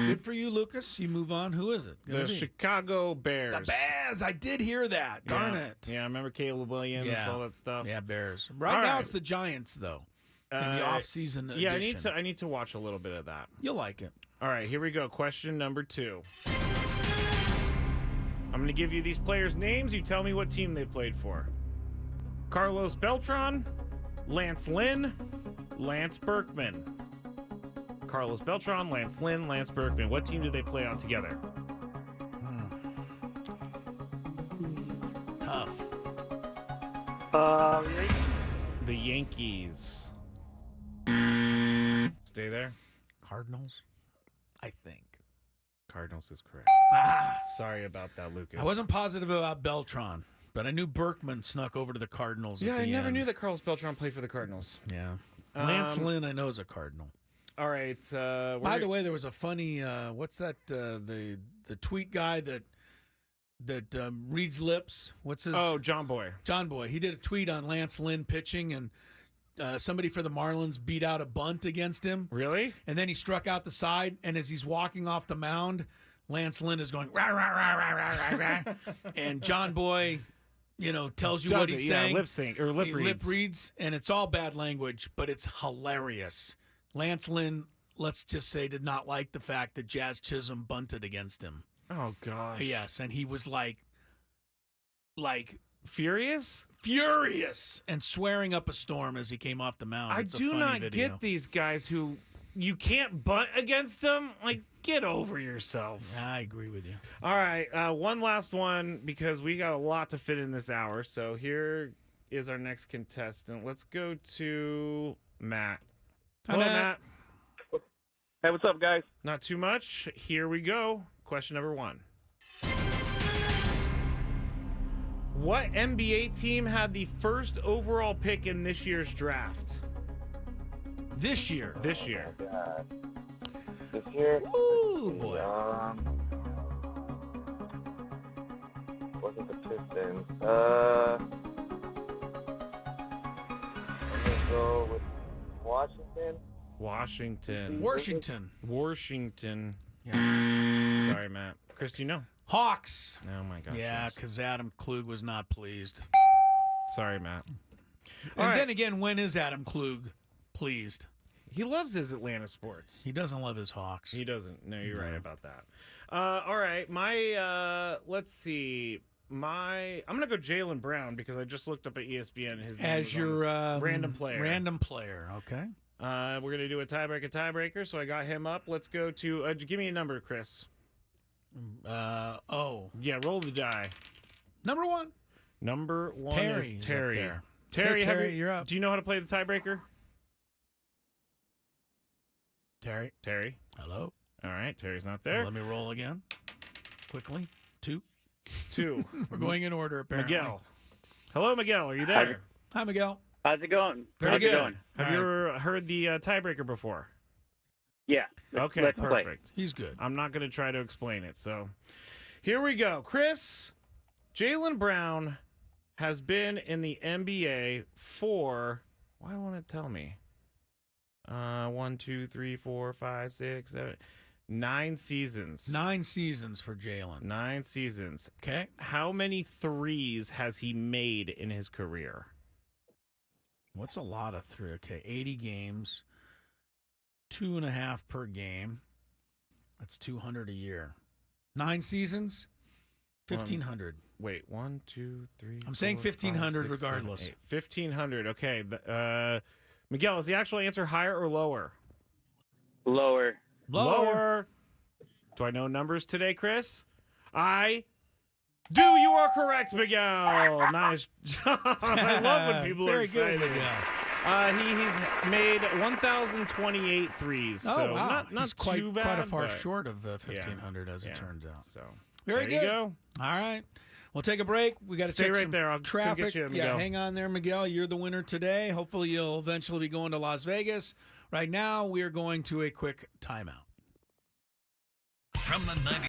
Good for you, Lucas. You move on. Who is it? The Chicago Bears. The Bears. I did hear that. Darn it. Yeah, I remember Caleb Williams, all that stuff. Yeah, Bears. Right now it's the Giants, though, in the off-season edition. I need to watch a little bit of that. You'll like it. All right, here we go. Question number 2. I'm going to give you these players' names. You tell me what team they played for. Carlos Beltran, Lance Lynn, Lance Berkman. Carlos Beltran, Lance Lynn, Lance Berkman. What team did they play on together? Tough. The Yankees. Stay there. Cardinals, I think. Cardinals is correct. Sorry about that, Lucas. I wasn't positive about Beltran, but I knew Berkman snuck over to the Cardinals. Yeah, at the I never end. knew that Carlos Beltran played for the Cardinals. Yeah. Lance Lynn, I know, is a Cardinal. All right. By the way, there was a funny, what's that, the tweet guy that reads lips? What's his? Oh, John Boy. John Boy. He did a tweet on Lance Lynn pitching, and somebody for the Marlins beat out a bunt against him. Really? And then he struck out the side, and as he's walking off the mound, Lance Lynn is going, rah, rah, rah, rah, rah, rah, rah. And John Boy, tells you what he's saying. Lip sync or lip reads. Lip reads, and it's all bad language, but it's hilarious. Lance Lynn, let's just say, did not like the fact that Jazz Chisholm bunted against him. Oh, gosh. Yes, and he was like furious? Furious and swearing up a storm as he came off the mound. I do not get these guys who you can't bunt against them. Like, get over yourself. I agree with you. All right, one last one because we got a lot to fit in this hour. So here is our next contestant. Let's go to Matt. Hello, Matt. Hey, what's up, guys? Not too much. Here we go. Question number 1. What NBA team had the first overall pick in this year's draft? This year? This year. God. This year? Ooh, boy. Wasn't the Pistons. I'm going to go with Washington. Washington. Yeah. Sorry, Matt. Chris, do you know? Hawks. Oh, my gosh. Yeah, because Adam Klug was not pleased. Sorry, Matt. And then again, when is Adam Klug pleased? He loves his Atlanta sports. He doesn't love his Hawks. He doesn't. No, you're right about that. All right. Let's see. I'm going to go Jaylen Brown because I just looked up at ESPN. His name As your random player. Random player, okay. We're going to do a tiebreaker, so I got him up. Let's go to, give me a number, Chris. Yeah, roll the die. Number 1. Number 1 Terry is Terry. Up there. Terry, Terry, you're up. Do you know how to play the tiebreaker? Terry. Hello. All right, Terry's not there. Let me roll again. Quickly. 2. We're going in order, apparently. Miguel. Hello, Miguel. Are you there? Hi, Miguel. How's it going? Very good. Have you ever heard the tiebreaker before? Yeah. Okay, let's perfect. play. He's good. I'm not going to try to explain it. So here we go. Chris, Jaylen Brown has been in the NBA for, why do you want to tell me? 1, 2, 3, 4, 5, 6, 7, 9 seasons. 9 seasons for Jaylen. 9 seasons. Okay. How many threes has he made in his career? What's a lot of 3? Okay, 80 games, 2.5 per game. That's 200 a year. 9 seasons, 1,500. Wait, 1, 2, 3. I'm saying 1,500 regardless. 7, 8. 1,500. Okay. Miguel, is the actual answer higher or lower? Lower. Do I know numbers today, Chris? I You are correct, Miguel. Nice job. I love when people are Very excited. good, Miguel. He's made 1,028 threes. Oh, So wow. not He's quite, too bad. quite a far but short of 1,500, as it turns out. So Very there good. you go. All right. We'll take a break. We got to Stay check right some there. I'll come traffic. get you, Yeah, Miguel. hang on there, Miguel. You're the winner today. Hopefully, you'll eventually be going to Las Vegas. Right now, we are going to a quick timeout. From the 90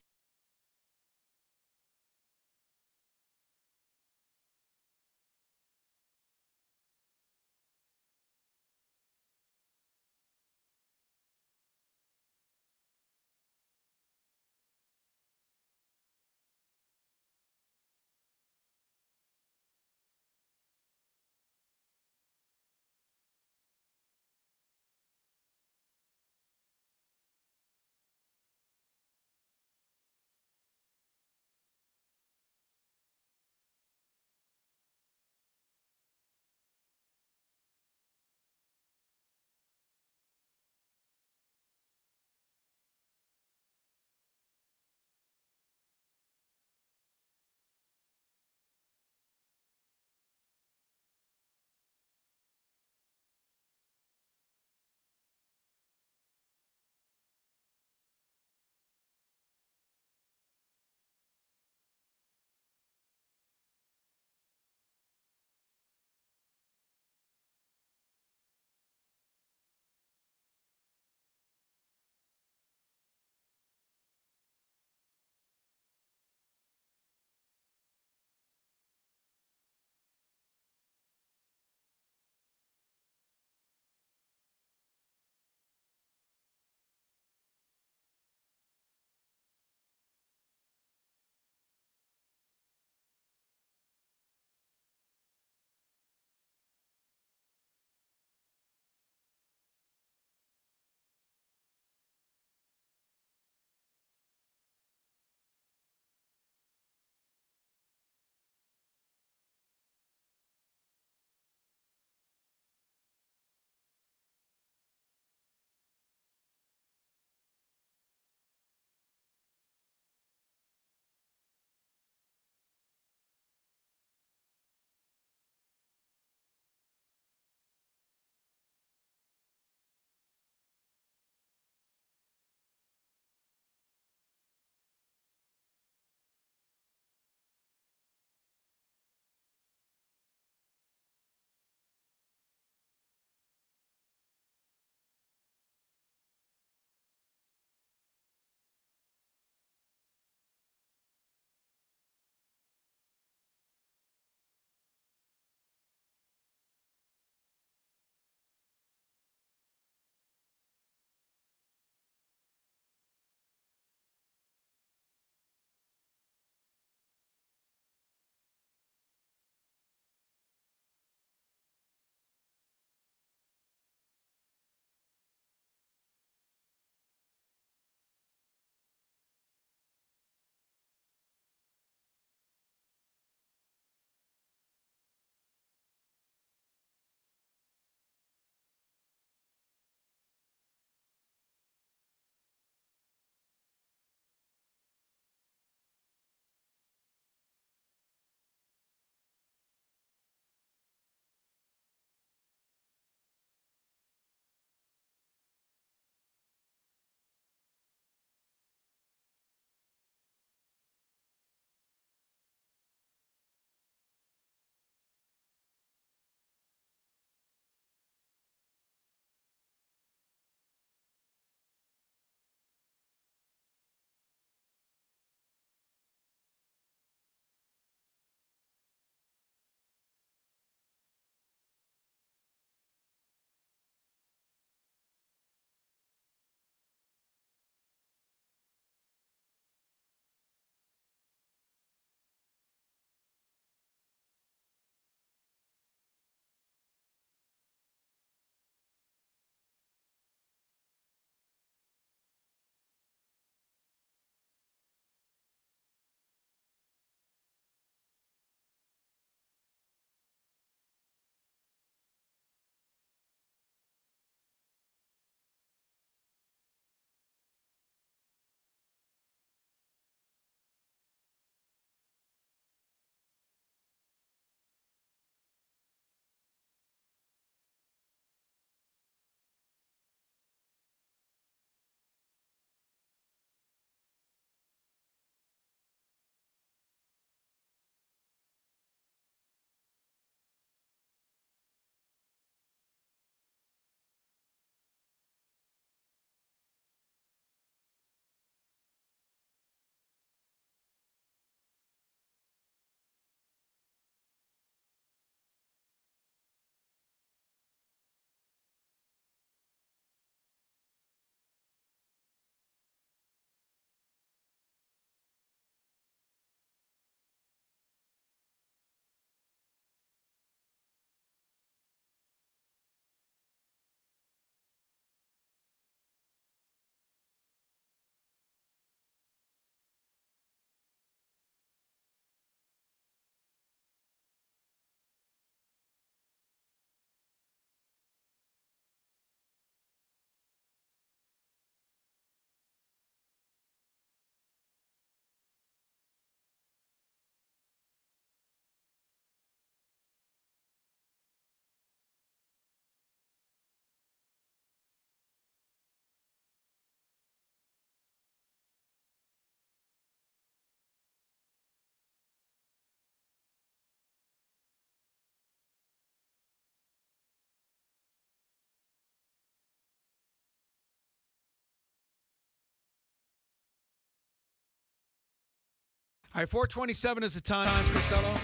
All right, 4:27 is the time. Crisello,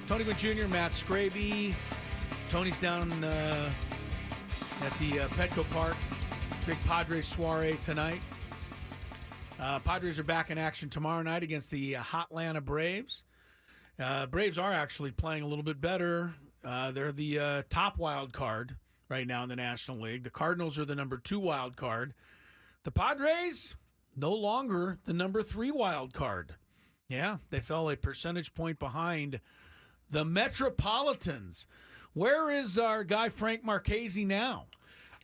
Tony Gwynn Jr., Matt Scraby. Tony's down at the Petco Park. Big Padres soiree tonight. Padres are back in action tomorrow night against the Hotlanta Braves. Braves are actually playing a little bit better. They're the top wild card right now in the National League. The Cardinals are the number 2 wild card. The Padres, no longer the number 3 wild card. Yeah, they fell a percentage point behind the Metropolitans. Where is our guy Frank Marchese now?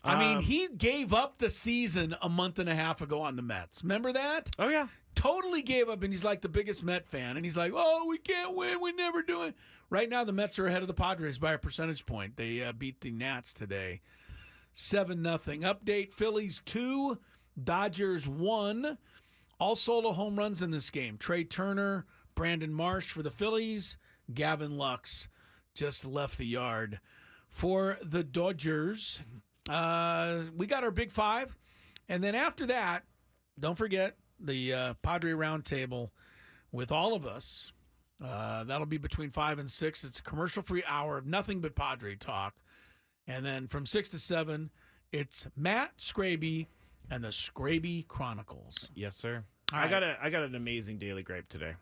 I mean, he gave up the season a month and a half ago on the Mets. Remember that? Oh, yeah. Totally gave up, and he's like the biggest Met fan. And he's like, oh, we can't win. We never do it. Right now, the Mets are ahead of the Padres by a percentage point. They beat the Nats today. 7-0. Update, Phillies 2, Dodgers 1. All solo home runs in this game. Trey Turner, Brandon Marsh for the Phillies. Gavin Lux just left the yard for the Dodgers. We got our Big Five. And then after that, don't forget the Padre Roundtable with all of us. That'll be between 5 and 6. It's a commercial-free hour of nothing but Padre talk. And then from 6 to 7, it's Matt Scraby and the Scraby Chronicles. Yes, sir. All I right. got an amazing daily gripe today.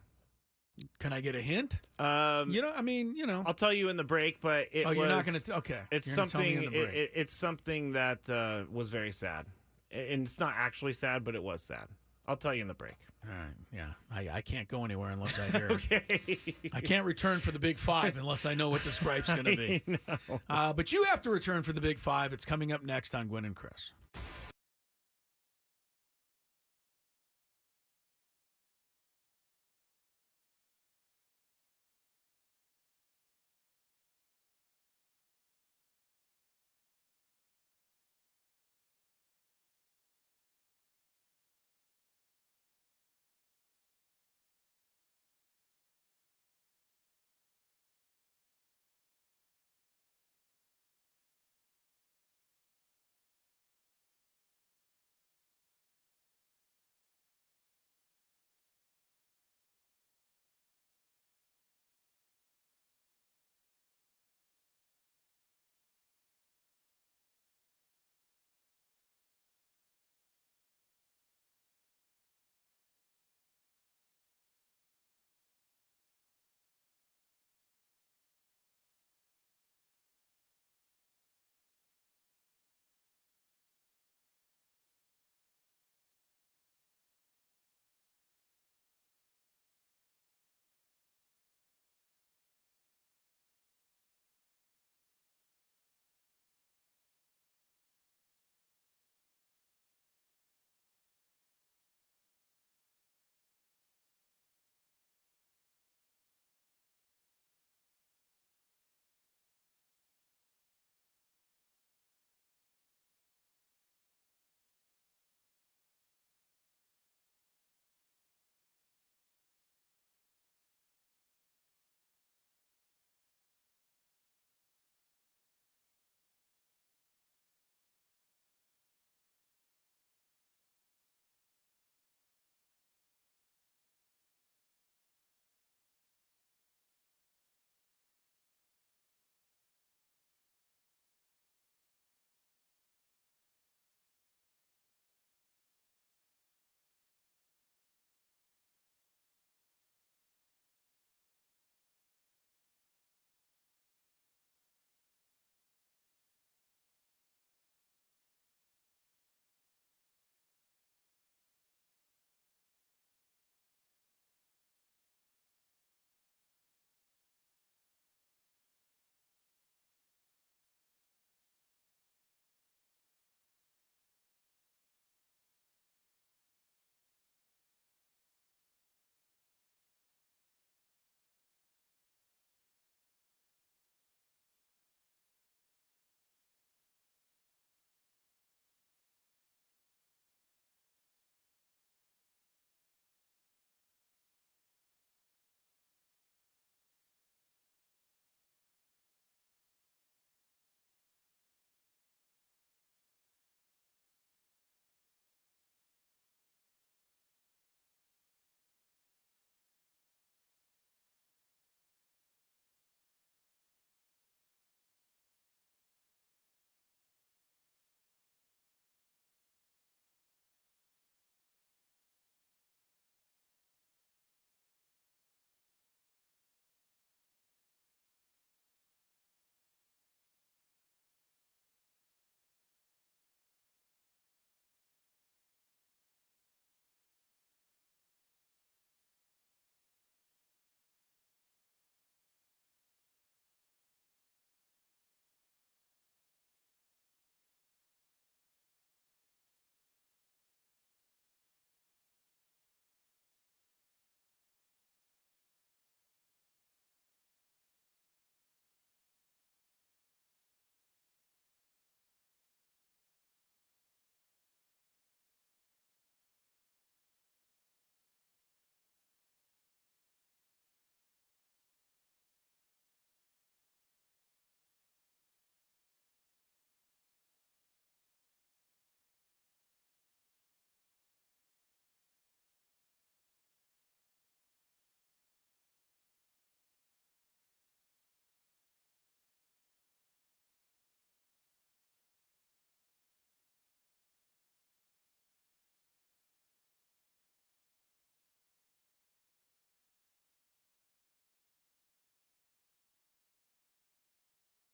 Can I get a hint? I'll I'll tell you in the break, but you're not going to. Okay, It's You're gonna tell me in something. the break. It's something that was very sad, and it's not actually sad, but it was sad. I'll tell you in the break. All right. Yeah. I can't go anywhere unless I hear. Okay. I can't return for the Big Five unless I know what the gripe's going to be. No. But you have to return for the Big Five. It's coming up next on Gwynn and Chris.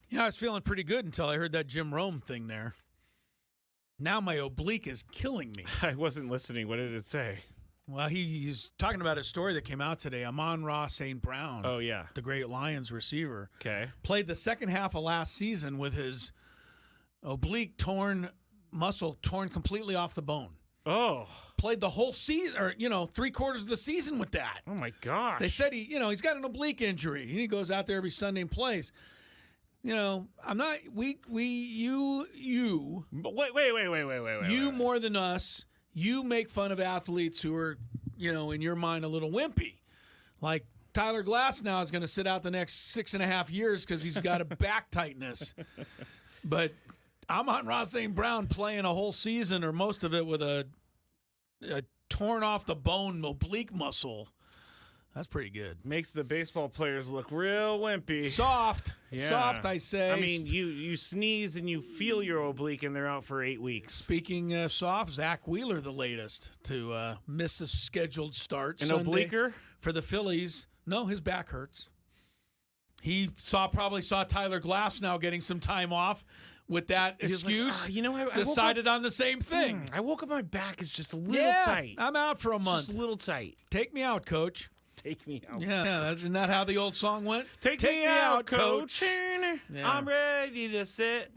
Yeah, I was feeling pretty good until I heard that Jim Rome thing there. Now my oblique is killing me. I wasn't listening. What did it say? Well, he's talking about a story that came out today. Amon-Ra St. Brown. Oh, yeah. The great Lions receiver. Okay. Played the second half of last season with his oblique muscle torn completely off the bone. Oh. Played the whole season, or, 3/4 of the season with that. Oh, my gosh. They said he's got an oblique injury. He goes out there every Sunday and plays. I'm not, you. Wait. You more than us. You make fun of athletes who are, in your mind, a little wimpy. Like Tyler Glass now is going to sit out the next 6.5 years because he's got a back tightness. But Amon-Ra St. Brown playing a whole season or most of it with a torn off the bone oblique muscle. That's pretty good. Makes the baseball players look real wimpy. Soft. Soft, I say. I mean, you sneeze and you feel your oblique and they're out for 8 weeks. Speaking soft, Zach Wheeler, the latest to miss a scheduled start. An Sunday obliquer? For the Phillies. No, his back hurts. He probably saw Tyler Glass now getting some time off with that excuse. Like, I decided on the same thing. I woke up, my back is just a little tight. I'm out for a month. Just a little tight. Take me out, coach. Take me out. Yeah, isn't that how the old song went? Take me out, coach. Yeah. I'm ready to sit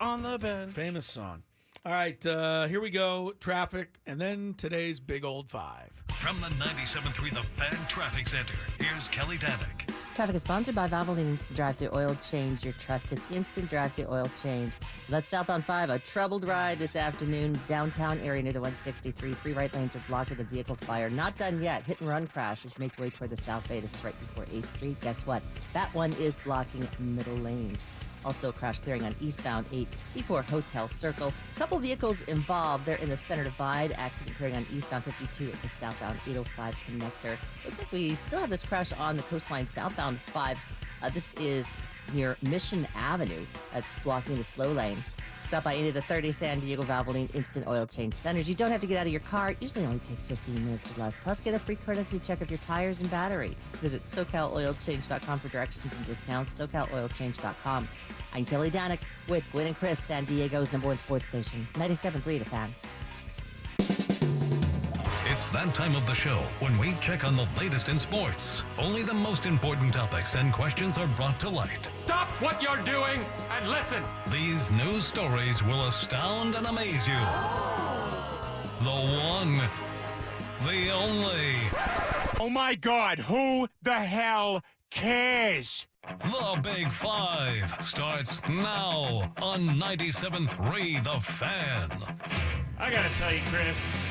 on the bench. Famous song. All right, here we go. Traffic, and then today's Big Old Five. From the 97.3 The Fan Traffic Center, here's Kelly Danick. Traffic is sponsored by Valvoline Instant Drive-Thru Oil Change, your trusted instant drive-thru oil change. Let's southbound 5, a troubled ride this afternoon. Downtown area near the 163. 3 right lanes are blocked with a vehicle fire. Not done yet. Hit and run crash as you make your way toward the South Bay. This is right before 8th Street. Guess what? That one is blocking middle lanes. Also, crash clearing on eastbound 8 before Hotel Circle. Couple vehicles involved. They're in the center divide. Accident clearing on eastbound 52 at the southbound 805 connector. Looks like we still have this crash on the coastline southbound 5. This is near Mission Avenue. That's blocking the slow lane. Stop by any of the 30 San Diego Valvoline Instant Oil Change Centers. You don't have to get out of your car. It usually only takes 15 minutes or less. Plus, get a free courtesy check of your tires and battery. Visit SoCalOilChange.com for directions and discounts. SoCalOilChange.com. I'm Kelly Danick with Gwynn and Chris, San Diego's #1 sports station, 97.3 The Fan. It's that time of the show when we check on the latest in sports. Only the most important topics and questions are brought to light. Stop what you're doing and listen. These news stories will astound and amaze you. The one, the only. Oh my God, who the hell cares? The Big Five starts now on 97.3 The Fan. I gotta tell you, Chris,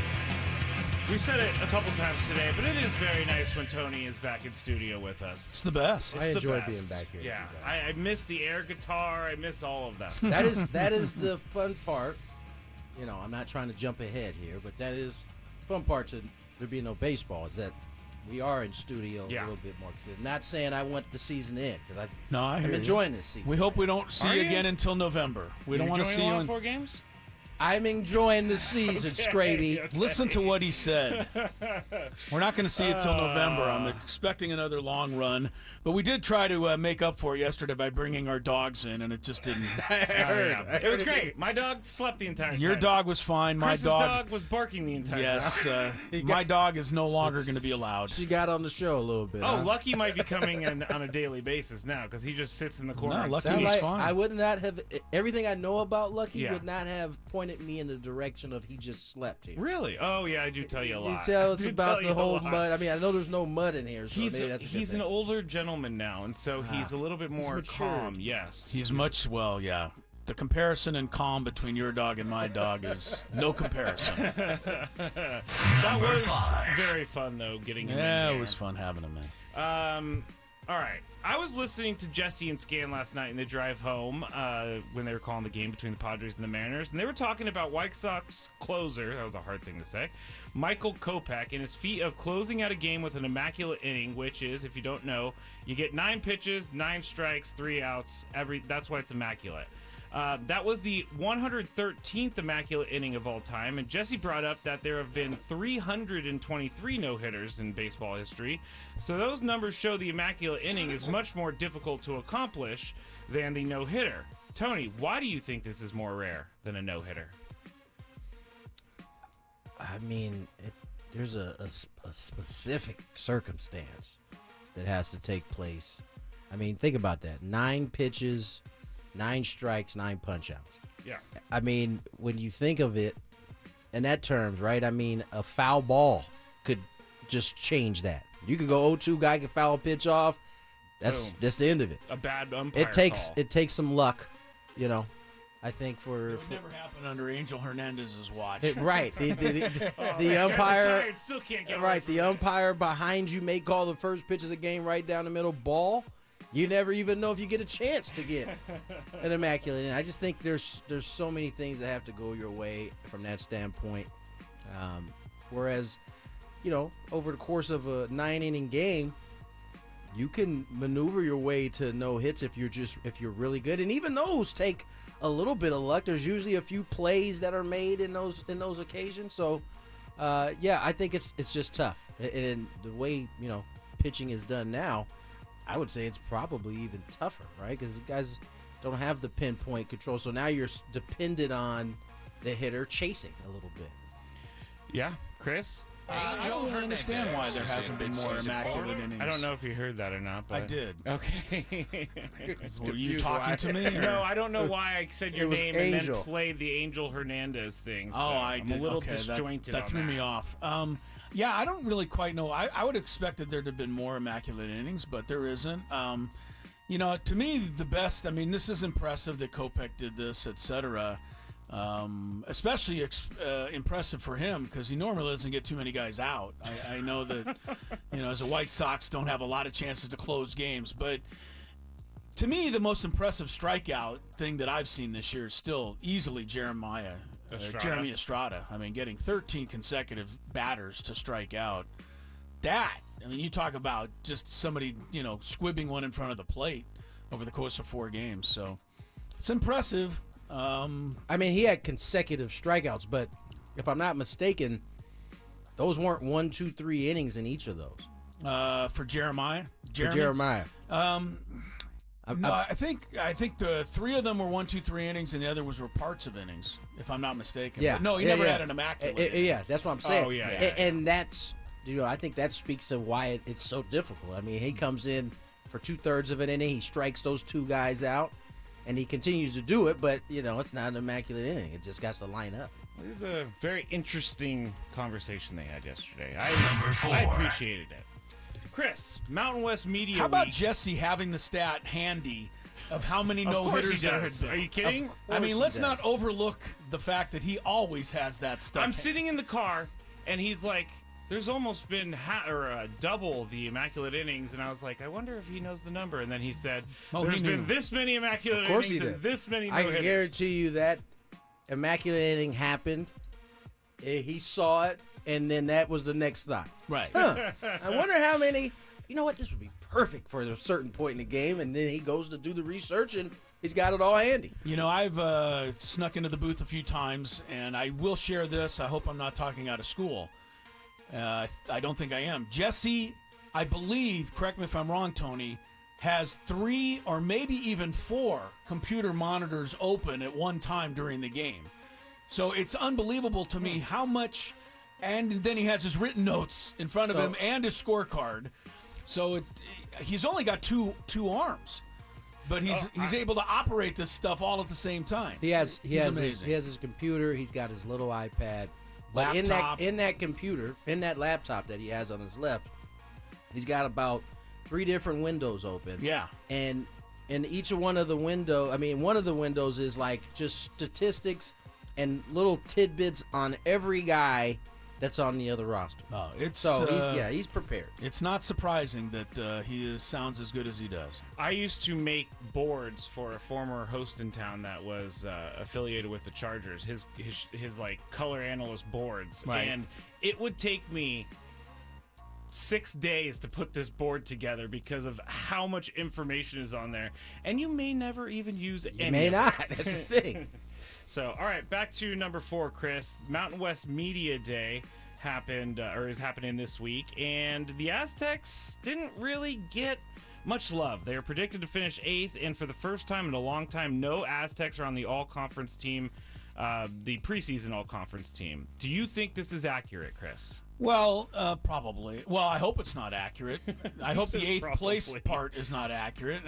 we said it a couple times today, but it is very nice when Tony is back in studio with us. It's the best. I enjoy being back here. Yeah, I miss the air guitar. I miss all of that. That is the fun part. I'm not trying to jump ahead here, but that is the fun part to there being no baseball is that we are in studio a little bit more. Not saying I want the season in because I'm enjoying this season. We hope we don't see you again until November. We don't want to see you in 4 games. I'm enjoying the season, Scraby. Okay. Listen to what he said. We're not going to see it till November. I'm expecting another long run. But we did try to make up for it yesterday by bringing our dogs in, and it just didn't. It was great. My dog slept the entire time. Your dog was fine. Chris's dog was barking the entire time. Yes. My dog is no longer going to be allowed. She got on the show a little bit. Oh, Lucky might be coming in on a daily basis now because he just sits in the corner. No, Lucky's fine. I would not have everything I know about Lucky would not have pointed me in the direction of he just slept here. Really? Oh yeah, I do tell you a lot. He tells about the whole mud. I mean, I know there's no mud in here, so maybe that's a good he's thing. an older gentleman now, and so he's a little bit more calm. Yes, he's much The comparison and calm between your dog and my dog is no comparison. That was very fun though. Getting him in it here. was fun having him in. All right. I was listening to Jesse and Scan last night in the drive home when they were calling the game between the Padres and the Mariners, and they were talking about White Sox closer, that was a hard thing to say, Michael Kopech, and his feat of closing out a game with an immaculate inning, which is, if you don't know, you get 9 pitches, 9 strikes, 3 outs, that's why it's immaculate. That was the 113th immaculate inning of all time, and Jesse brought up that there have been 323 no-hitters in baseball history, so those numbers show the immaculate inning is much more difficult to accomplish than the no-hitter. Tony, why do you think this is more rare than a no-hitter? I mean, there's a specific circumstance that has to take place. I mean, think about that. 9 pitches, 9 strikes, 9 punch-outs. Yeah. I mean, when you think of it in that terms, right? I mean, a foul ball could just change that. You could go 0-2, guy can foul a pitch off. That's the end of it. A bad umpire call. It takes some luck, you know. I think It would never happen under Angel Hernandez's watch. Right. The umpire still can't get right. The umpire behind you may call the first pitch of the game right down the middle ball. You never even know if you get a chance to get an immaculate. And I just think there's so many things that have to go your way from that standpoint. Whereas, you know, over the course of a 9-inning game, you can maneuver your way to no hits if you're really good. And even those take a little bit of luck. There's usually a few plays that are made in those occasions. So, yeah, I think it's just tough. And the way, you know, pitching is done now, I would say it's probably even tougher, right? Because the guys don't have the pinpoint control. So now you're dependent on the hitter chasing a little bit. Yeah, Chris? I don't really understand why there hasn't been more immaculate innings. I don't know if you heard that or not, but I did. Okay. Were you talking to me? Or? No, I don't know why I said your name Angel. and then played the Angel Hernandez thing. So I I'm did. a little Okay, disjointed that threw me off. Yeah, I don't really quite know. I would have expected there to have been more immaculate innings, but there isn't. You know, to me, the best, I mean, this is impressive that Kopech did this, etc. Especially impressive for him because he normally doesn't get too many guys out. I know that, you know, as a White Sox don't have a lot of chances to close games, but to me, the most impressive strikeout thing that I've seen this year is still easily Jeremy Estrada. I mean, getting 13 consecutive batters to strike out. I mean, you talk about just somebody, you know, squibbing one in front of the plate over the course of 4 games. So it's impressive. I mean, he had consecutive strikeouts, but if I'm not mistaken, those weren't 1, 2, 3 innings in each of those. For Jeremiah? For Jeremiah. No, I think the 3 of them were 1, 2, 3 innings, and the other were parts of innings, if I'm not mistaken. Yeah. But no, he never had an immaculate. Yeah, that's what I'm saying. Oh, yeah. And that's, you know, I think that speaks to why it's so difficult. I mean, he comes in for 2/3 of an inning, he strikes those 2 guys out, and he continues to do it, but, you know, it's not an immaculate inning. It just got to line up. This is a very interesting conversation they had yesterday. Number 4. I appreciated it. Chris, Mountain West Media How about Week. Jesse having the stat handy of how many no-hitters there had been? Are you kidding? I mean, let's not overlook the fact that he always has that stuff. I'm sitting in the car, and he's like, there's almost been double the immaculate innings, and I was like, I wonder if he knows the number. And then he said, there's been this many immaculate innings and this many no-hitters. I guarantee you that immaculate inning happened. He saw it, and then that was the next thought. Right. Huh. I wonder how many. You know what? This would be perfect for a certain point in the game, and then he goes to do the research, and he's got it all handy. You know, I've snuck into the booth a few times, and I will share this. I hope I'm not talking out of school. I don't think I am. Jesse, I believe, correct me if I'm wrong, Tony, has 3 or maybe even 4 computer monitors open at one time during the game. So it's unbelievable to me how much, and then he has his written notes in front of him and his scorecard. So he's only got two arms, but he's able to operate this stuff all at the same time. He has his computer. He's got his little iPad. But in that computer, in that laptop that he has on his left, he's got about 3 different windows open. Yeah. And in each one of the one of the windows is like just statistics and little tidbits on every guy that's on the other roster. Oh, he's prepared. It's not surprising that he sounds as good as he does. I used to make boards for a former host in town that was affiliated with the Chargers. His like color analyst boards, right. And it would take me 6 days to put this board together because of how much information is on there, and you may never even use any. You may of not. it. That's the thing. So, all right, back to number 4, Chris. Mountain West Media Day happened or is happening this week, and the Aztecs didn't really get much love. They are predicted to finish 8th, and for the first time in a long time, no Aztecs are on the all-conference team, the preseason all-conference team. Do you think this is accurate, Chris? Well, probably. Well, I hope it's not accurate. I hope the 8th place part is not accurate,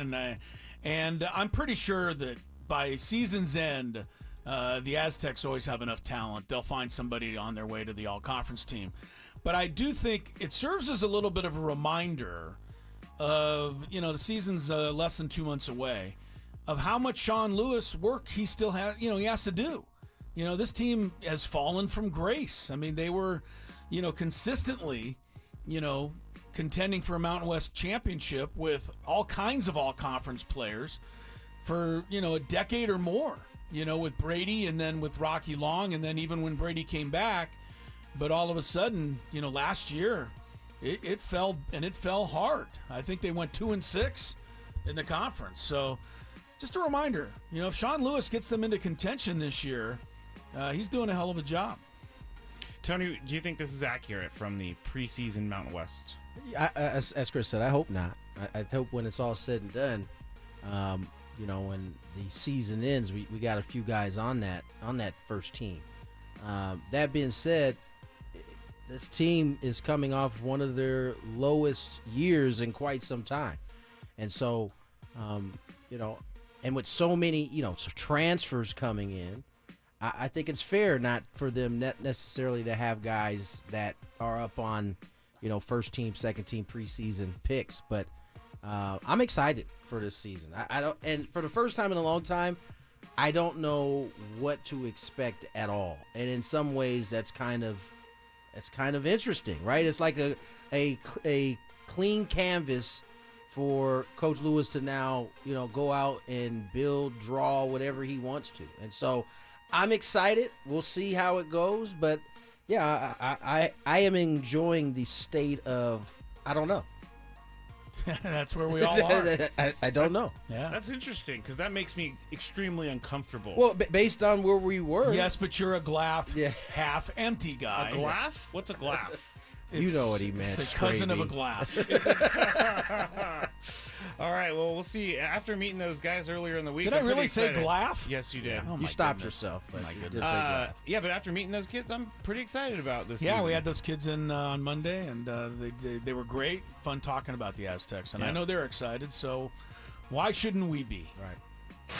and I'm pretty sure that by season's end, the Aztecs always have enough talent. They'll find somebody on their way to the all-conference team. But I do think it serves as a little bit of a reminder of, the season's less than 2 months away, of how much Sean Lewis work he still has, he has to do. This team has fallen from grace. I mean, they were, consistently, contending for a Mountain West championship with all kinds of all-conference players for, a decade or more, with Brady and then with Rocky Long, and then even when Brady came back. But all of a sudden, last year, it fell, and it fell hard. I think they went 2-6 in the conference. So just a reminder, if Sean Lewis gets them into contention this year, he's doing a hell of a job. Tony, do you think this is accurate from the preseason Mountain West? As Chris said, I hope not. I hope when it's all said and done, when the season ends, we got a few guys on that first team. That being said, this team is coming off one of their lowest years in quite some time. And so, and with so many, transfers coming in, I think it's fair not for them necessarily to have guys that are up on, first team, second team preseason picks. But I'm excited for this season. I don't, and for the first time in a long time, I don't know what to expect at all. And in some ways, that's kind of interesting, right? It's like a clean canvas for Coach Lewis to now, go out and build, draw, whatever he wants to. And so I'm excited. We'll see how it goes. But, yeah, I am enjoying the state of, I don't know. That's where we all are. I don't know. Yeah, that's interesting because that makes me extremely uncomfortable. Well, based on where we were. Yes, but you're a glass half empty guy. A glass? What's a glass? You know what he meant. It's a cousin of a glass. All right. Well, we'll see. After meeting those guys earlier in the week, did I really say glass? Yes, you did. Oh, you stopped yourself. But you did say glass. Yeah, but after meeting those kids, I'm pretty excited about this. Yeah, season. we had those kids in on Monday, and they were great. Fun talking about the Aztecs, and I know they're excited. So why shouldn't we be? Right.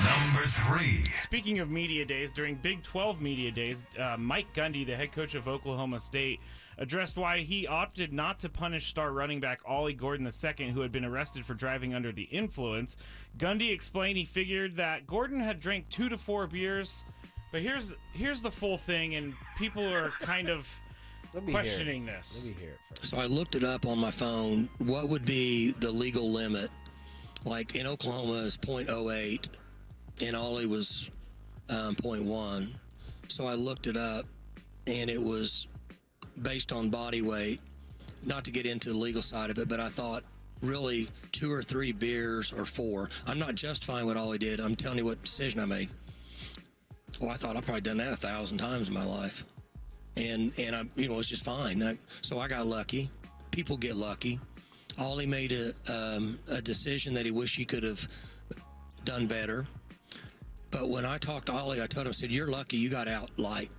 Number 3. Speaking of media days, during Big 12 media days, Mike Gundy, the head coach of Oklahoma State, addressed why he opted not to punish star running back Ollie Gordon II, who had been arrested for driving under the influence. Gundy explained he figured that Gordon had drank 2 to 4 beers, but here's the full thing, and people are kind of questioning this. Let me hear it first. So I looked it up on my phone. What would be the legal limit? Like in Oklahoma is 0.08, and Ollie was 0.1. So I looked it up, and it was based on body weight. Not to get into the legal side of it, but I thought really 2 or 3 beers or 4. I'm not justifying what Ollie did. I'm telling you what decision I made. Well, I thought I've probably done that 1,000 times in my life, and I, it's just fine. So I got lucky. People get lucky. Ollie made a decision that he wished he could have done better. But when I talked to Ollie, I told him, I said, "You're lucky you got out light."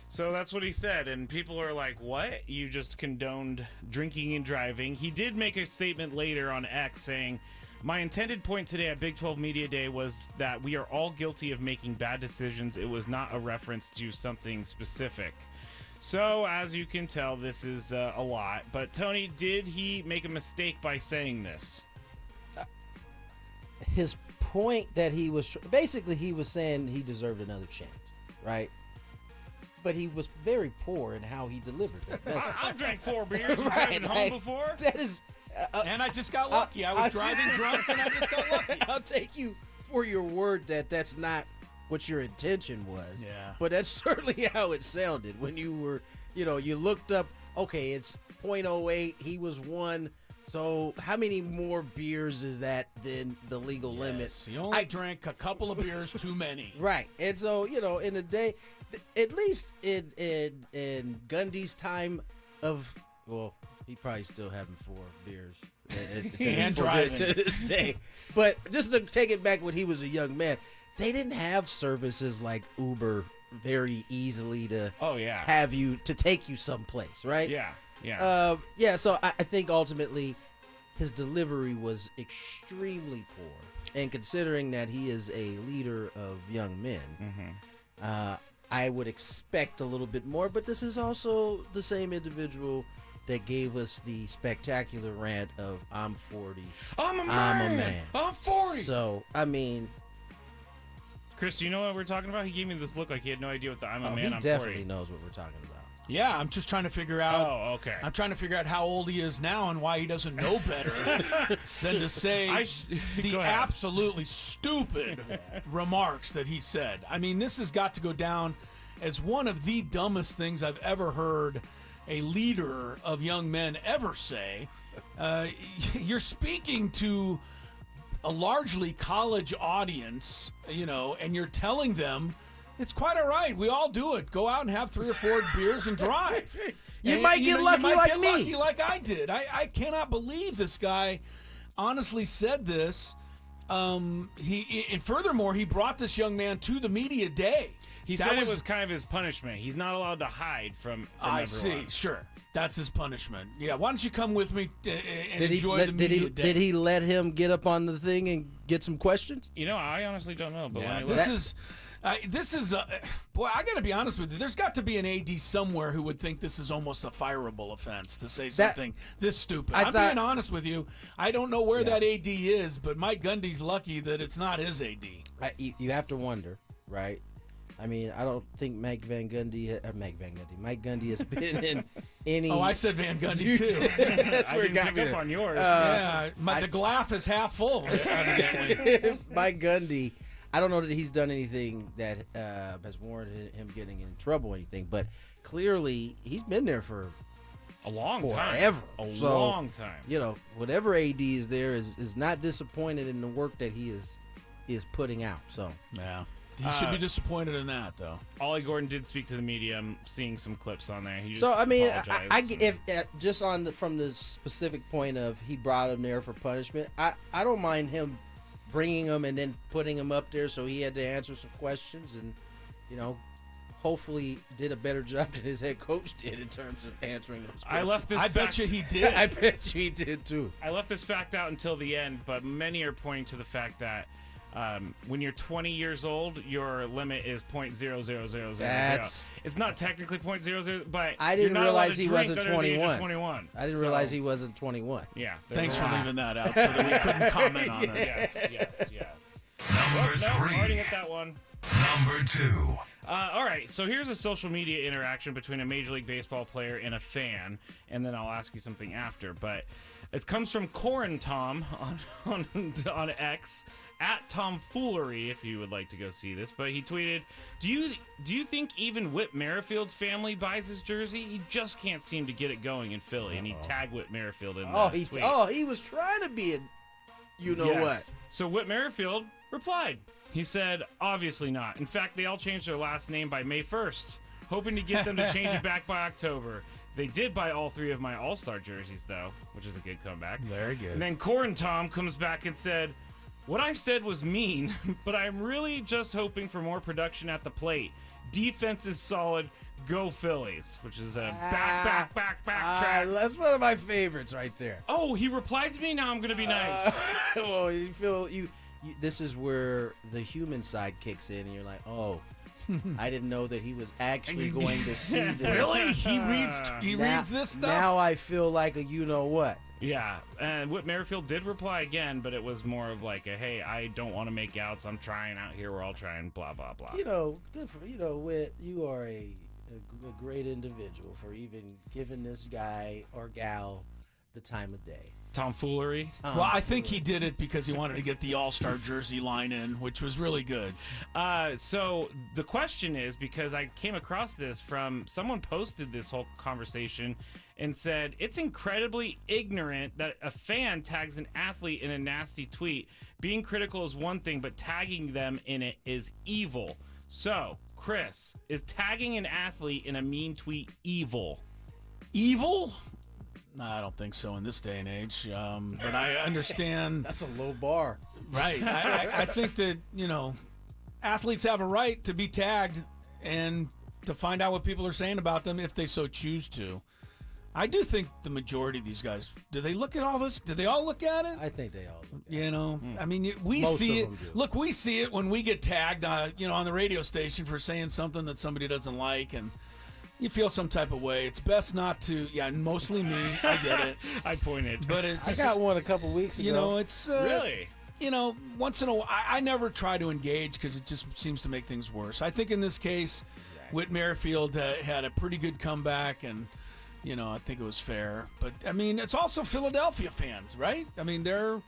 So that's what he said, and people are like, what? You just condoned drinking and driving. He did make a statement later on X saying, my intended point today at Big 12 Media Day was that we are all guilty of making bad decisions. It was not a reference to something specific. So, as you can tell, this is a lot. But, Tony, did he make a mistake by saying this? His point that he was saying he deserved another chance, right? But he was very poor in how he delivered that message. I've drank 4 beers and driven home before. That is, and I just got lucky. I was driving drunk and I just got lucky. I'll take you for your word that that's not what your intention was. Yeah. But that's certainly how it sounded when you were, you looked up, okay, it's .08, he was 1. So how many more beers is that than the legal limit? He only drank a couple of beers too many. Right. And so, in the day, at least in Gundy's time of, well, he probably still having 4 beers and driving to this day. But just to take it back when he was a young man, they didn't have services like Uber very easily to have you to take you someplace, right? Yeah. So I think ultimately his delivery was extremely poor, and considering that he is a leader of young men, I would expect a little bit more. But this is also the same individual that gave us the spectacular rant of "I'm 40, I'm a man. I'm 40." So I mean, Chris, do you know what we're talking about? He gave me this look like he had no idea what the "I'm a man, he I'm 40." definitely knows what we're talking about. Yeah, I'm just trying to figure out. Oh, okay. I'm trying to figure out how old he is now and why he doesn't know better than to say the absolutely stupid remarks that he said. I mean, this has got to go down as one of the dumbest things I've ever heard a leader of young men ever say. You're speaking to a largely college audience, and you're telling them it's quite all right. We all do it. Go out and have 3 or 4 beers and drive. You might get lucky like me. Lucky like I did. I cannot believe this guy honestly said this. And furthermore, he brought this young man to the media day. He said it was kind of his punishment. He's not allowed to hide from I everyone. see. Sure. That's his punishment. Yeah. Why don't you come with me and enjoy the media day? Did he let him get up on the thing and get some questions? I honestly don't know. But this is boy, I got to be honest with you. There's got to be an AD somewhere who would think this is almost a fireable offense to say something this stupid. I'm being honest with you. I don't know where that AD is, but Mike Gundy's lucky that it's not his AD. You have to wonder, right? I mean, I don't think Mike Gundy has been in any. Oh, I said Van Gundy too. That's where I didn't give up on yours. The glass is half full, evidently. Mike Gundy, I don't know that he's done anything that has warranted him getting in trouble or anything, but clearly he's been there for a long time. Forever. A long time. Whatever AD is there is not disappointed in the work that he is putting out. So yeah. He should be disappointed in that, though. Ollie Gordon did speak to the media. I'm seeing some clips on there. He just from the specific point of he brought him there for punishment, I don't mind him bringing him and then putting him up there so he had to answer some questions and, hopefully did a better job than his head coach did in terms of answering those questions. I bet you he did. I bet you he did, too. I left this fact out until the end, but many are pointing to the fact that when you're 20 years old, your limit is .00000. It's not technically .00, but I didn't realize he wasn't 21. 21. I didn't realize he wasn't 21. Yeah. Thanks for leaving that out so that we couldn't comment on it. Yes. Number 3. I already hit that one. Number 2. All right, so here's a social media interaction between a Major League Baseball player and a fan, and then I'll ask you something after. But it comes from Corin Tom on X. At Tomfoolery, if you would like to go see this, but he tweeted, "Do you think even Whit Merrifield's family buys his jersey? He just can't seem to get it going in Philly." And he tagged Whit Merrifield in the tweet. He was trying to be a what. So Whit Merrifield replied. He said, "Obviously not. In fact, they all changed their last name by May 1st, hoping to get them to change it back by October. They did buy all 3 of my All-Star jerseys, though," which is a good comeback. Very good. And then Corin Tom comes back and said, "What I said was mean, but I'm really just hoping for more production at the plate. Defense is solid. Go Phillies," which is a back track. That's one of my favorites right there. Oh, he replied to me? Now I'm going to be nice. Well, you feel you this is where the human side kicks in, and you're like, oh, I didn't know that he was actually going to see this. Really? He reads this stuff? Now I feel like a you-know-what. Yeah, and Whit Merrifield did reply again, but it was more of like a, "Hey, I don't want to make outs. I'm trying out here. We're all trying, blah, blah, blah." Good for Whit. You are a great individual for even giving this guy or gal the time of day. Tomfoolery. Well, I think he did it because he wanted to get the All-Star jersey line in, which was really good. So the question is, because I came across this from someone posted this whole conversation and said it's incredibly ignorant that a fan tags an athlete in a nasty tweet. Being critical is one thing, but tagging them in it is evil. So, Chris, is tagging an athlete in a mean tweet evil? Evil? No, I don't think so in this day and age. But I understand. That's a low bar. Right. I think that, athletes have a right to be tagged and to find out what people are saying about them if they so choose to. I do think the majority of these guys, do they look at all this? Do they all look at it? I think they all look at it. I mean, we Most see of it. them do. Look, we see it when we get tagged, on the radio station for saying something that somebody doesn't like, and you feel some type of way. It's best not to. Yeah, mostly me. I get it. I pointed, but it's. I got one a couple weeks ago. It's really. Once in a while, I never try to engage because it just seems to make things worse. I think in this case, Whit Merrifield had a pretty good comeback, and I think it was fair. But I mean, it's also Philadelphia fans, right? I mean, they're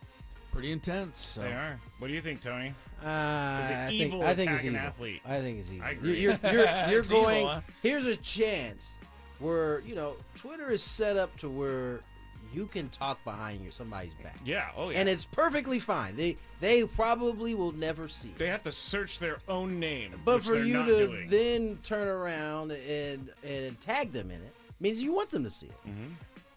pretty intense. So. They are. What do you think, Tony? I think it's evil. Athlete? I think it's evil. I agree. You're It's going. evil, huh? Here's a chance where Twitter is set up to where you can talk behind somebody's back. Yeah. Oh yeah. And it's perfectly fine. They probably will never see it. They have to search their own name. But which for they're you not to doing. then turn around and tag them in it means you want them to see it. Mm-hmm.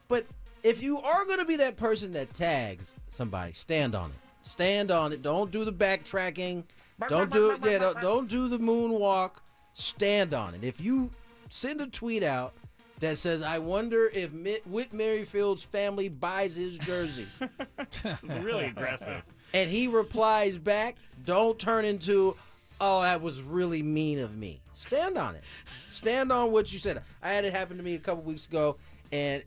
But if you are going to be that person that tags somebody, stand on it. Stand on it. Don't do the backtracking. Don't do don't do the moonwalk. Stand on it. If you send a tweet out that says, "I wonder if Whit Merrifield's family buys his jersey," really aggressive, and he replies back, don't turn into, "Oh, that was really mean of me." Stand on it. Stand on what you said. I had it happen to me a couple weeks ago, and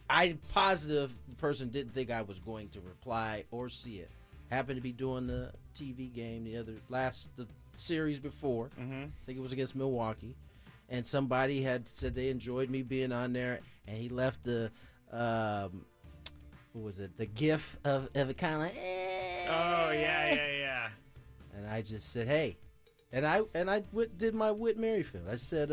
I'm positive the person didn't think I was going to reply or see it. Happened to be doing the TV game the series before. I think it was against Milwaukee, and somebody had said they enjoyed me being on there, and he left the what was it? The GIF of it, kind of like. Oh yeah. And I just said, hey, and I did my Whit Merrifield. I said,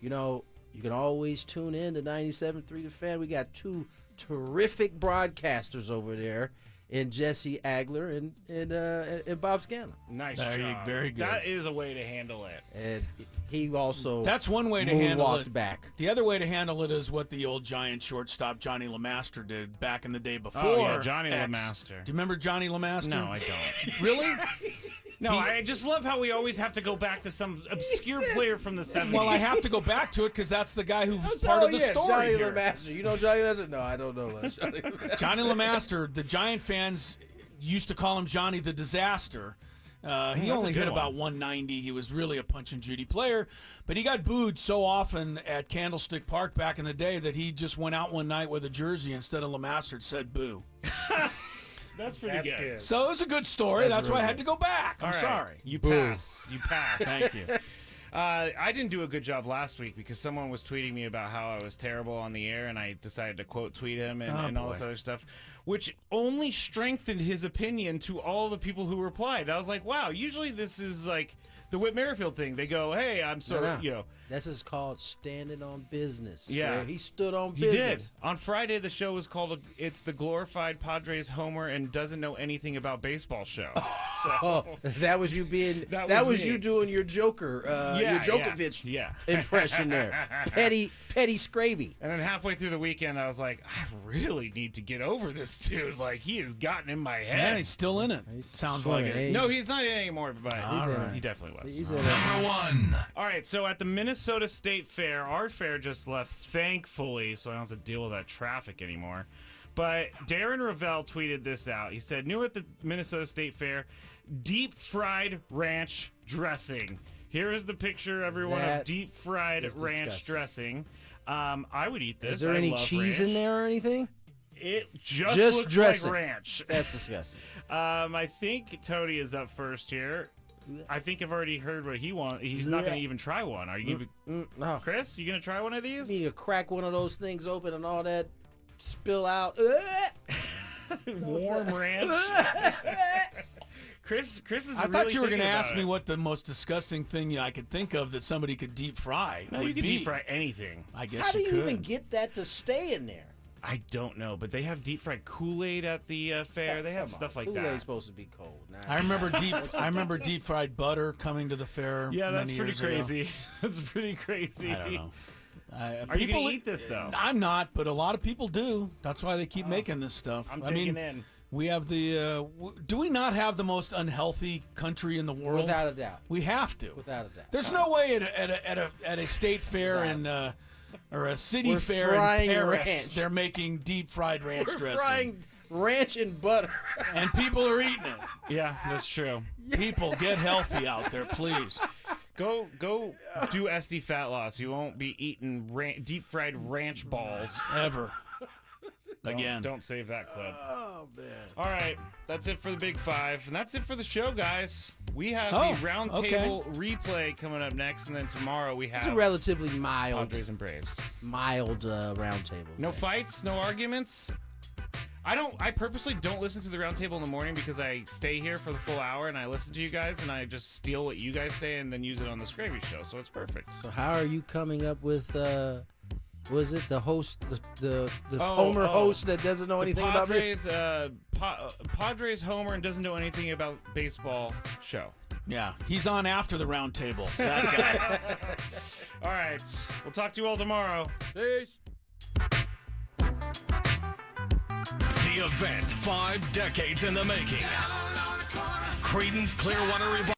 you can always tune in to 97.3 The Fan. We got two terrific broadcasters over there. And Jesse Agler and Bob Scanlon. Nice job. Very good. That is a way to handle it. And he also that's one way to handle it. Back. The other way to handle it is what the old Giant shortstop Johnny LeMaster did back in the day before. Oh yeah, Johnny LeMaster. Do you remember Johnny LeMaster? No, I don't. Really? No, I just love how we always have to go back to some obscure player from the 70s. Well, I have to go back to it because that's the guy who was part of the story Johnny here. LeMaster. You know Johnny LeMaster? No, I don't know Johnny LeMaster. Johnny LeMaster, the Giant fans used to call him Johnny the Disaster. He only hit about 190. He was really a Punch and Judy player, but he got booed so often at Candlestick Park back in the day that he just went out one night with a jersey instead of LeMaster. It said boo. That's pretty good. So it was a good story. That's why I had to go back. I'm sorry. You pass. You pass. Thank you. I didn't do a good job last week because someone was tweeting me about how I was terrible on the air, and I decided to quote tweet him and all this other stuff, which only strengthened his opinion to all the people who replied. I was like, wow, usually this is like the Whit Merrifield thing. They go, hey, I'm so, This is called standing on business. Yeah. Right? He stood on He business. did. On Friday, the show was called It's the Glorified Padres Homer and Doesn't Know Anything About Baseball show. That was you being, that was you doing your Joker, your Djokovic impression there. Petty Scraby. And then halfway through the weekend, I was like, I really need to get over this dude. Like, he has gotten in my head. Yeah, he's still in it. Sounds like it. No, he's not in it anymore, but right. he definitely was. He's in Number one. All right, so at the Minnesota State Fair, our fair just left, thankfully, so I don't have to deal with that traffic anymore. But Darren Ravel tweeted this out. He said, new at the Minnesota State Fair, deep fried ranch dressing. Here is the picture, everyone, of deep fried ranch dressing. I would eat this. Is there any cheese in there or anything? It just looks dressing. like ranch. That's disgusting. I think Tony is up first here. I think I've already heard what he wants. He's not going to even try one. Are you, no. Chris? You going to try one of these? You need to crack one of those things open and all that spill out. Warm ranch. Chris is. I thought you were going to ask me what the most disgusting thing I could think of that somebody could deep fry. No, you can deep fry anything. I guess How do you you could. even get that to stay in there? I don't know, but they have deep fried Kool-Aid at the fair. They have stuff like that. Kool-Aid's supposed to be cold. Nah. I remember deep fried butter coming to the fair. Yeah, that's many pretty years ago. crazy. That's pretty crazy. I don't know. Are you going to eat this, though? I'm not, but a lot of people do. That's why they keep making this stuff. I'm taking in. We have the. Do we not have the most unhealthy country in the world? Without a doubt. We have to. Without a doubt. There's no way at a state fair in or a city We're fair in frying Paris ranch. they're making deep fried ranch We're dressing. frying ranch and butter. And people are eating it. Yeah, that's true. People, get healthy out there, please. Go do SD fat loss. You won't be eating deep fried ranch balls ever. Again. Don't save that clip. Oh, man. All right. That's it for the Big Five. And that's it for the show, guys. We have the roundtable replay coming up next. And then tomorrow we have It's a relatively mild Padres and Braves. Mild roundtable. No fights, no arguments. I purposely don't listen to the roundtable in the morning because I stay here for the full hour and I listen to you guys and I just steal what you guys say and then use it on this gravy show. So it's perfect. So how are you coming up with was it the host, the Homer host that doesn't know anything about Padres, Padres Homer and doesn't know anything about baseball show. Yeah, he's on after the round table. That guy. All right. We'll talk to you all tomorrow. Peace. The event, 5 decades in the making. Creedence Clearwater Revival.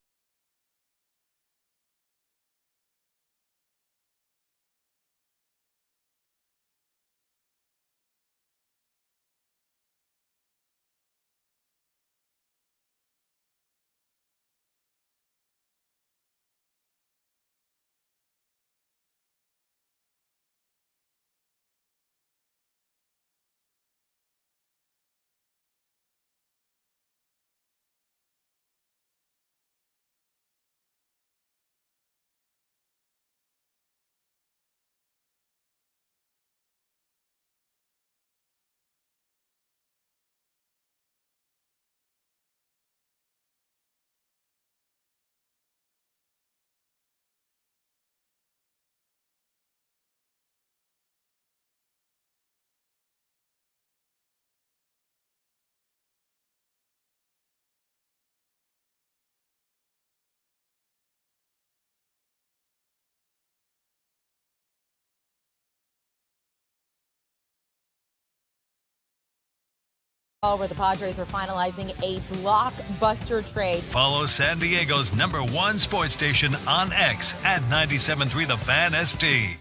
Where the Padres are finalizing a blockbuster trade. Follow San Diego's #1 sports station on X at 97.3 The Fan ST.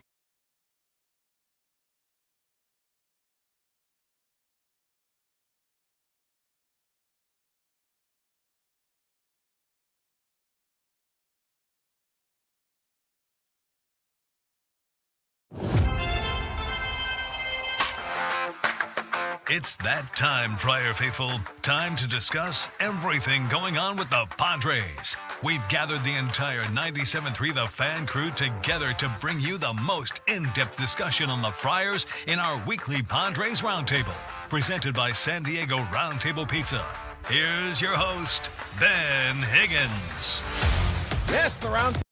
It's that time, Friar Faithful. Time to discuss everything going on with the Padres. We've gathered the entire 97.3 The Fan crew together to bring you the most in-depth discussion on the Friars in our weekly Padres Roundtable, presented by San Diego Roundtable Pizza. Here's your host, Ben Higgins. Yes, the roundtable.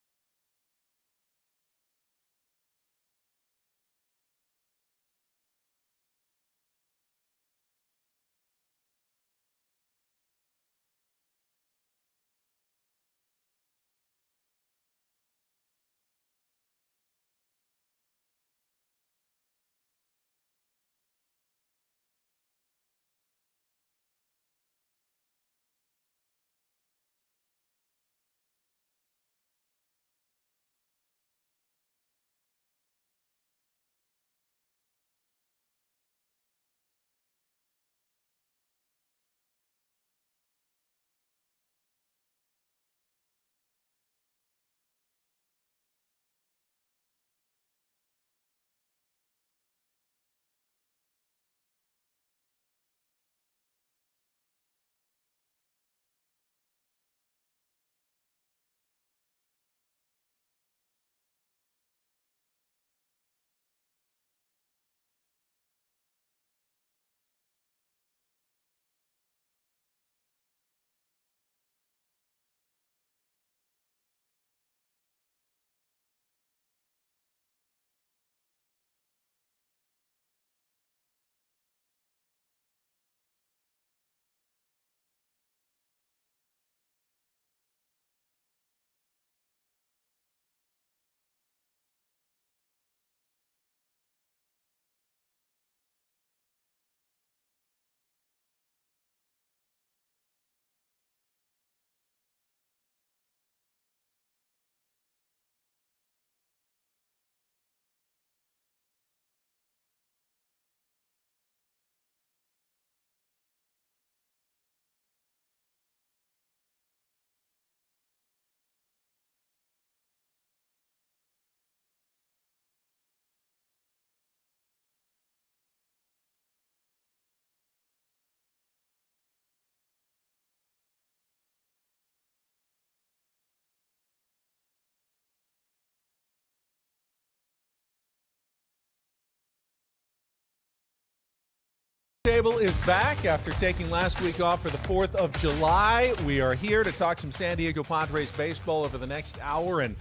Table is back after taking last week off for the 4th of July. We are here to talk some San Diego Padres baseball over the next hour, and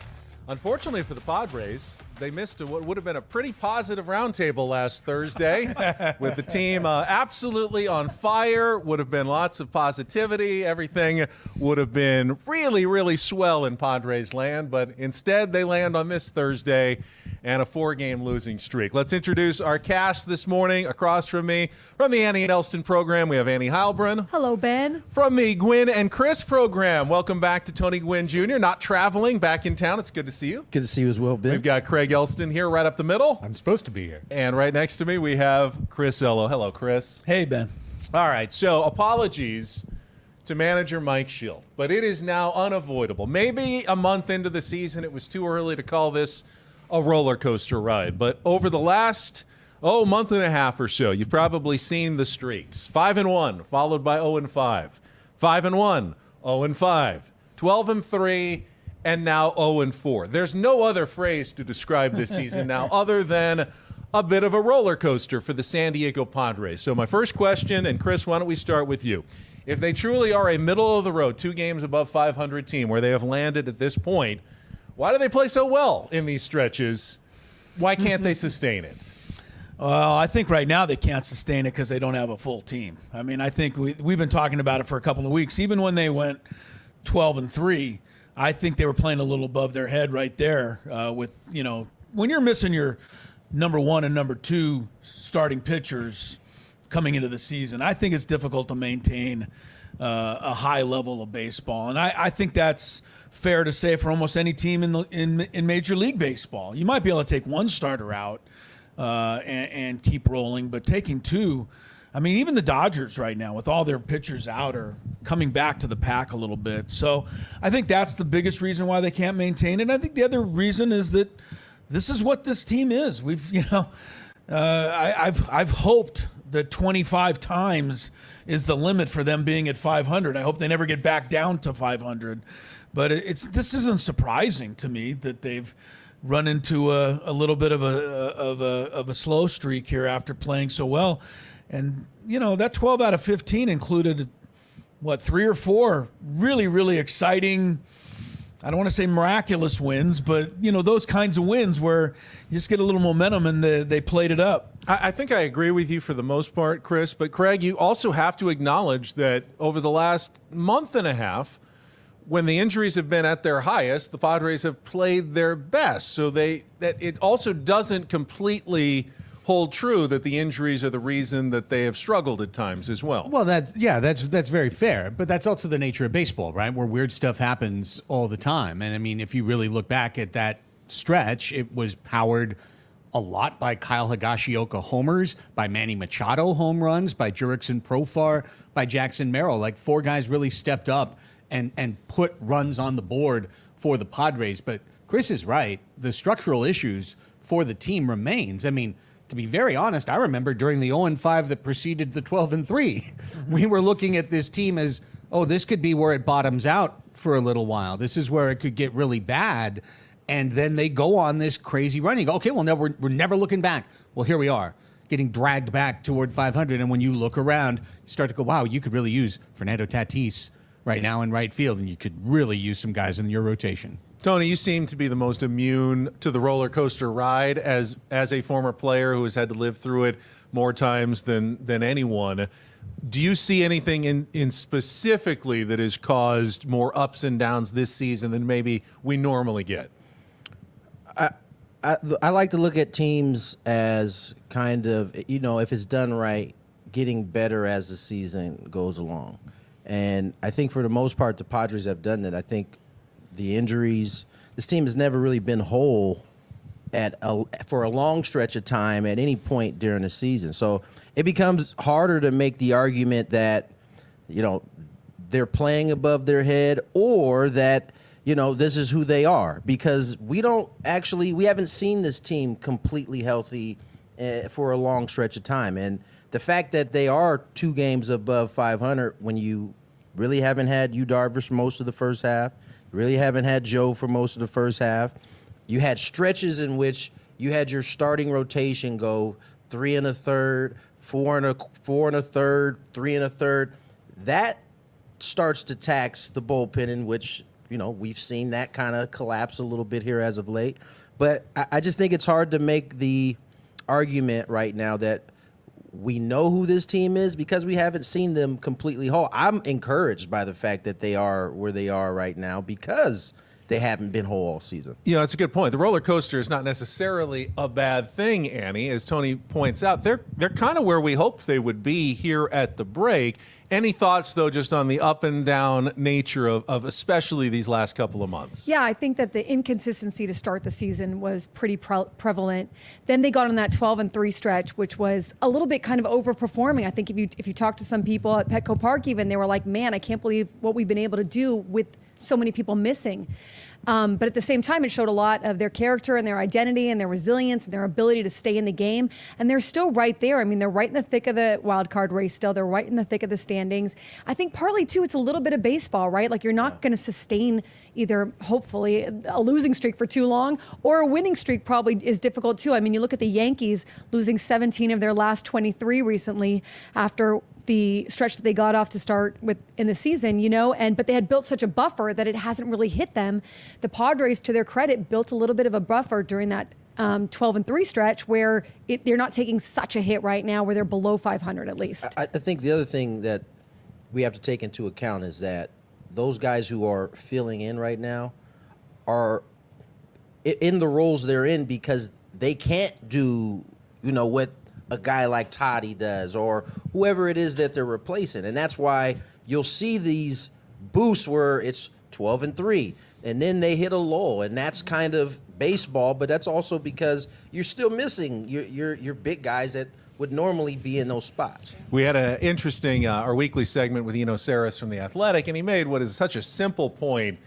unfortunately for the Padres, they missed what would have been a pretty positive roundtable last Thursday with the team absolutely on fire. Would have been lots of positivity. Everything would have been really, really swell in Padres land, but instead they land on this Thursday and a 4-game losing streak. Let's introduce our cast this morning. Across from me, from the Annie and Elston program, we have Annie Heilbrunn. Hello, Ben. From the Gwynn and Chris program, welcome back to Tony Gwynn Jr., not traveling, back in town. It's good to see you. Good to see you as well, Ben. We've got Craig Elston here right up the middle. I'm supposed to be here. And right next to me, we have Chris Ello. Hello, Chris. Hey, Ben. All right, so apologies to manager Mike Schill, but it is now unavoidable. Maybe a month into the season, it was too early to call this a roller coaster ride, but over the last month and a half or so, you've probably seen the streaks. 5-1, followed by 0-5, 5-1, 0-5, 12-3, and now 0-4. There's no other phrase to describe this season now other than a bit of a roller coaster for the San Diego Padres. So my first question, and Chris, why don't we start with you? If they truly are a middle-of-the-road, 2 games above 500 team where they have landed at this point, why do they play so well in these stretches? Why can't they sustain it? Well, I think right now they can't sustain it because they don't have a full team. I mean, I think we've been talking about it for a couple of weeks. Even when they went 12-3, I think they were playing a little above their head right there with, when you're missing your number 1 and number 2 starting pitchers coming into the season, I think it's difficult to maintain a high level of baseball. And I think that's fair to say for almost any team in Major League Baseball. You might be able to take one starter out and keep rolling, but taking 2, I mean, even the Dodgers right now with all their pitchers out are coming back to the pack a little bit. So I think that's the biggest reason why they can't maintain it. I think the other reason is that this is what this team is. I've hoped that 25 times is the limit for them being at 500. I hope they never get back down to 500. But this isn't surprising to me that they've run into a little bit of a slow streak here after playing so well. And, that 12 out of 15 included, 3 or 4 really, really exciting, I don't want to say miraculous wins, but, those kinds of wins where you just get a little momentum and they played it up. I think I agree with you for the most part, Chris. But, Craig, you also have to acknowledge that over the last month and a half, when the injuries have been at their highest, the Padres have played their best. So that it also doesn't completely hold true that the injuries are the reason that they have struggled at times as well. Well, that's very fair, but that's also the nature of baseball, right? Where weird stuff happens all the time. And I mean, if you really look back at that stretch, it was powered a lot by Kyle Higashioka homers, by Manny Machado home runs, by Jurickson Profar, by Jackson Merrill. Like 4 guys really stepped up and put runs on the board for the Padres. But Chris is right. The structural issues for the team remains. I mean, to be very honest, I remember during the 0-5 that preceded the 12-3, we were looking at this team as, this could be where it bottoms out for a little while. This is where it could get really bad. And then they go on this crazy run. You go, okay, well, no, we're never looking back. Well, here we are, getting dragged back toward 500. And when you look around, you start to go, wow, you could really use Fernando Tatis right now in right field, and you could really use some guys in your rotation. Tony, you seem to be the most immune to the roller coaster ride as a former player who has had to live through it more times than anyone. Do you see anything in specifically that has caused more ups and downs this season than maybe we normally get? I like to look at teams as kind of, if it's done right, getting better as the season goes along. And I think for the most part, the Padres have done that. I think the injuries, this team has never really been whole for a long stretch of time at any point during the season. So it becomes harder to make the argument that, they're playing above their head or that, this is who they are, because we haven't seen this team completely healthy for a long stretch of time. And the fact that they are 2 games above 500 when you really haven't had Yu Darvish for most of the first half, really haven't had Joe for most of the first half. You had stretches in which you had your starting rotation go 3 1/3, 4 1/3, 3 1/3, that starts to tax the bullpen, in which, we've seen that kind of collapse a little bit here as of late. But I just think it's hard to make the argument right now that we know who this team is because we haven't seen them completely whole. I'm encouraged by the fact that they are where they are right now because they haven't been whole all season. That's a good point. The roller coaster is not necessarily a bad thing, Annie. As Tony points out, they're kind of where we hoped they would be here at the break. Any thoughts, though, just on the up and down nature of especially these last couple of months? Yeah, I think that the inconsistency to start the season was pretty prevalent. Then they got on that 12-3 stretch, which was a little bit kind of overperforming. I think if you talk to some people at Petco Park even, they were like, man, I can't believe what we've been able to do with so many people missing. But at the same time, it showed a lot of their character and their identity and their resilience and their ability to stay in the game. And they're still right there. I mean, they're right in the thick of the wild card race still. They're right in the thick of the standings. I think partly, too, it's a little bit of baseball, right? Like, you're not going to sustain either, hopefully, a losing streak for too long, or a winning streak probably is difficult, too. I mean, you look at the Yankees losing 17 of their last 23 recently after the stretch that they got off to start with in the season, but they had built such a buffer that it hasn't really hit them. The Padres, to their credit, built a little bit of a buffer during that 12-3 stretch where they're not taking such a hit right now, where they're below 500 at least. I think the other thing that we have to take into account is that those guys who are filling in right now are in the roles they're in because they can't do, what a guy like Toddy does or whoever it is that they're replacing. And that's why you'll see these boosts where it's 12-3 and then they hit a lull, and that's kind of baseball, but that's also because you're still missing your big guys that would normally be in those spots. We had an interesting, our weekly segment with Eno Saris from The Athletic, and he made what is such a simple point,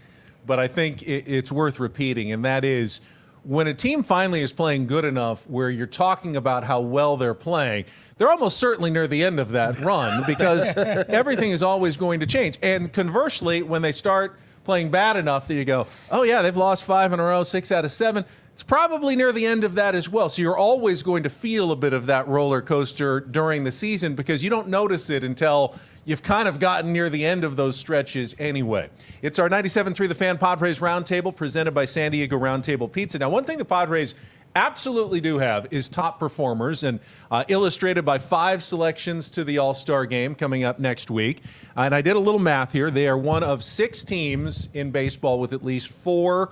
but I think it's worth repeating, and that is, when a team finally is playing good enough where you're talking about how well they're playing, they're almost certainly near the end of that run because everything is always going to change. And conversely, when they start playing bad enough that you go, oh yeah, they've lost 5 in a row, 6 out of 7, it's probably near the end of that as well. So you're always going to feel a bit of that roller coaster during the season because you don't notice it until you've kind of gotten near the end of those stretches anyway. It's our 97.3 The Fan Padres Roundtable presented by San Diego Roundtable Pizza. Now, one thing the Padres absolutely do have is top performers, and illustrated by 5 selections to the All-Star game coming up next week. And I did a little math here. They are one of 6 teams in baseball with at least 4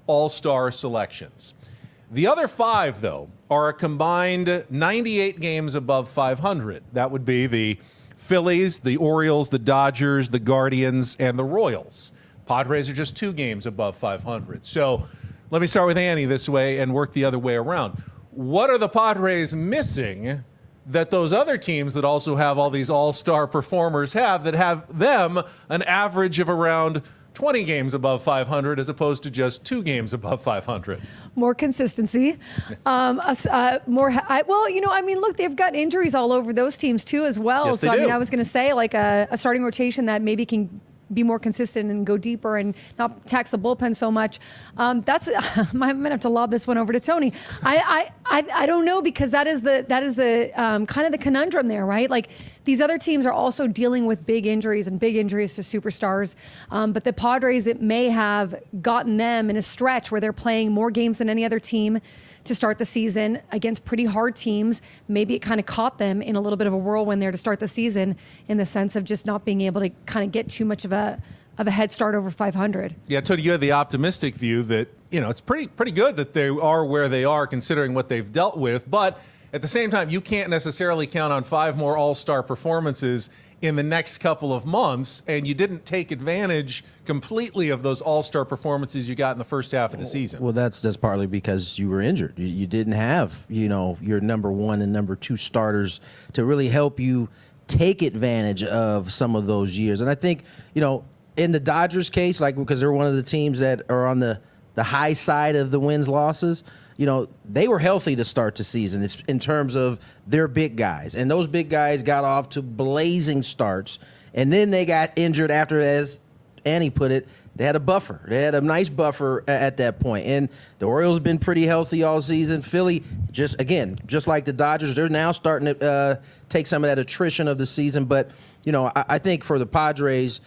All-Star selections. The other 5, though, are a combined 98 games above 500. That would be the Phillies, the Orioles, the Dodgers, the Guardians, and the Royals. Padres are just 2 games above 500. So let me start with Annie this way and work the other way around. What are the Padres missing that those other teams that also have all these all-star performers have, that have them an average of around 20 games above 500 as opposed to just 2 games above 500? More consistency. Look, they've got injuries all over those teams too as well. Yes, so, they do. I was going to say like a starting rotation that maybe can be more consistent and go deeper and not tax the bullpen so much. I'm going to have to lob this one over to Tony. I don't know, because that is the kind of the conundrum there, right? Like, these other teams are also dealing with big injuries to superstars. But the Padres, it may have gotten them in a stretch where they're playing more games than any other team to start the season against pretty hard teams. Maybe it kind of caught them in a little bit of a whirlwind there to start the season, in the sense of just not being able to kind of get too much of a head start over 500. Yeah, Tony, you had the optimistic view that, it's pretty good that they are where they are considering what they've dealt with. But at the same time, you can't necessarily count on 5 more all-star performances in the next couple of months, and you didn't take advantage completely of those all-star performances you got in the first half of the season. Well, that's partly because you were injured. You didn't have, your number 1 and number 2 starters to really help you take advantage of some of those years. And I think, in the Dodgers case, because they're one of the teams that are on the high side of the wins-losses, they were healthy to start the season. It's in terms of their big guys. And those big guys got off to blazing starts. And then they got injured after, as Annie put it, They had a buffer. They had a nice buffer at that point. And the Orioles been pretty healthy all season. Philly, just like the Dodgers, they're now starting to take some of that attrition of the season. But, I think for the Padres,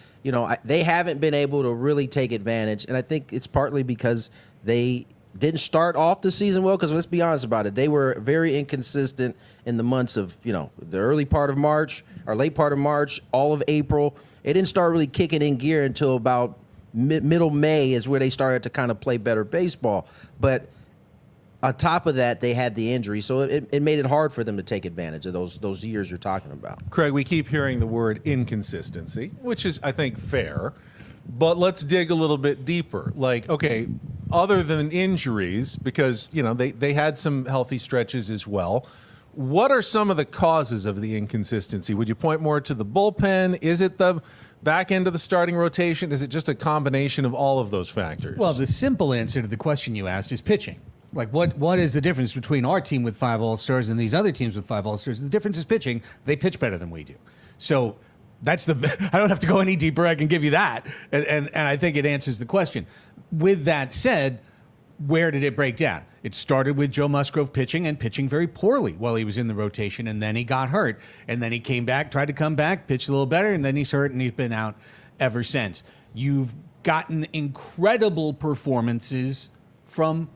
they haven't been able to really take advantage. And I think it's partly because they didn't start off the season well, because let's be honest about it. They were very inconsistent in the months of, the early part of March or late part of March, all of April. It didn't start really kicking in gear until about middle May is where they started to kind of play better baseball. But on top of that, they had the injury, so it made it hard for them to take advantage of those years you're talking about. Craig, we keep hearing the word inconsistency, which is, I think, fair. But let's dig a little bit deeper. Like, okay, other than injuries, because, they had some healthy stretches as well, what are some of the causes of the inconsistency? Would you point more to the bullpen? Is it the back end of the starting rotation? Is it just a combination of all of those factors? Well, the simple answer to the question you asked is pitching. Like, what is the difference between our team with 5 All-Stars and these other teams with 5 All-Stars? The difference is pitching. They pitch better than we do. So that's I don't have to go any deeper. I can give you that. And I think it answers the question. With that said, where did it break down? It started with Joe Musgrove pitching and pitching very poorly while he was in the rotation, and then he got hurt. And then he came back, tried to come back, pitched a little better, and then he's hurt, and he's been out ever since. You've gotten incredible performances from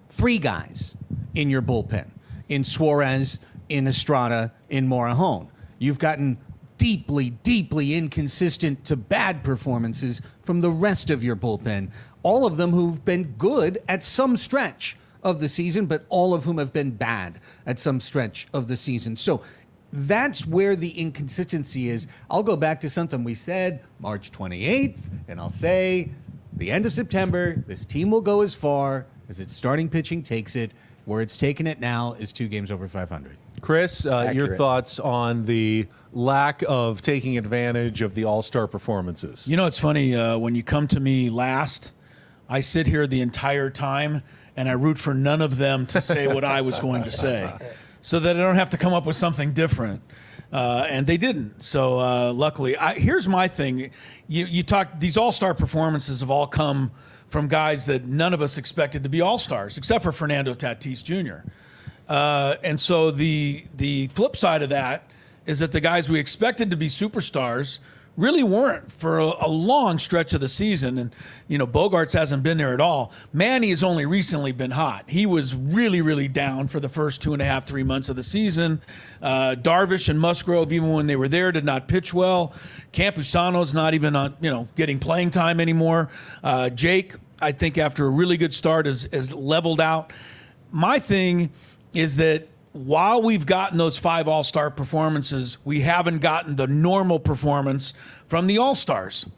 3 guys in your bullpen, in Suarez, in Estrada, in Morejon. You've gotten deeply, deeply inconsistent to bad performances from the rest of your bullpen, all of them who've been good at some stretch of the season, but all of whom have been bad at some stretch of the season. So that's where the inconsistency is. I'll go back to something we said March 28th, and I'll say the end of September, this team will go as far as its starting pitching takes it. Where it's taken it now is 2 games over 500. Chris, your thoughts on the lack of taking advantage of the all-star performances? It's funny. When you come to me last, I sit here the entire time, and I root for none of them to say what I was going to say, so that I don't have to come up with something different. And they didn't. So luckily, here's my thing. You talk, these all-star performances have all come from guys that none of us expected to be all-stars, except for Fernando Tatis Jr. And so the flip side of that is that the guys we expected to be superstars really weren't for a long stretch of the season. And, Bogarts hasn't been there at all. Manny has only recently been hot. He was really, really down for the first 2.5, 3 months of the season. Darvish and Musgrove, even when they were there, did not pitch well. Campusano's not even on, getting playing time anymore. Jake, I think after a really good start, has leveled out. My thing is that while we've gotten those 5 all-star performances, we haven't gotten the normal performance from the all-stars.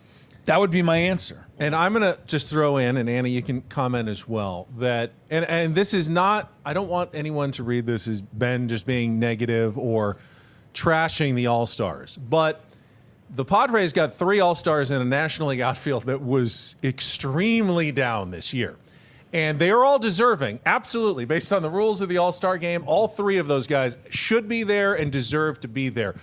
That would be my answer. And I'm going to just throw in, and Anna, you can comment as well, that, and this is not, I don't want anyone to read this as Ben just being negative or trashing the all-stars, but the Padres got 3 all-stars in a National League outfield that was extremely down this year. And they are all deserving, absolutely. Based on the rules of the All-Star game, all 3 of those guys should be there and deserve to be there.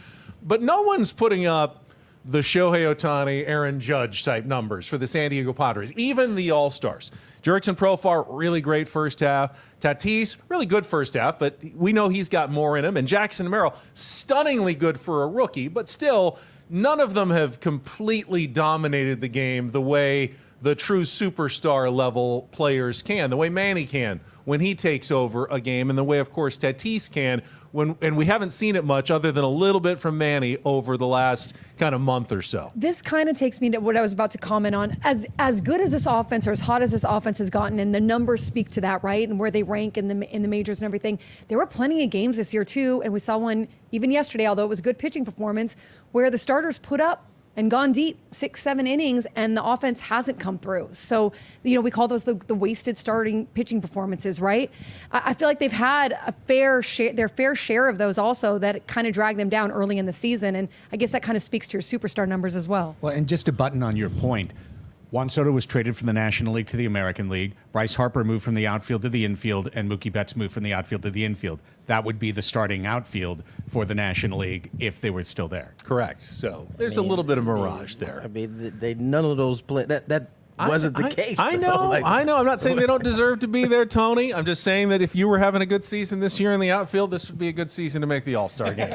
But no one's putting up the Shohei Ohtani, Aaron Judge type numbers for the San Diego Padres, even the All-Stars. Jurickson Profar, really great first half. Tatis, really good first half, but we know he's got more in him. And Jackson Merrill, stunningly good for a rookie, but still, none of them have completely dominated the game the way the true superstar level players can, the way Manny can when he takes over a game, and the way, of course, Tatis can and we haven't seen it much other than a little bit from Manny over the last kind of month or so. This kind of takes me to what I was about to comment on. As good as this offense, or as hot as this offense has gotten, and the numbers speak to that, right? And where they rank in the majors and everything. There were plenty of games this year too, and we saw one even yesterday, although it was a good pitching performance, where the starters put up and gone deep 6-7 innings, and the offense hasn't come through. So, we call those the wasted starting pitching performances, right? I feel like they've had their fair share of those also that kind of dragged them down early in the season. And I guess that kind of speaks to your superstar numbers as well. Well, and just to button on your point, Juan Soto was traded from the National League to the American League. Bryce Harper moved from the outfield to the infield, and Mookie Betts moved from the outfield to the infield. That would be the starting outfield for the National League if they were still there. Correct. So there's a little bit of mirage there. I mean, none of those play that wasn't the case. I though. know. Like- I know. I'm not saying they don't deserve to be there, Tony. I'm just saying that if you were having a good season this year in the outfield, this would be a good season to make the All-Star game.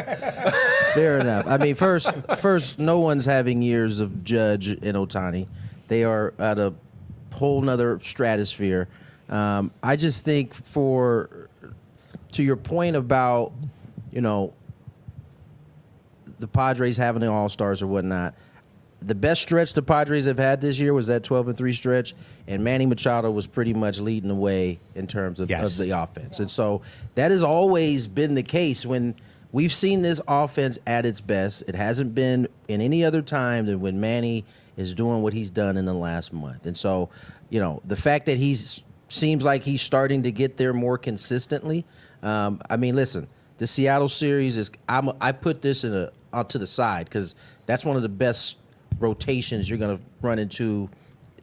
Fair enough. I mean, first, no one's having years of Judge and Ohtani. They are at a whole nother stratosphere. I just think to your point about, the Padres having the All-Stars or whatnot, the best stretch the Padres have had this year was that 12-3 stretch, and Manny Machado was pretty much leading the way in terms of the offense. And so that has always been the case. When we've seen this offense at its best, it hasn't been in any other time than when Manny is doing what he's done in the last month. And so, the fact that seems like he's starting to get there more consistently. I mean, listen, the Seattle series is I put this to the side because that's one of the best rotations you're going to run into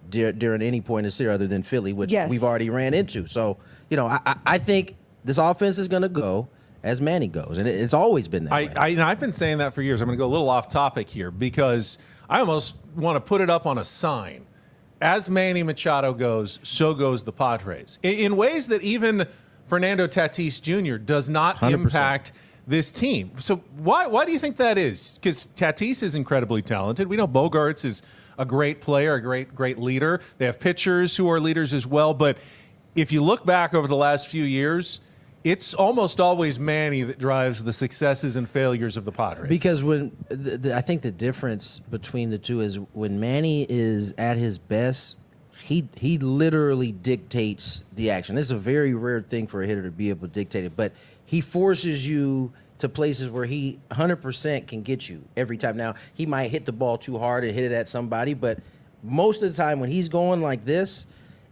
during any point in the series other than Philly, which we've already ran into. So, I think this offense is going to go as Manny goes, and it's always been that way. I've been saying that for years. I'm going to go a little off topic here because I almost want to put it up on a sign. As Manny Machado goes, so goes the Padres. In ways that even Fernando Tatis Jr. does not 100%. impact this team. So why do you think that is? Because Tatis is incredibly talented. We know Bogarts is a great player, a great leader. They have pitchers who are leaders as well. But if you look back over the last few years, it's almost always Manny that drives the successes and failures of the Padres. Because when I think the difference between the two is when Manny is at his best, he literally dictates the action. This is a very rare thing for a hitter to be able to dictate it, but he forces you to places where he 100% can get you every time. Now, he might hit the ball too hard and hit it at somebody, but most of the time when he's going like this,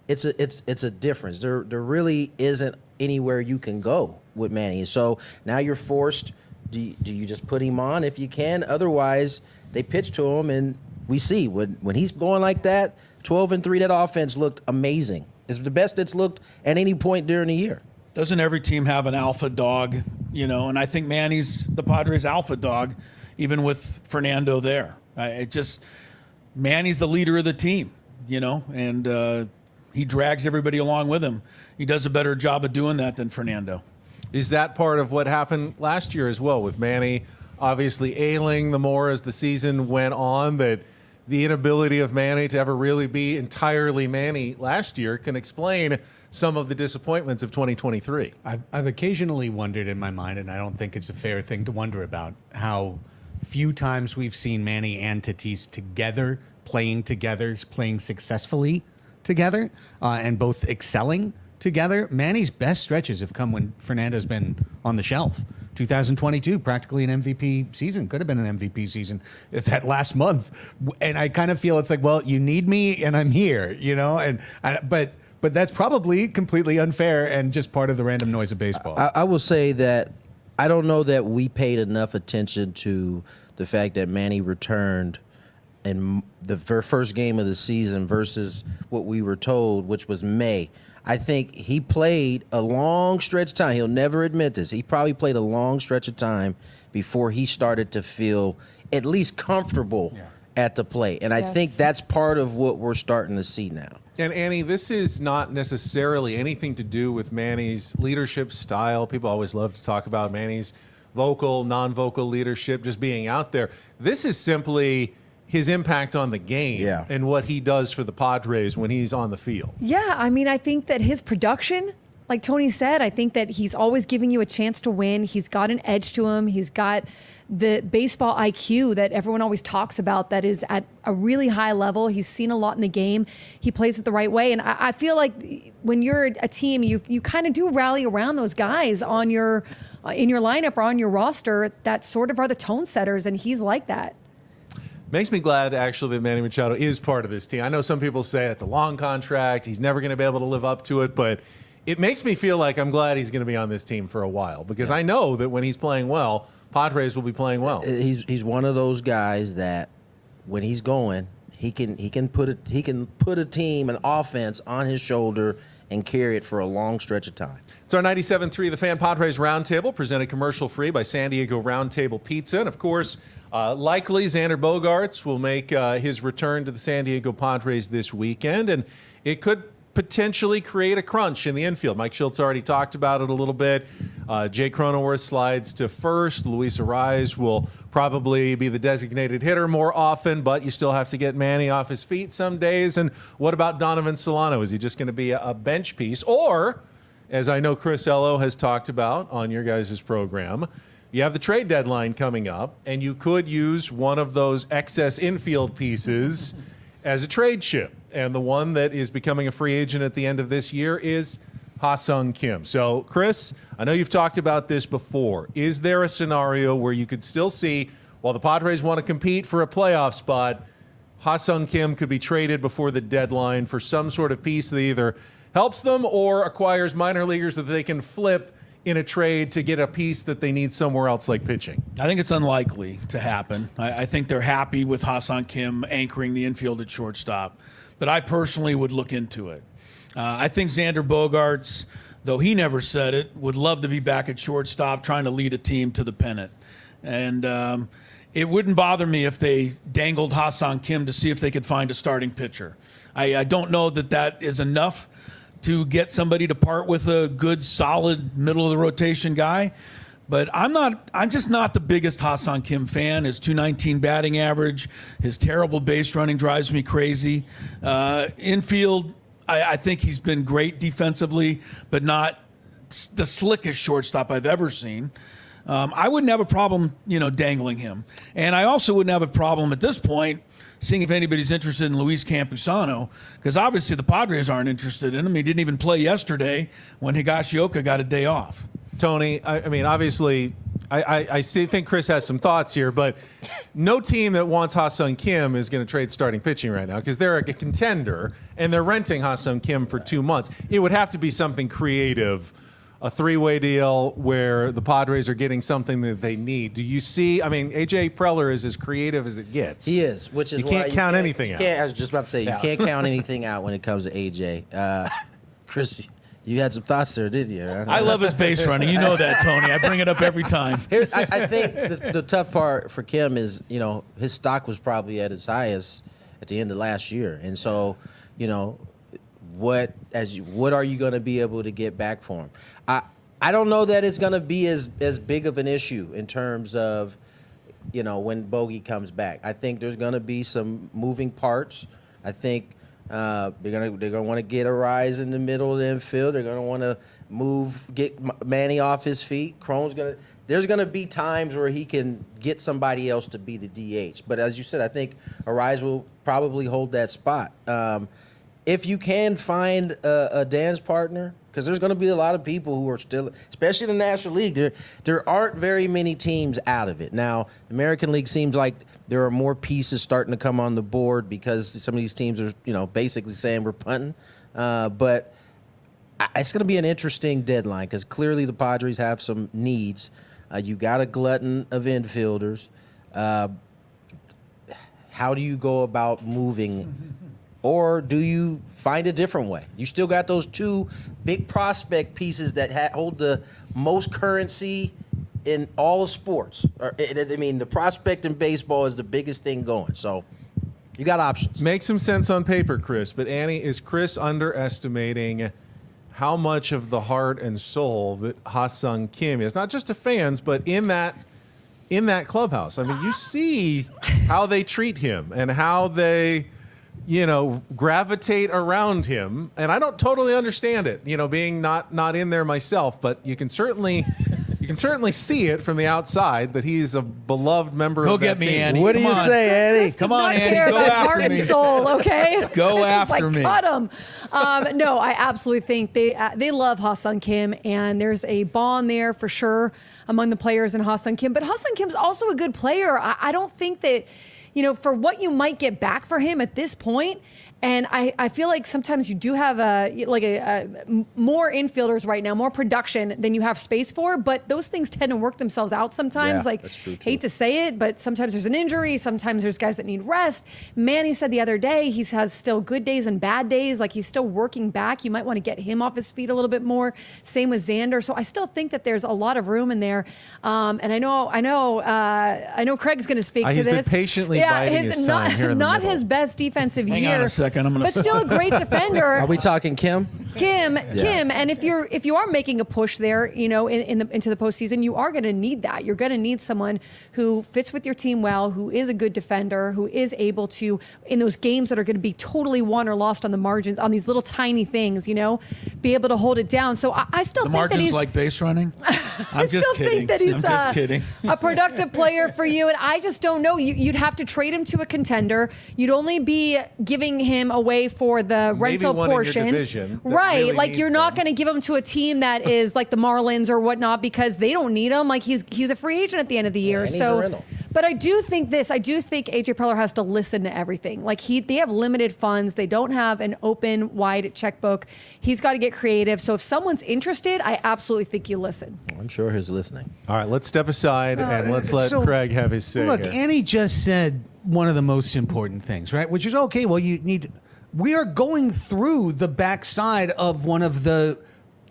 it's a difference. There really isn't anywhere you can go with Manny. So now you're forced. Do you just put him on if you can? Otherwise, they pitch to him, and we see when he's going like that, 12-3, that offense looked amazing. It's the best it's looked at any point during the year. Doesn't every team have an alpha dog, And I think Manny's the Padres' alpha dog, even with Fernando there. Manny's the leader of the team, and he drags everybody along with him. He does a better job of doing that than Fernando. Is that part of what happened last year as well, with Manny obviously ailing the more as the season went on, that the inability of Manny to ever really be entirely Manny last year can explain some of the disappointments of 2023? I've occasionally wondered in my mind, and I don't think it's a fair thing to wonder about, how few times we've seen Manny and Tatis together, playing successfully together, and both excelling together. Manny's best stretches have come when Fernando's been on the shelf. 2022, practically an MVP season. Could have been an MVP season if that last month. And I kind of feel it's like, well, you need me and I'm here, but that's probably completely unfair and just part of the random noise of baseball. I will say that I don't know that we paid enough attention to the fact that Manny returned in the first game of the season versus what we were told, which was May. I think he played a long stretch of time. He'll never admit this. He probably played a long stretch of time before he started to feel at least comfortable at the plate. And I think that's part of what we're starting to see now. And Annie, this is not necessarily anything to do with Manny's leadership style. People always love to talk about Manny's vocal, non-vocal leadership, just being out there. This is simply his impact on the game and what he does for the Padres when he's on the field. Yeah, I mean, I think that his production, like Tony said, I think that he's always giving you a chance to win. He's got an edge to him. He's got the baseball IQ that everyone always talks about that is at a really high level. He's seen a lot in the game. He plays it the right way. And I feel like when you're a team, you kind of do rally around those guys on your in your lineup or on your roster that sort of are the tone setters, and he's like that. Makes me glad, actually, that Manny Machado is part of this team. I know some people say it's a long contract. He's never going to be able to live up to it, but it makes me feel like I'm glad he's going to be on this team for a while because I know that when he's playing well, Padres will be playing well. He's one of those guys that when he's going, he can put a team, an offense on his shoulder and carry it for a long stretch of time. It's our 97.3 The Fan Padres Roundtable, presented commercial-free by San Diego Roundtable Pizza. And, of course, Likely Xander Bogaerts will make his return to the San Diego Padres this weekend, and it could potentially create a crunch in the infield. Mike Schultz already talked about it a little bit. Jay Cronenworth slides to first. Luis Arraez will probably be the designated hitter more often, but you still have to get Manny off his feet some days. And what about Donovan Solano? Is he just going to be a bench piece? Or, as I know Chris Ello has talked about on your guys' program, you have the trade deadline coming up, and you could use one of those excess infield pieces as a trade chip. And the one that is becoming a free agent at the end of this year is Ha-Seong Kim. So, Chris, I know you've talked about this before. Is there a scenario where you could still see, while the Padres want to compete for a playoff spot, Ha-Seong Kim could be traded before the deadline for some sort of piece that either helps them or acquires minor leaguers that they can flip in a trade to get a piece that they need somewhere else, like pitching? I think it's unlikely to happen. I think they're happy with Ha-Seong Kim anchoring the infield at shortstop. But I personally would look into it. I think Xander Bogaerts, though he never said it, would love to be back at shortstop trying to lead a team to the pennant. And it wouldn't bother me if they dangled Ha-Seong Kim to see if they could find a starting pitcher. I don't know that is enough to get somebody to part with a good, solid, middle-of-the-rotation guy. But I'm just not the biggest Ha-Seong Kim fan. His .219 batting average, his terrible base running drives me crazy. Infield, I think he's been great defensively, but not the slickest shortstop I've ever seen. I wouldn't have a problem, dangling him. And I also wouldn't have a problem at this point seeing if anybody's interested in Luis Campusano, because obviously the Padres aren't interested in him. He didn't even play yesterday when Higashioka got a day off. Tony, I mean, obviously, I think Chris has some thoughts here, but no team that wants Ha-Seong Kim is going to trade starting pitching right now because they're a contender and they're renting Ha-Seong Kim for 2 months. It would have to be something creative, a three-way deal where the Padres are getting something that they need. Do you see? I mean, AJ Preller is as creative as it gets. He is, which is you why can't count anything out. I was just about to say, you can't count anything out when it comes to AJ. Chris, you had some thoughts there, didn't you? I love his base running. You know that, Tony. I bring it up every time. I think the tough part for Kim is, his stock was probably at its highest at the end of last year. And so, what are you going to be able to get back for him? I don't know that it's going to be as big of an issue in terms of, when Bogey comes back. I think there's going to be some moving parts. I think they're gonna want to get Arraez in the middle of the infield. They're gonna want to get Manny off his feet. There's gonna be times where he can get somebody else to be the DH. But as you said, I think Arraez will probably hold that spot. If you can find a dance partner, because there's going to be a lot of people who are still, especially in the National League, there aren't very many teams out of it. Now, the American League seems like there are more pieces starting to come on the board because some of these teams are, basically saying we're punting. But it's going to be an interesting deadline because clearly the Padres have some needs. You got a glutton of infielders. How do you go about moving? Or do you find a different way? You still got those two big prospect pieces that hold the most currency in all of sports. The prospect in baseball is the biggest thing going. So you got options. Makes some sense on paper, Chris. But Annie, is Chris underestimating how much of the heart and soul that Ha-Seong Kim is? Not just to fans, but in that clubhouse. I mean, you see how they treat him and how they gravitate around him. And I don't totally understand it, being not in there myself, but you can certainly see it from the outside that he's a beloved member of that Go get me, team. Annie. What do you say, Annie? Come on, Annie. Care Go about after heart me. and soul, okay? Go after me. me. Cut him. No, I absolutely think they love Ha-Seong Kim, and there's a bond there for sure among the players in Ha-Seong Kim. But Ha-Seong Kim's also a good player. I don't think that, for what you might get back for him at this point, And I feel like sometimes you do have more infielders right now, more production than you have space for, but those things tend to work themselves out sometimes. Yeah, that's true, too. Hate to say it, but sometimes there's an injury, sometimes there's guys that need rest. Manny said the other day he has still good days and bad days, like he's still working back. You might want to get him off his feet a little bit more. Same with Xander. So I still think that there's a lot of room in there. And I know Craig's going to speak to He's this. been patiently biding his time here in the not middle. his best defensive Hang year. on a second. But still a great defender. Are we talking Kim? Kim, and if you are making a push there, into the postseason, you are going to need that. You're going to need someone who fits with your team well, who is a good defender, who is able to, in those games that are going to be totally won or lost on the margins, on these little tiny things, be able to hold it down. So I still The think that margins he's like base running. I'm just kidding. think that he's I'm just kidding. a productive player for you, and I just don't know. You'd have to trade him to a contender. You'd only be giving him away for the rental one in your portion, division that right? really Like needs you're not going to give him to a team that is like the Marlins or whatnot because they don't need him. Like he's a free agent at the end of the year. and he's a rental. But I do think AJ Preller has to listen to everything. Like they have limited funds. They don't have an open, wide checkbook. He's got to get creative. So if someone's interested, I absolutely think you listen. I'm sure he's listening. All right, let's step aside and let's let so, Craig have his say. Look, here. Annie just said one of the most important things, right? Which is, okay, well, we are going through the backside of one of the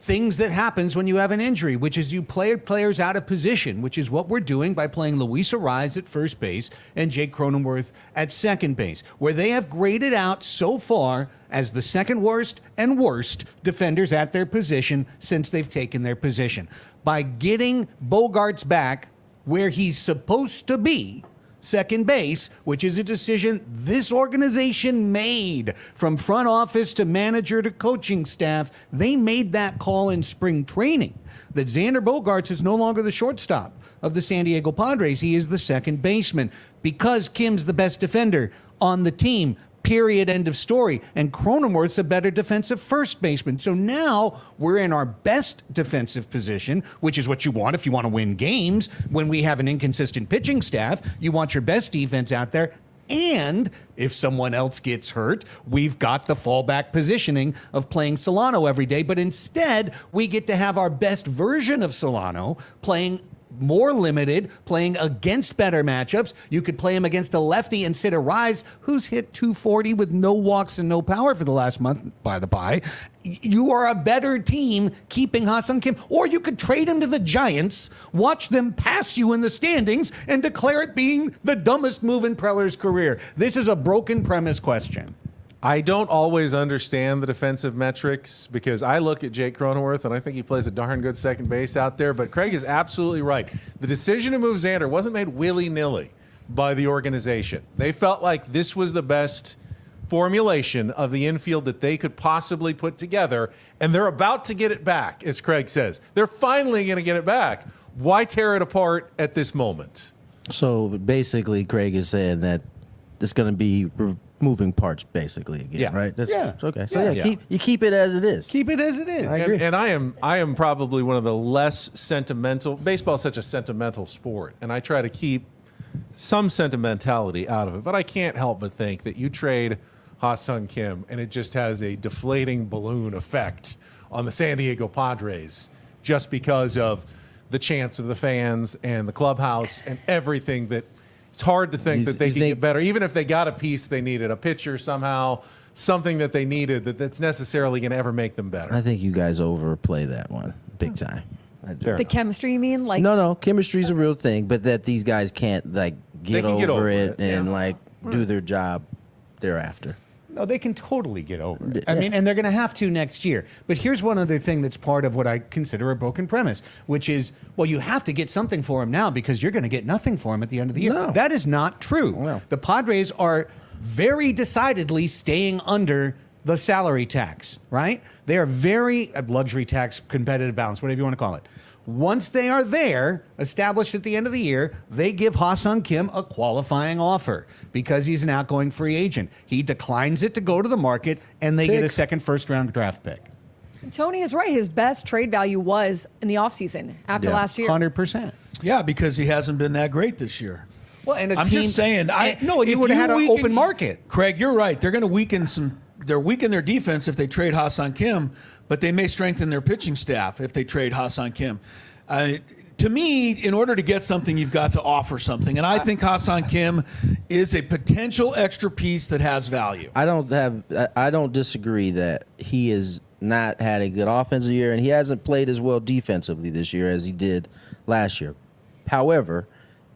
things that happens when you have an injury, which is you play players out of position, which is what we're doing by playing Luis Ariz at first base and Jake Cronenworth at second base, where they have graded out so far as the second worst and worst defenders at their position since they've taken their position. By getting Bogaerts back where he's supposed to be, second base, which is a decision this organization made from front office to manager to coaching staff. They made that call in spring training that Xander Bogaerts is no longer the shortstop of the San Diego Padres. He is the second baseman because Kim's the best defender on the team. Period. End of story. And Cronenworth's a better defensive first baseman. So now we're in our best defensive position, which is what you want if you want to win games. When we have an inconsistent pitching staff, you want your best defense out there. And if someone else gets hurt, we've got the fallback positioning of playing Solano every day. But instead, we get to have our best version of Solano playing more limited, playing against better matchups. You could play him against a lefty and sit Ariz, who's hit 240 with no walks and no power for the last month, by the by. You are a better team keeping Ha-Seong Kim. Or you could trade him to the Giants, watch them pass you in the standings, and declare it being the dumbest move in Preller's career. This is a broken premise question. I don't always understand the defensive metrics because I look at Jake Cronenworth and I think he plays a darn good second base out there. But Craig is absolutely right. The decision to move Xander wasn't made willy-nilly by the organization. They felt like this was the best formulation of the infield that they could possibly put together, and they're about to get it back, as Craig says. They're finally going to get it back. Why tear it apart at this moment? So basically, Craig is saying that it's going to be moving parts basically again, right? Okay. So you keep it as it is. Keep it as it is. I agree. And I am probably one of the less sentimental. Baseball is such a sentimental sport, and I try to keep some sentimentality out of it. But I can't help but think that you trade Ha-Seong Kim, and it just has a deflating balloon effect on the San Diego Padres just because of the chants of the fans and the clubhouse and everything that. It's hard to think that they can get better. Even if they got a piece they needed, a pitcher somehow, something that they needed that's necessarily going to ever make them better. I think you guys overplay that one big time. The chemistry, you mean? Like No, chemistry's a real thing, but that these guys can't get over it and do their job thereafter. No, they can totally get over it. I mean, and they're going to have to next year. But here's one other thing that's part of what I consider a broken premise, which is, well, you have to get something for him now because you're going to get nothing for him at the end of the year. No. That is not true. No. The Padres are very decidedly staying under the salary tax, right? They are very luxury tax, competitive balance, whatever you want to call it. Once they are there, established at the end of the year, they give Ha-Seong Kim a qualifying offer because he's an outgoing free agent. He declines it to go to the market, and they get a second first-round draft pick. Tony is right. His best trade value was in the offseason after last year. 100%. Yeah, because he hasn't been that great this year. Well, and I'm just saying. You would have had an open market. Craig, you're right. They're going to weaken their defense if they trade Ha-Seong Kim, but they may strengthen their pitching staff if they trade Ha-Seong Kim. To me, in order to get something, you've got to offer something. And I think Ha-Seong Kim is a potential extra piece that has value. I don't disagree that he has not had a good offensive year, and he hasn't played as well defensively this year as he did last year. However,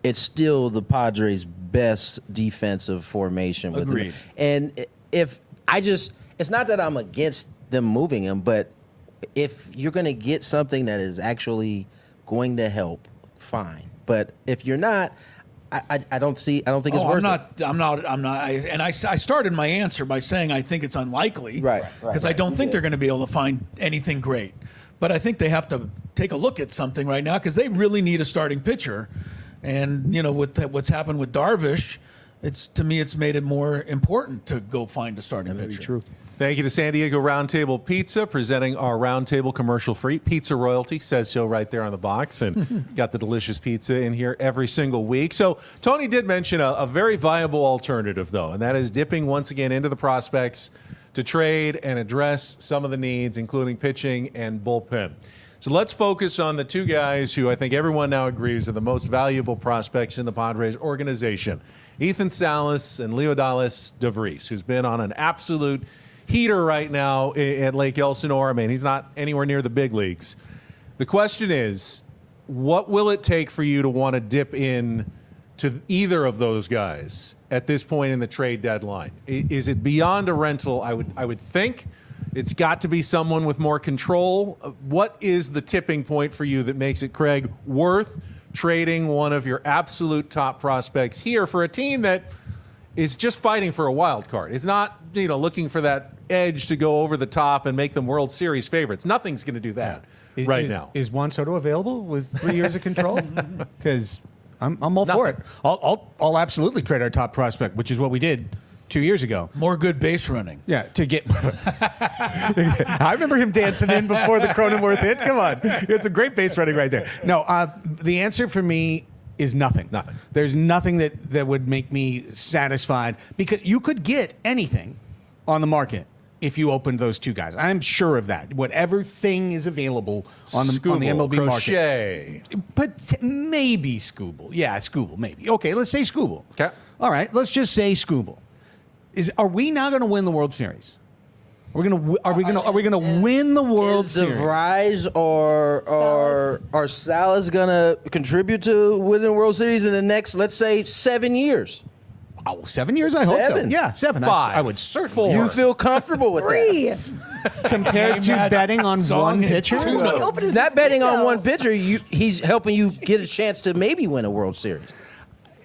it's still the Padres' best defensive formation. Agreed. And it's not that I'm against them moving him, but if you're going to get something that is actually going to help, fine. But if you're not, I don't think it's worth it. I'm not. I started my answer by saying I think it's unlikely, right? Because I don't think they're going to be able to find anything great. But I think they have to take a look at something right now because they really need a starting pitcher. And with what's happened with Darvish, to me it's made it more important to go find a starting pitcher. True. Thank you to San Diego Roundtable Pizza, presenting our Roundtable commercial-free pizza royalty. Says so right there on the box, and got the delicious pizza in here every single week. So Tony did mention a very viable alternative, though, and that is dipping once again into the prospects to trade and address some of the needs, including pitching and bullpen. So let's focus on the two guys who I think everyone now agrees are the most valuable prospects in the Padres organization, Ethan Salas and Leodalis DeVries, who's been on an absolute heater right now at Lake Elsinore. I mean, he's not anywhere near the big leagues. The question is, what will it take for you to want to dip in to either of those guys at this point in the trade deadline? Is it beyond a rental? I would think it's got to be someone with more control. What is the tipping point for you that makes it, Craig, worth trading one of your absolute top prospects here for a team that is just fighting for a wild card? Is not, looking for that edge to go over the top and make them World Series favorites. Nothing's going to do that now. Is Juan Soto available with 3 years of control? Because I'm all for it. I'll absolutely trade our top prospect, which is what we did 2 years ago. More good base running. Yeah, to get. I remember him dancing in before the Cronenworth hit. Come on, it's a great base running right there. No, the answer for me is nothing. Nothing. There's nothing that would make me satisfied, because you could get anything on the market if you opened those two guys. I'm sure of that. Whatever thing is available on the MLB Crochet. market. But maybe Scooble. Yeah, Scooble, maybe. Okay, let's say Scooble. Okay. All right, let's just say Scooble. Are we now going to win the World Series? Are we going to win the World Series? DeVries or Salas going to contribute to winning the World Series in the next, let's say, 7 years? Oh, 7 years? I hope so. Yeah, 7. 5. I would certainly. You feel comfortable with 3. that? Compared to betting on one pitcher? It's not betting on one pitcher. He's helping you get a chance to maybe win a World Series.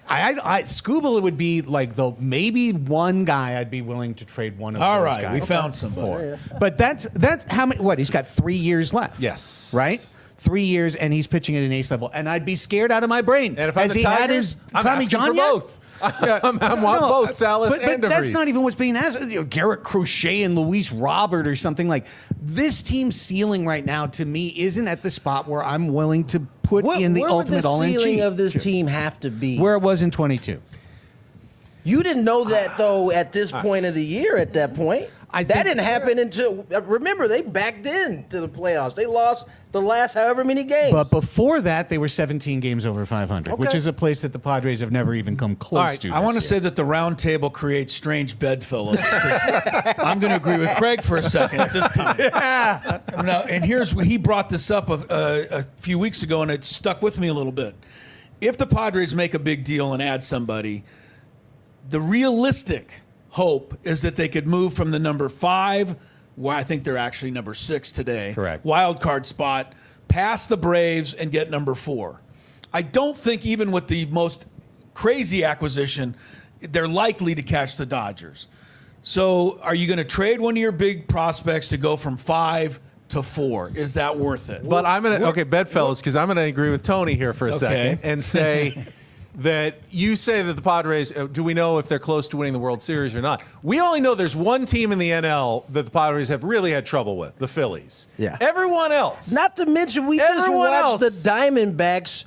Scooble would be like maybe one guy I'd be willing to trade one of All those right, guys we found somebody. for. But that's how many? What, he's got 3 years left? Yes. Right. 3 years, and he's pitching at an ace level, and I'd be scared out of my brain. And if I'm the Tigers, I'm Tommy asking John for yet? both. I want both Salas and DeVries. That's not even what's being asked. Garrett Crochet and Luis Robert or something like. This team's ceiling right now, to me, isn't at the spot where I'm willing to put in the ultimate all-in. Where would the ceiling of this team have to be? Where it was in 22. You didn't know that, though, at this point of the year, at that point. That didn't happen until, remember, they backed in to the playoffs. They lost the last however many games. But before that, they were 17 games over 500, which is a place that the Padres have never even come close to. I want to say that the round table creates strange bedfellows. I'm going to agree with Craig for a second at this time. Yeah. Now, and here's he brought this up a few weeks ago, and it stuck with me a little bit. If the Padres make a big deal and add somebody, the realistic hope is that they could move from the number 5, where I think they're actually number 6 today. Correct. Wild card spot, past the Braves and get number 4. I don't think even with the most crazy acquisition, they're likely to catch the Dodgers. So are you going to trade one of your big prospects to go from 5 to 4? Is that worth it? But I'm going to, bedfellows, because I'm going to agree with Tony here for a second and say that you say that the Padres, do we know if they're close to winning the World Series or not? We only know there's one team in the NL that the Padres have really had trouble with, the Phillies. Yeah. Everyone else. Not to mention, we just watched the Diamondbacks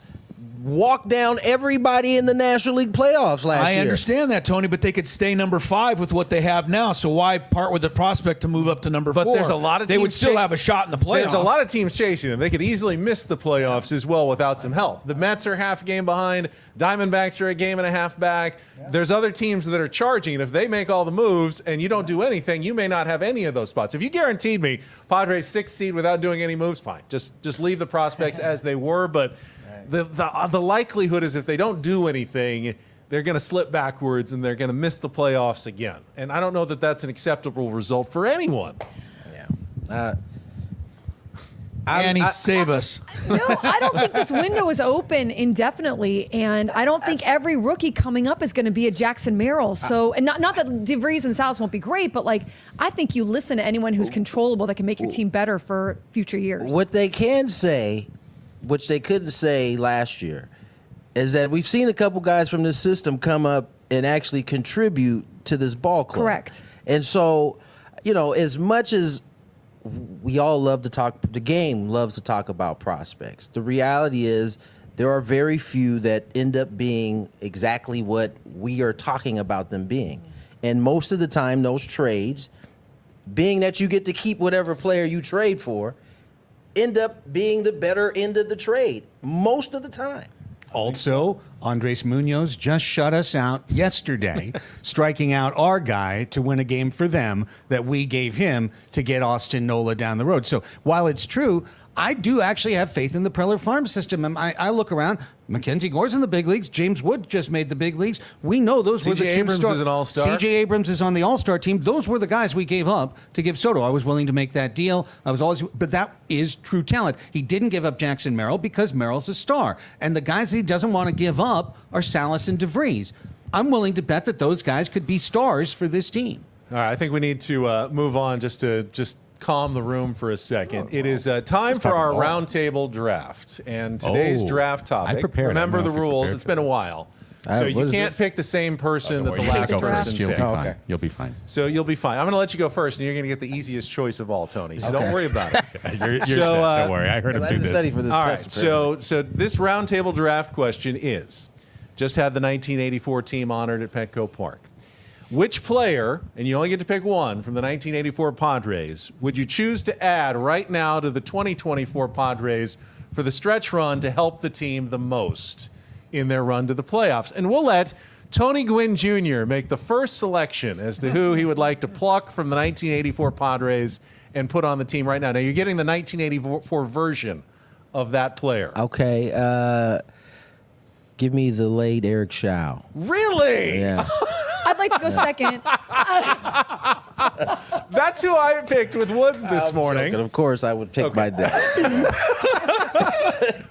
walked down everybody in the National League playoffs last year. I understand that, Tony, but they could stay number 5 with what they have now. So why part with the prospect to move up to number 4? But there's a lot of they teams would still have a shot in the playoffs. There's a lot of teams chasing them. They could easily miss the playoffs as well without some help. The Mets are half a game behind. Diamondbacks are a game and a half back. There's other teams that are charging. And if they make all the moves and you don't do anything, you may not have any of those spots. If you guaranteed me Padres 6th seed without doing any moves, fine. Just leave the prospects as they were. But the likelihood is if they don't do anything, they're going to slip backwards and they're going to miss the playoffs again. And I don't know that that's an acceptable result for anyone. Yeah. Annie, save us. No, I don't think this window is open indefinitely, and I don't think every rookie coming up is going to be a Jackson Merrill. So, and not that DeVries and Salas won't be great, but like I think you listen to anyone who's controllable that can make your team better for future years. What they can say, which they couldn't say last year, is that we've seen a couple guys from this system come up and actually contribute to this ball club. Correct. And so, as much as we all love to talk, the game loves to talk about prospects. The reality is there are very few that end up being exactly what we are talking about them being. And most of the time, those trades, being that you get to keep whatever player you trade for, end up being the better end of the trade most of the time. Also, Andres Munoz just shut us out yesterday, striking out our guy to win a game for them that we gave him to get Austin Nola down the road. So while it's true, I do actually have faith in the Preller farm system. And I look around, Mackenzie Gore's in the big leagues. James Wood just made the big leagues. We know those were the C.J. Abrams is an all-star. C.J. Abrams is on the all-star team. Those were the guys we gave up to give Soto. I was willing to make that deal. But that is true talent. He didn't give up Jackson Merrill because Merrill's a star. And the guys that he doesn't want to give up are Salas and DeVries. I'm willing to bet that those guys could be stars for this team. All right, I think we need to move on just to calm the room for a second. It is time for our roundtable draft. And today's draft topic, remember the rules, it's been a while. So you can't pick the same person that the last person picked. Okay. You'll be fine. So you'll be fine. I'm going to let you go first, and you're going to get the easiest choice of all, Tony. So don't worry about it. You're set. Don't worry. I heard him do this. Study for this all test. right. So this roundtable draft question is, just had the 1984 team honored at Petco Park. Which player, and you only get to pick one from the 1984 Padres, would you choose to add right now to the 2024 Padres for the stretch run to help the team the most in their run to the playoffs? And we'll let Tony Gwynn Jr. make the first selection as to who he would like to pluck from the 1984 Padres and put on the team right now. Now, you're getting the 1984 version of that player. Okay. Give me the late Eric Shaw. Really? Yeah. I'd like to go second. That's who I picked with Woods this morning. And of course, I would pick my dad.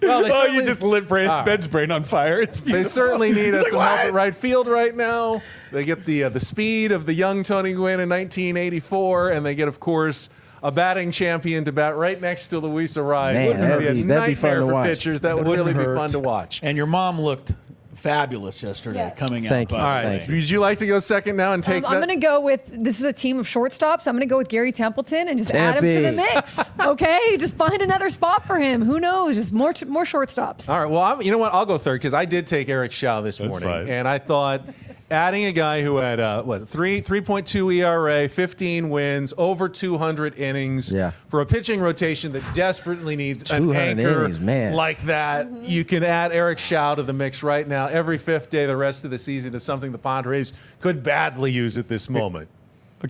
Well, you just lit Ben's brain on fire. It's beautiful. They certainly need some help at right field right now. They get the speed of the young Tony Gwynn in 1984, and they get, of course, a batting champion to bat right next to Luis Arraez. Man, that'd be fun nightmare to for watch. pitchers. That would really be fun to watch. And your mom looked fabulous yesterday coming out. Thank you. All right. Would you like to go second now and take that? I'm going to go with, this is a team of shortstops. I'm going to go with Gary Templeton and just add him to the mix. Okay? Just find another spot for him. Who knows? Just more shortstops. All right. Well, you know what? I'll go third because I did take Eric Shaw this morning. fine. And I thought adding a guy who had, 3.2 ERA, 15 wins, over 200 innings for a pitching rotation that desperately needs an anchor like that. You can add Eric Shaw to the mix right now. Every fifth day the rest of the season is something the Padres could badly use at this moment.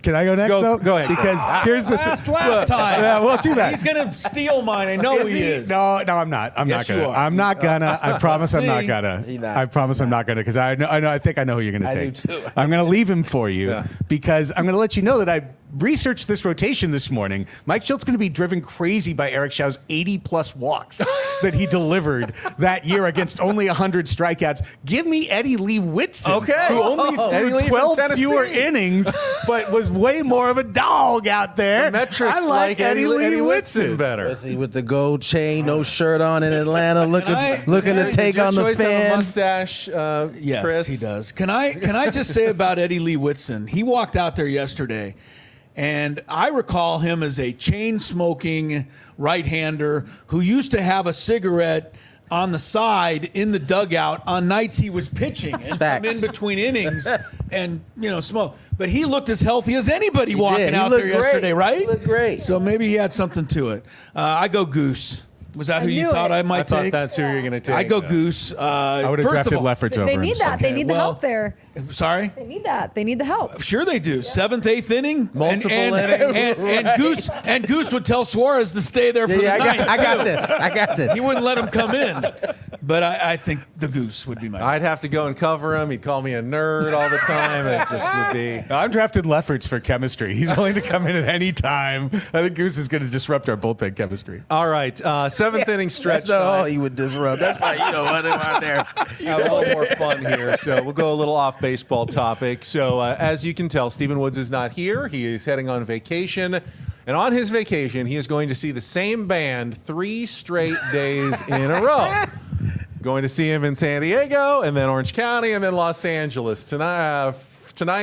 Can I go next, though? Go ahead. Because here's the last time. Yeah, well, too bad. He's going to steal mine. I know he is. No, I'm not. I'm Yes, not gonna. you are. I'm not gonna. I promise I'm not see. gonna. I promise I'm not gonna because I know. I think I know who you're gonna take. do too. I'm gonna leave him for you because I'm gonna let you know that I researched this rotation this morning. Mike Schultz going to be driven crazy by Eric Shaw's 80-plus walks that he delivered that year against only 100 strikeouts. Give me Eddie Lee Whitson, who only threw 12 fewer innings, but was way more of a dog out there. The metrics I like Eddie Lee Whitson better. Let's see, with the gold chain, no shirt on in Atlanta, looking to take on the fan. A mustache, Yes, Chris? he does. Can I just say about Eddie Lee Whitson? He walked out there yesterday, and I recall him as a chain-smoking right-hander who used to have a cigarette on the side in the dugout on nights he was pitching and come in between innings and smoke. But he looked as healthy as anybody walking out there yesterday, right? He looked great. So maybe he had something to it. I go Goose. Was that who you thought I might take? I thought that's who you're going to take. I go Goose. I would have drafted Lefferts over They him. need that. They need the help there. Sorry? They need that. They need the help. Sure they do. 7th, 8th inning. Multiple innings. And Goose would tell Suarez to stay there for the ninth. I got this. He wouldn't let him come in. But I think the Goose would be my I'd have to go and cover him. He'd call me a nerd all the time. It just would be. I'm drafted Lefferts for chemistry. He's willing to come in at any time. I think Goose is going to disrupt our bullpen chemistry. All right. 7th inning stretch. That's not all he would disrupt. That's why, what am I there? Have a little more fun here. So we'll go a little off baseball topic. So as you can tell, Stephen Woods is not here. He is heading on vacation. And on his vacation, he is going to see the same band 3 straight days in a row. Going to see him in San Diego, and then Orange County, and then Los Angeles tonight,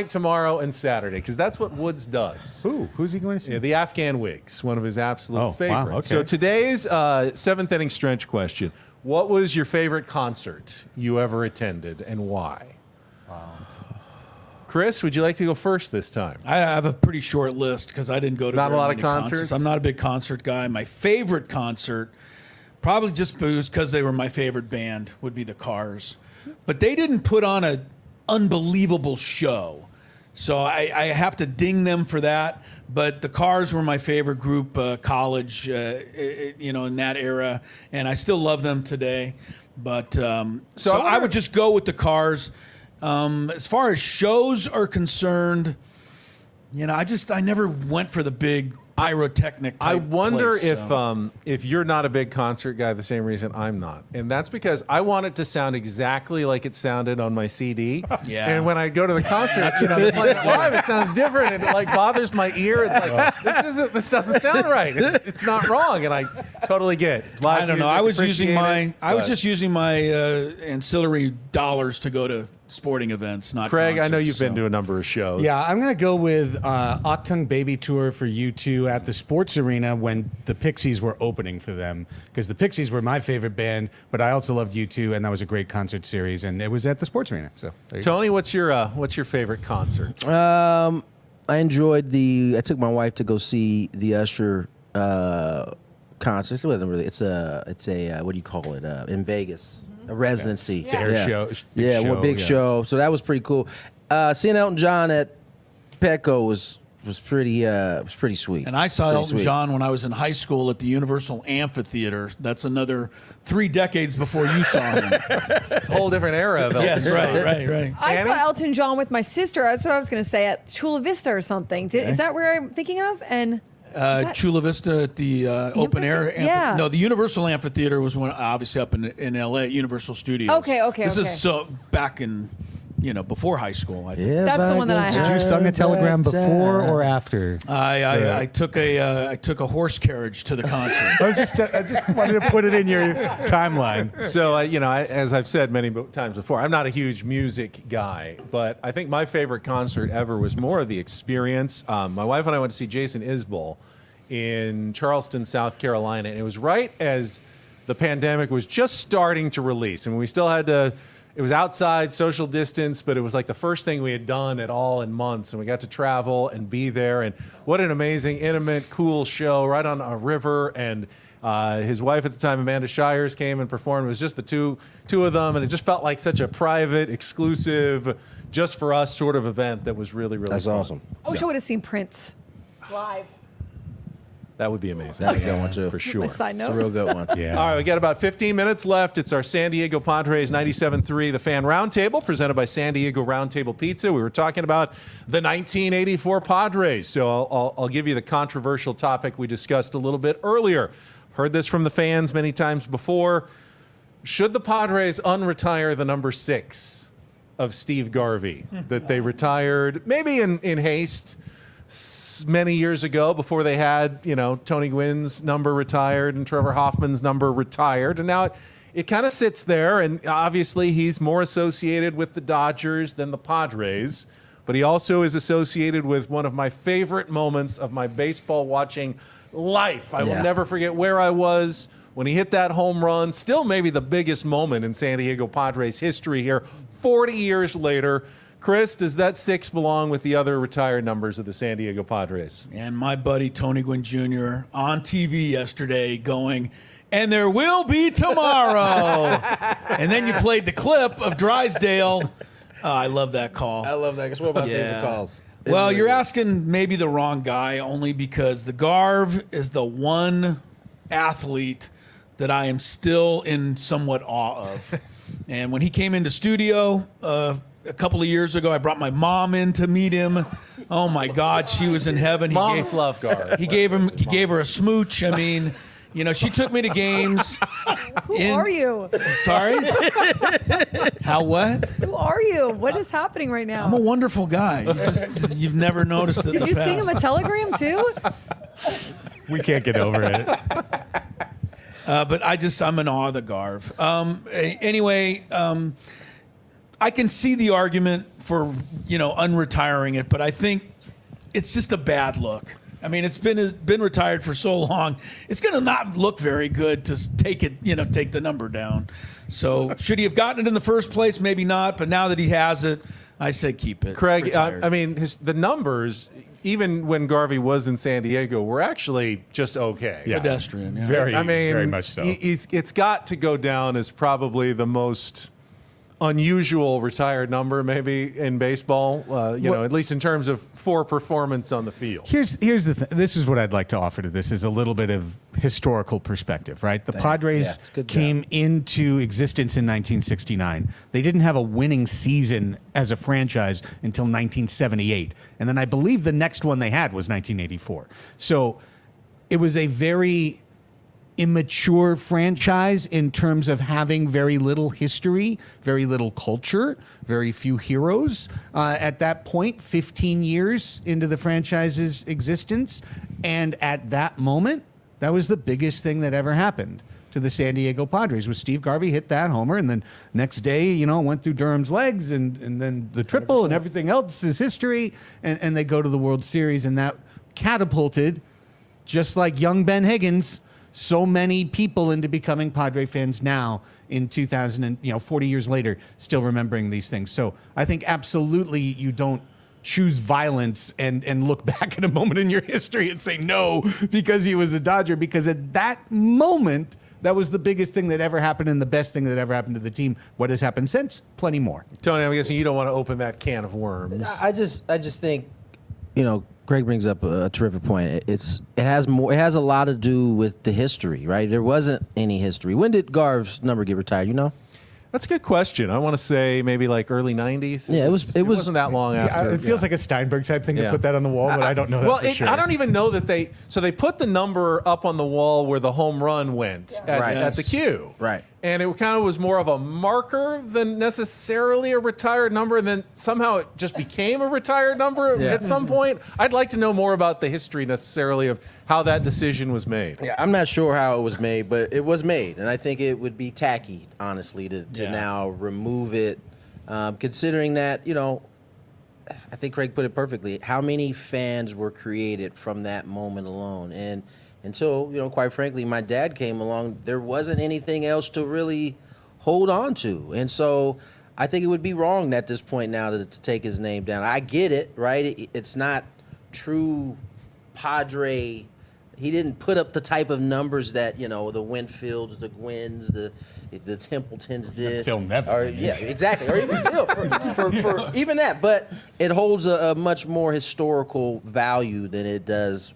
tomorrow, and Saturday, because that's what Woods does. Who's he going to see? Yeah, the Afghan Wigs, one of his absolute favorites. Wow, okay. So today's 7th inning stretch question. What was your favorite concert you ever attended, and why? Wow. Chris, would you like to go first this time? I have a pretty short list because I didn't go to Not a very lot of many concerts? I'm not a big concert guy. My favorite concert, probably just because they were my favorite band, would be the Cars. But they didn't put on an unbelievable show. So I have to ding them for that. But the Cars were my favorite group, college, in that era. And I still love them today. But so I would just go with the Cars. As far as shows are concerned, I never went for the big pyrotechnic type I wonder place, if you're not a big concert guy, the same reason I'm not. And that's because I want it to sound exactly like it sounded on my CD. Yeah. And when I go to the concert, they play it live, it sounds different. And it bothers my ear. It's like, this doesn't sound right. It's not wrong. And I totally get live I don't know. music, I was appreciate just using my ancillary dollars to go to sporting events, not Craig, concerts, I know you've been to a number of shows. Yeah, I'm going to go with Achtung Baby Tour for U2 at the Sports Arena when the Pixies were opening for them, because the Pixies were my favorite band, but I also loved U2, and that was a great concert series, and it was at the Sports Arena. So, Tony, what's your favorite concert? I enjoyed I took my wife to go see the Usher concert. It wasn't really. It's a what do you call it? In Vegas. A residency. Show. Big show. So that was pretty cool. Seeing Elton John at Petco was pretty sweet. And I saw Elton John when I was in high school at the Universal Amphitheater. That's another 3 decades before you saw him. It's a whole different era of Elton. Yes, right. I saw Elton John with my sister. That's what I was going to say, at Chula Vista or something. Is that where I'm thinking of? And Chula Vista at the open air. Yeah. No, the Universal Amphitheater was obviously up in L.A. Universal Studios. Okay. This is back in before high school. I think. That's the one that I had. Did you sung a telegram before or after? I took a horse carriage to the concert. I just wanted to put it in your timeline. So as I've said many times before, I'm not a huge music guy, but I think my favorite concert ever was more of the experience. My wife and I went to see Jason Isbell in Charleston, South Carolina, and it was right as the pandemic was just starting to release, and we still had to. It was outside, social distance, but it was like the first thing we had done at all in months, and we got to travel and be there. And what an amazing, intimate, cool show right on a river. And his wife at the time, Amanda Shires, came and performed. It was just the two of them, and it just felt like such a private, exclusive, just for us sort of event that was really, really fun. Awesome. I wish I would have seen Prince live. That would be amazing. That'd be a good one too, for sure. My side note. It's a real good one. Yeah. All right, we got about 15 minutes left. It's our San Diego Padres 97.3 The Fan Roundtable, presented by San Diego Roundtable Pizza. We were talking about the 1984 Padres, so I'll give you the controversial topic we discussed a little bit earlier. Heard this from the fans many times before. Should the Padres unretire the number 6 of Steve Garvey that they retired maybe in haste many years ago before they had, Tony Gwynn's number retired and Trevor Hoffman's number retired. And now it kind of sits there, and obviously he's more associated with the Dodgers than the Padres, but he also is associated with one of my favorite moments of my baseball watching life. I will never forget where I was when he hit that home run. Still maybe the biggest moment in San Diego Padres history here, 40 years later. Chris, does that 6 belong with the other retired numbers of the San Diego Padres? And my buddy Tony Gwynn Jr. on TV yesterday going, and there will be tomorrow. And then you played the clip of Drysdale. I love that call. I love that. It's one of my favorite calls. Well, you're asking maybe the wrong guy, only because the Garv is the one athlete that I am still in somewhat awe of. And when he came into studio a couple of years ago, I brought my mom in to meet him. Oh my God, she was in heaven. Moms love Garv. He gave her a smooch. I mean, you know, she took me to games. Who are you? Sorry? How what? Who are you? What is happening right now? I'm a wonderful guy. You've never noticed it. Did you sing him a telegram too? We can't get over it. But I'm in awe of the Garv. Anyway, I can see the argument for, unretiring it, but I think it's just a bad look. I mean, it's been retired for so long. It's going to not look very good to take it, take the number down. So should he have gotten it in the first place? Maybe not. But now that he has it, I say keep it. Craig, the numbers, even when Garvey was in San Diego, were actually just okay. Yeah. Pedestrian. Yeah. Very much so. It's got to go down as probably the most unusual retired number maybe in baseball, at least in terms of for performance on the field. Here's the thing. This is what I'd like to offer to this is a little bit of historical perspective, right? The Padres came into existence in 1969. They didn't have a winning season as a franchise until 1978. And then I believe the next one they had was 1984. So it was a very immature franchise in terms of having very little history, very little culture, very few heroes. At that point, 15 years into the franchise's existence. And at that moment, that was the biggest thing that ever happened to the San Diego Padres was Steve Garvey hit that homer, and then next day, went through Durham's legs, and then the triple 100%. And everything else is history, and they go to the World Series, and that catapulted, just like young Ben Higgins, so many people into becoming Padre fans now in 2000 and 40 years later, still remembering these things. So I think absolutely you don't choose violence and look back at a moment in your history and say no because he was a Dodger, because at that moment, that was the biggest thing that ever happened and the best thing that ever happened to the team. What has happened since? Plenty more. Tony, I'm guessing you don't want to open that can of worms. I just think, Greg brings up a terrific point. It has a lot to do with the history, right? There wasn't any history. When did Garv's number get retired? That's a good question. I want to say maybe like early 90s. It wasn't that long after. It feels like a Steinberg type thing to put that on the wall, but I don't know that for sure. I don't even know that they put the number up on the wall where the home run went at the Q. Right. And it kind of was more of a marker than necessarily a retired number, and then somehow it just became a retired number at some point. I'd like to know more about the history necessarily of how that decision was made. Yeah, I'm not sure how it was made, but it was made, and I think it would be tacky, honestly, to now remove it, considering that, I think Craig put it perfectly, how many fans were created from that moment alone. And until, quite frankly, my dad came along, there wasn't anything else to really hold on to. And so I think it would be wrong at this point now to take his name down. I get it, right? It's not true Padre. He didn't put up the type of numbers that, the Winfields, the Gwynns, the Templetons did. Phil Neville. Yeah, exactly. Or even Phil, for even that. But it holds a much more historical value than it does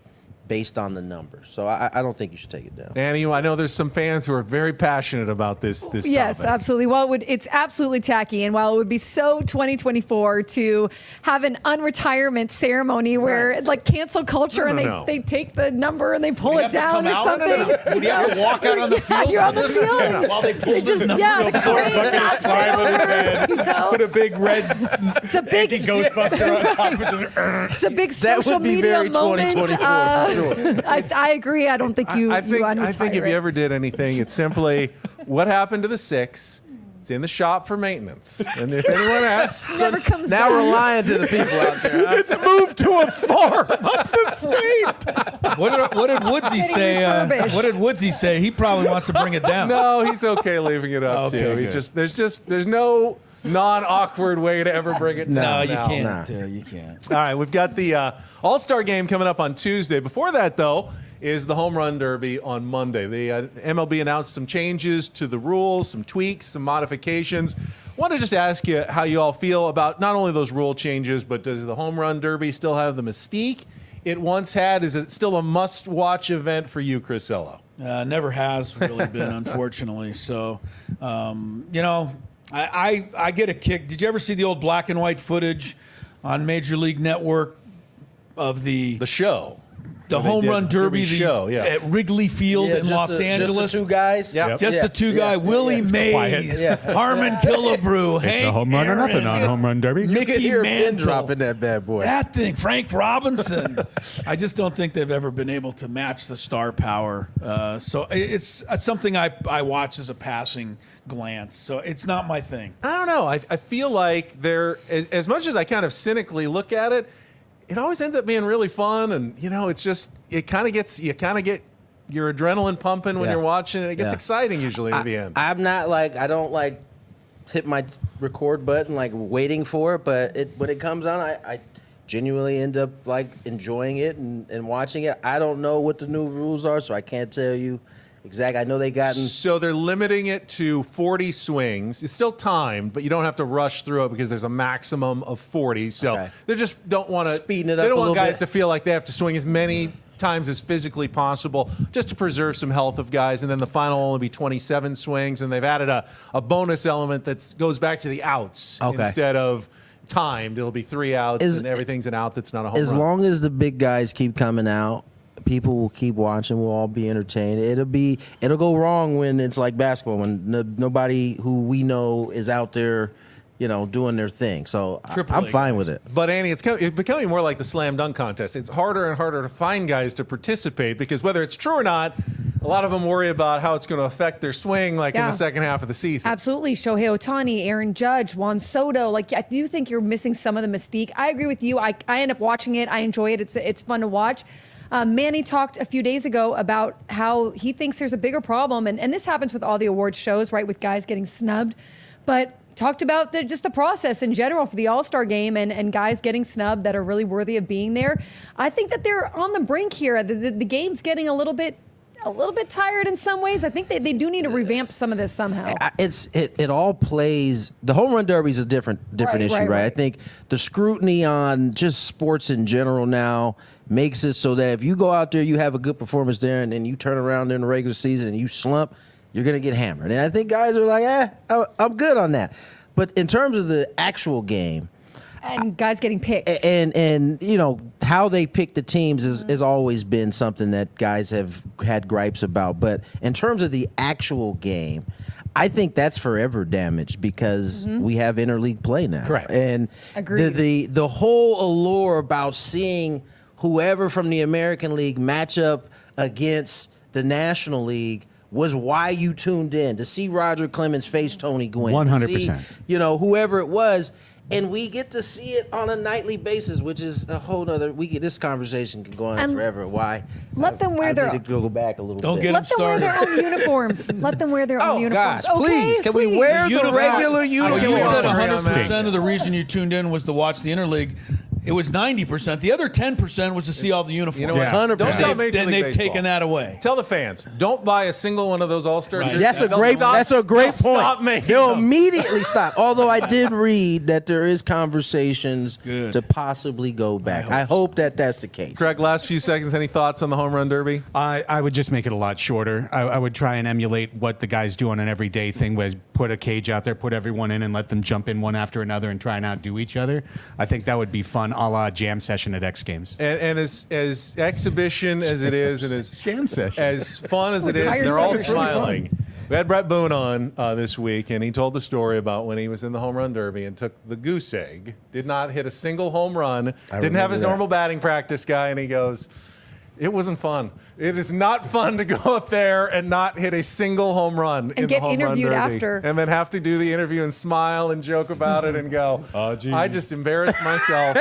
based on the numbers. So I don't think you should take it down. Annie, I know there's some fans who are very passionate about this Yes, topic. absolutely. Well, it's absolutely tacky. And while it would be so 2024 to have an unretirement ceremony where like cancel culture they take the number and they pull it down or something. Would you have to walk out on the field? You're on the field. While they pull this number. The crane put a big red anti-Ghostbuster on top of it. It's a big social media moment. I agree. I don't think you I think if you ever did anything, it's simply what happened to the 6 It's in the shop for maintenance. And if anyone asks, Never comes Now back. we're lying to the people out there. it's moved to a farm up the state. What did Woodsy Getting say? refurbished. What did Woodsy say? He probably wants to bring it down. No, he's okay leaving it up Okay, too. good. There's no non-awkward way to ever bring it down. No, you now. can't. You can't. All right, we've got the All-Star game coming up on Tuesday. Before that, though, is the Home Run Derby on Monday. The MLB announced some changes to the rules, some tweaks, some modifications. Want to just ask you how you all feel about not only those rule changes, but does the Home Run Derby still have the mystique it once had? Is it still a must-watch event for you, Crisello? Never has really been, unfortunately. So, I get a kick. Did you ever see the old black and white footage on Major League Network of the show? The Where they Home did Run the Derby show, yeah. at Wrigley Field in Los Angeles. Just the two guys. Yep. Just the two guys, Willie Mays, Harmon Killebrew, It's Hank a home run or nothing on Aaron, Home Run Derby. You could Mickey hear a pin Mantle. drop in that bad boy. That thing, Frank Robinson. I just don't think they've ever been able to match the star power. So it's something I watch as a passing glance. So it's not my thing. I don't know. I feel like they're, as much as I kind of cynically look at it, it always ends up being really fun. And, it's just, you kind of get your adrenaline pumping when Yeah. you're watching it. It gets Yeah. exciting usually at the end. I don't hit my record button waiting for it, but when it comes on, I genuinely end up enjoying it and watching it. I don't know what the new rules are, so I can't tell you exactly. I know they gotten. So they're limiting it to 40 swings. It's still timed, but you don't have to rush through it because there's a maximum of 40. So Okay. they just don't want to Speeding it up They don't a want little guys bit. to feel like they have to swing as many times as physically possible, just to preserve some health of guys. And then the final will only be 27 swings, and they've added a bonus element that goes back to the outs instead of timed. It'll be 3 outs, and everything's an out that's not a home As run. long as the big guys keep coming out, people will keep watching. We'll all be entertained. It'll go wrong when it's like basketball, when nobody who we know is out there, doing their thing. So I'm fine with it. But Annie, it's becoming more like the slam dunk contest. It's harder and harder to find guys to participate because whether it's true or not, a lot of them worry about how it's going to affect their swing, in the second half of the season. Absolutely. Shohei Ohtani, Aaron Judge, Juan Soto. I do think you're missing some of the mystique. I agree with you. I end up watching it. I enjoy it. It's fun to watch. Manny talked a few days ago about how he thinks there's a bigger problem, and this happens with all the awards shows, right, with guys getting snubbed, but talked about just the process in general for the All-Star game and guys getting snubbed that are really worthy of being there. I think that they're on the brink here. The game's getting a little bit tired in some ways. I think they do need to revamp some of this somehow. It all plays. The Home Run Derby is a different issue, right? I think the scrutiny on just sports in general now makes it so that if you go out there, you have a good performance there, and then you turn around during the regular season and you slump, you're going to get hammered. And I think guys are like, I'm good on that. But in terms of the actual game, and guys getting picked, and how they pick the teams has always been something that guys have had gripes about. But in terms of the actual game, I think that's forever damaged because we have interleague play now. Correct. And the whole allure about seeing whoever from the American League match up against the National League was why you tuned in, to see Roger Clemens face Tony Gwynn. 100%. To see, whoever it was. And we get to see it on a nightly basis, which is a whole other. This conversation can go on forever. Why? Let them wear their. I need to go back a little bit. Let them wear their own uniforms. Let them wear their own uniforms. Gosh, please, can we wear the regular uniform? You said 100% of the reason you tuned in was to watch the interleague. It was 90%. The other 10% was to see all the uniforms. You know what? 100%. Don't sell Major Then League they've Baseball. taken that away. Tell the fans, don't buy a single one of those All-Star jerseys. That's a great point. Stop making They'll them. immediately stop. Although I did read that there is conversations to possibly go back. I hope that that's the case. Craig, last few seconds, any thoughts on the Home Run Derby? I would just make it a lot shorter. I would try and emulate what the guys do on an everyday thing, where put a cage out there, put everyone in, and let them jump in one after another and try and outdo each other. I think that would be fun, a la jam session at X Games. And as exhibition as it is, and as jam session, as fun as it is, they're all smiling. We had Brett Boone on this week, and he told the story about when he was in the Home Run Derby and took the goose egg, did not hit a single home run, didn't have his normal batting practice guy, and he goes, It wasn't fun. It is not fun to go up there and not hit a single home run and in get the home interviewed run derby. after, and then have to do the interview and smile and joke about it and go, oh, geez. I just embarrassed myself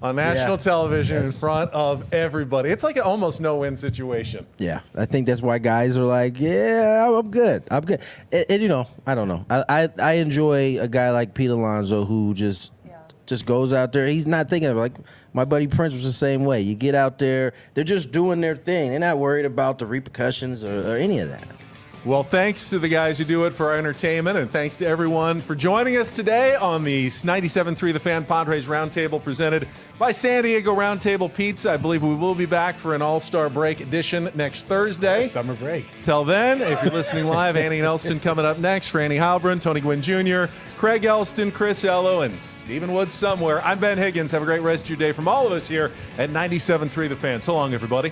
on national television in front of everybody. It's like an almost no-win situation. Yeah, I think that's why guys are like, yeah, I'm good. I'm good. And you know, I don't know. I enjoy a guy like Pete Alonso who just goes out there. He's not thinking of it. Like my buddy Prince was the same way. You get out there, they're just doing their thing. They're not worried about the repercussions or any of that. Well, thanks to the guys who do it for our entertainment, and thanks to everyone for joining us today on the 97.3 The Fan Padres Roundtable presented by San Diego Roundtable Pizza. I believe we will be back for an All-Star Break edition next Thursday. Summer break. Till then, if you're listening live, Annie and Elston coming up next for Annie Halbron, Tony Gwynn Jr., Craig Elston, Chris Ello, and Stephen Woods somewhere. I'm Ben Higgins. Have a great rest of your day from all of us here at 97.3 The Fan. So long, everybody.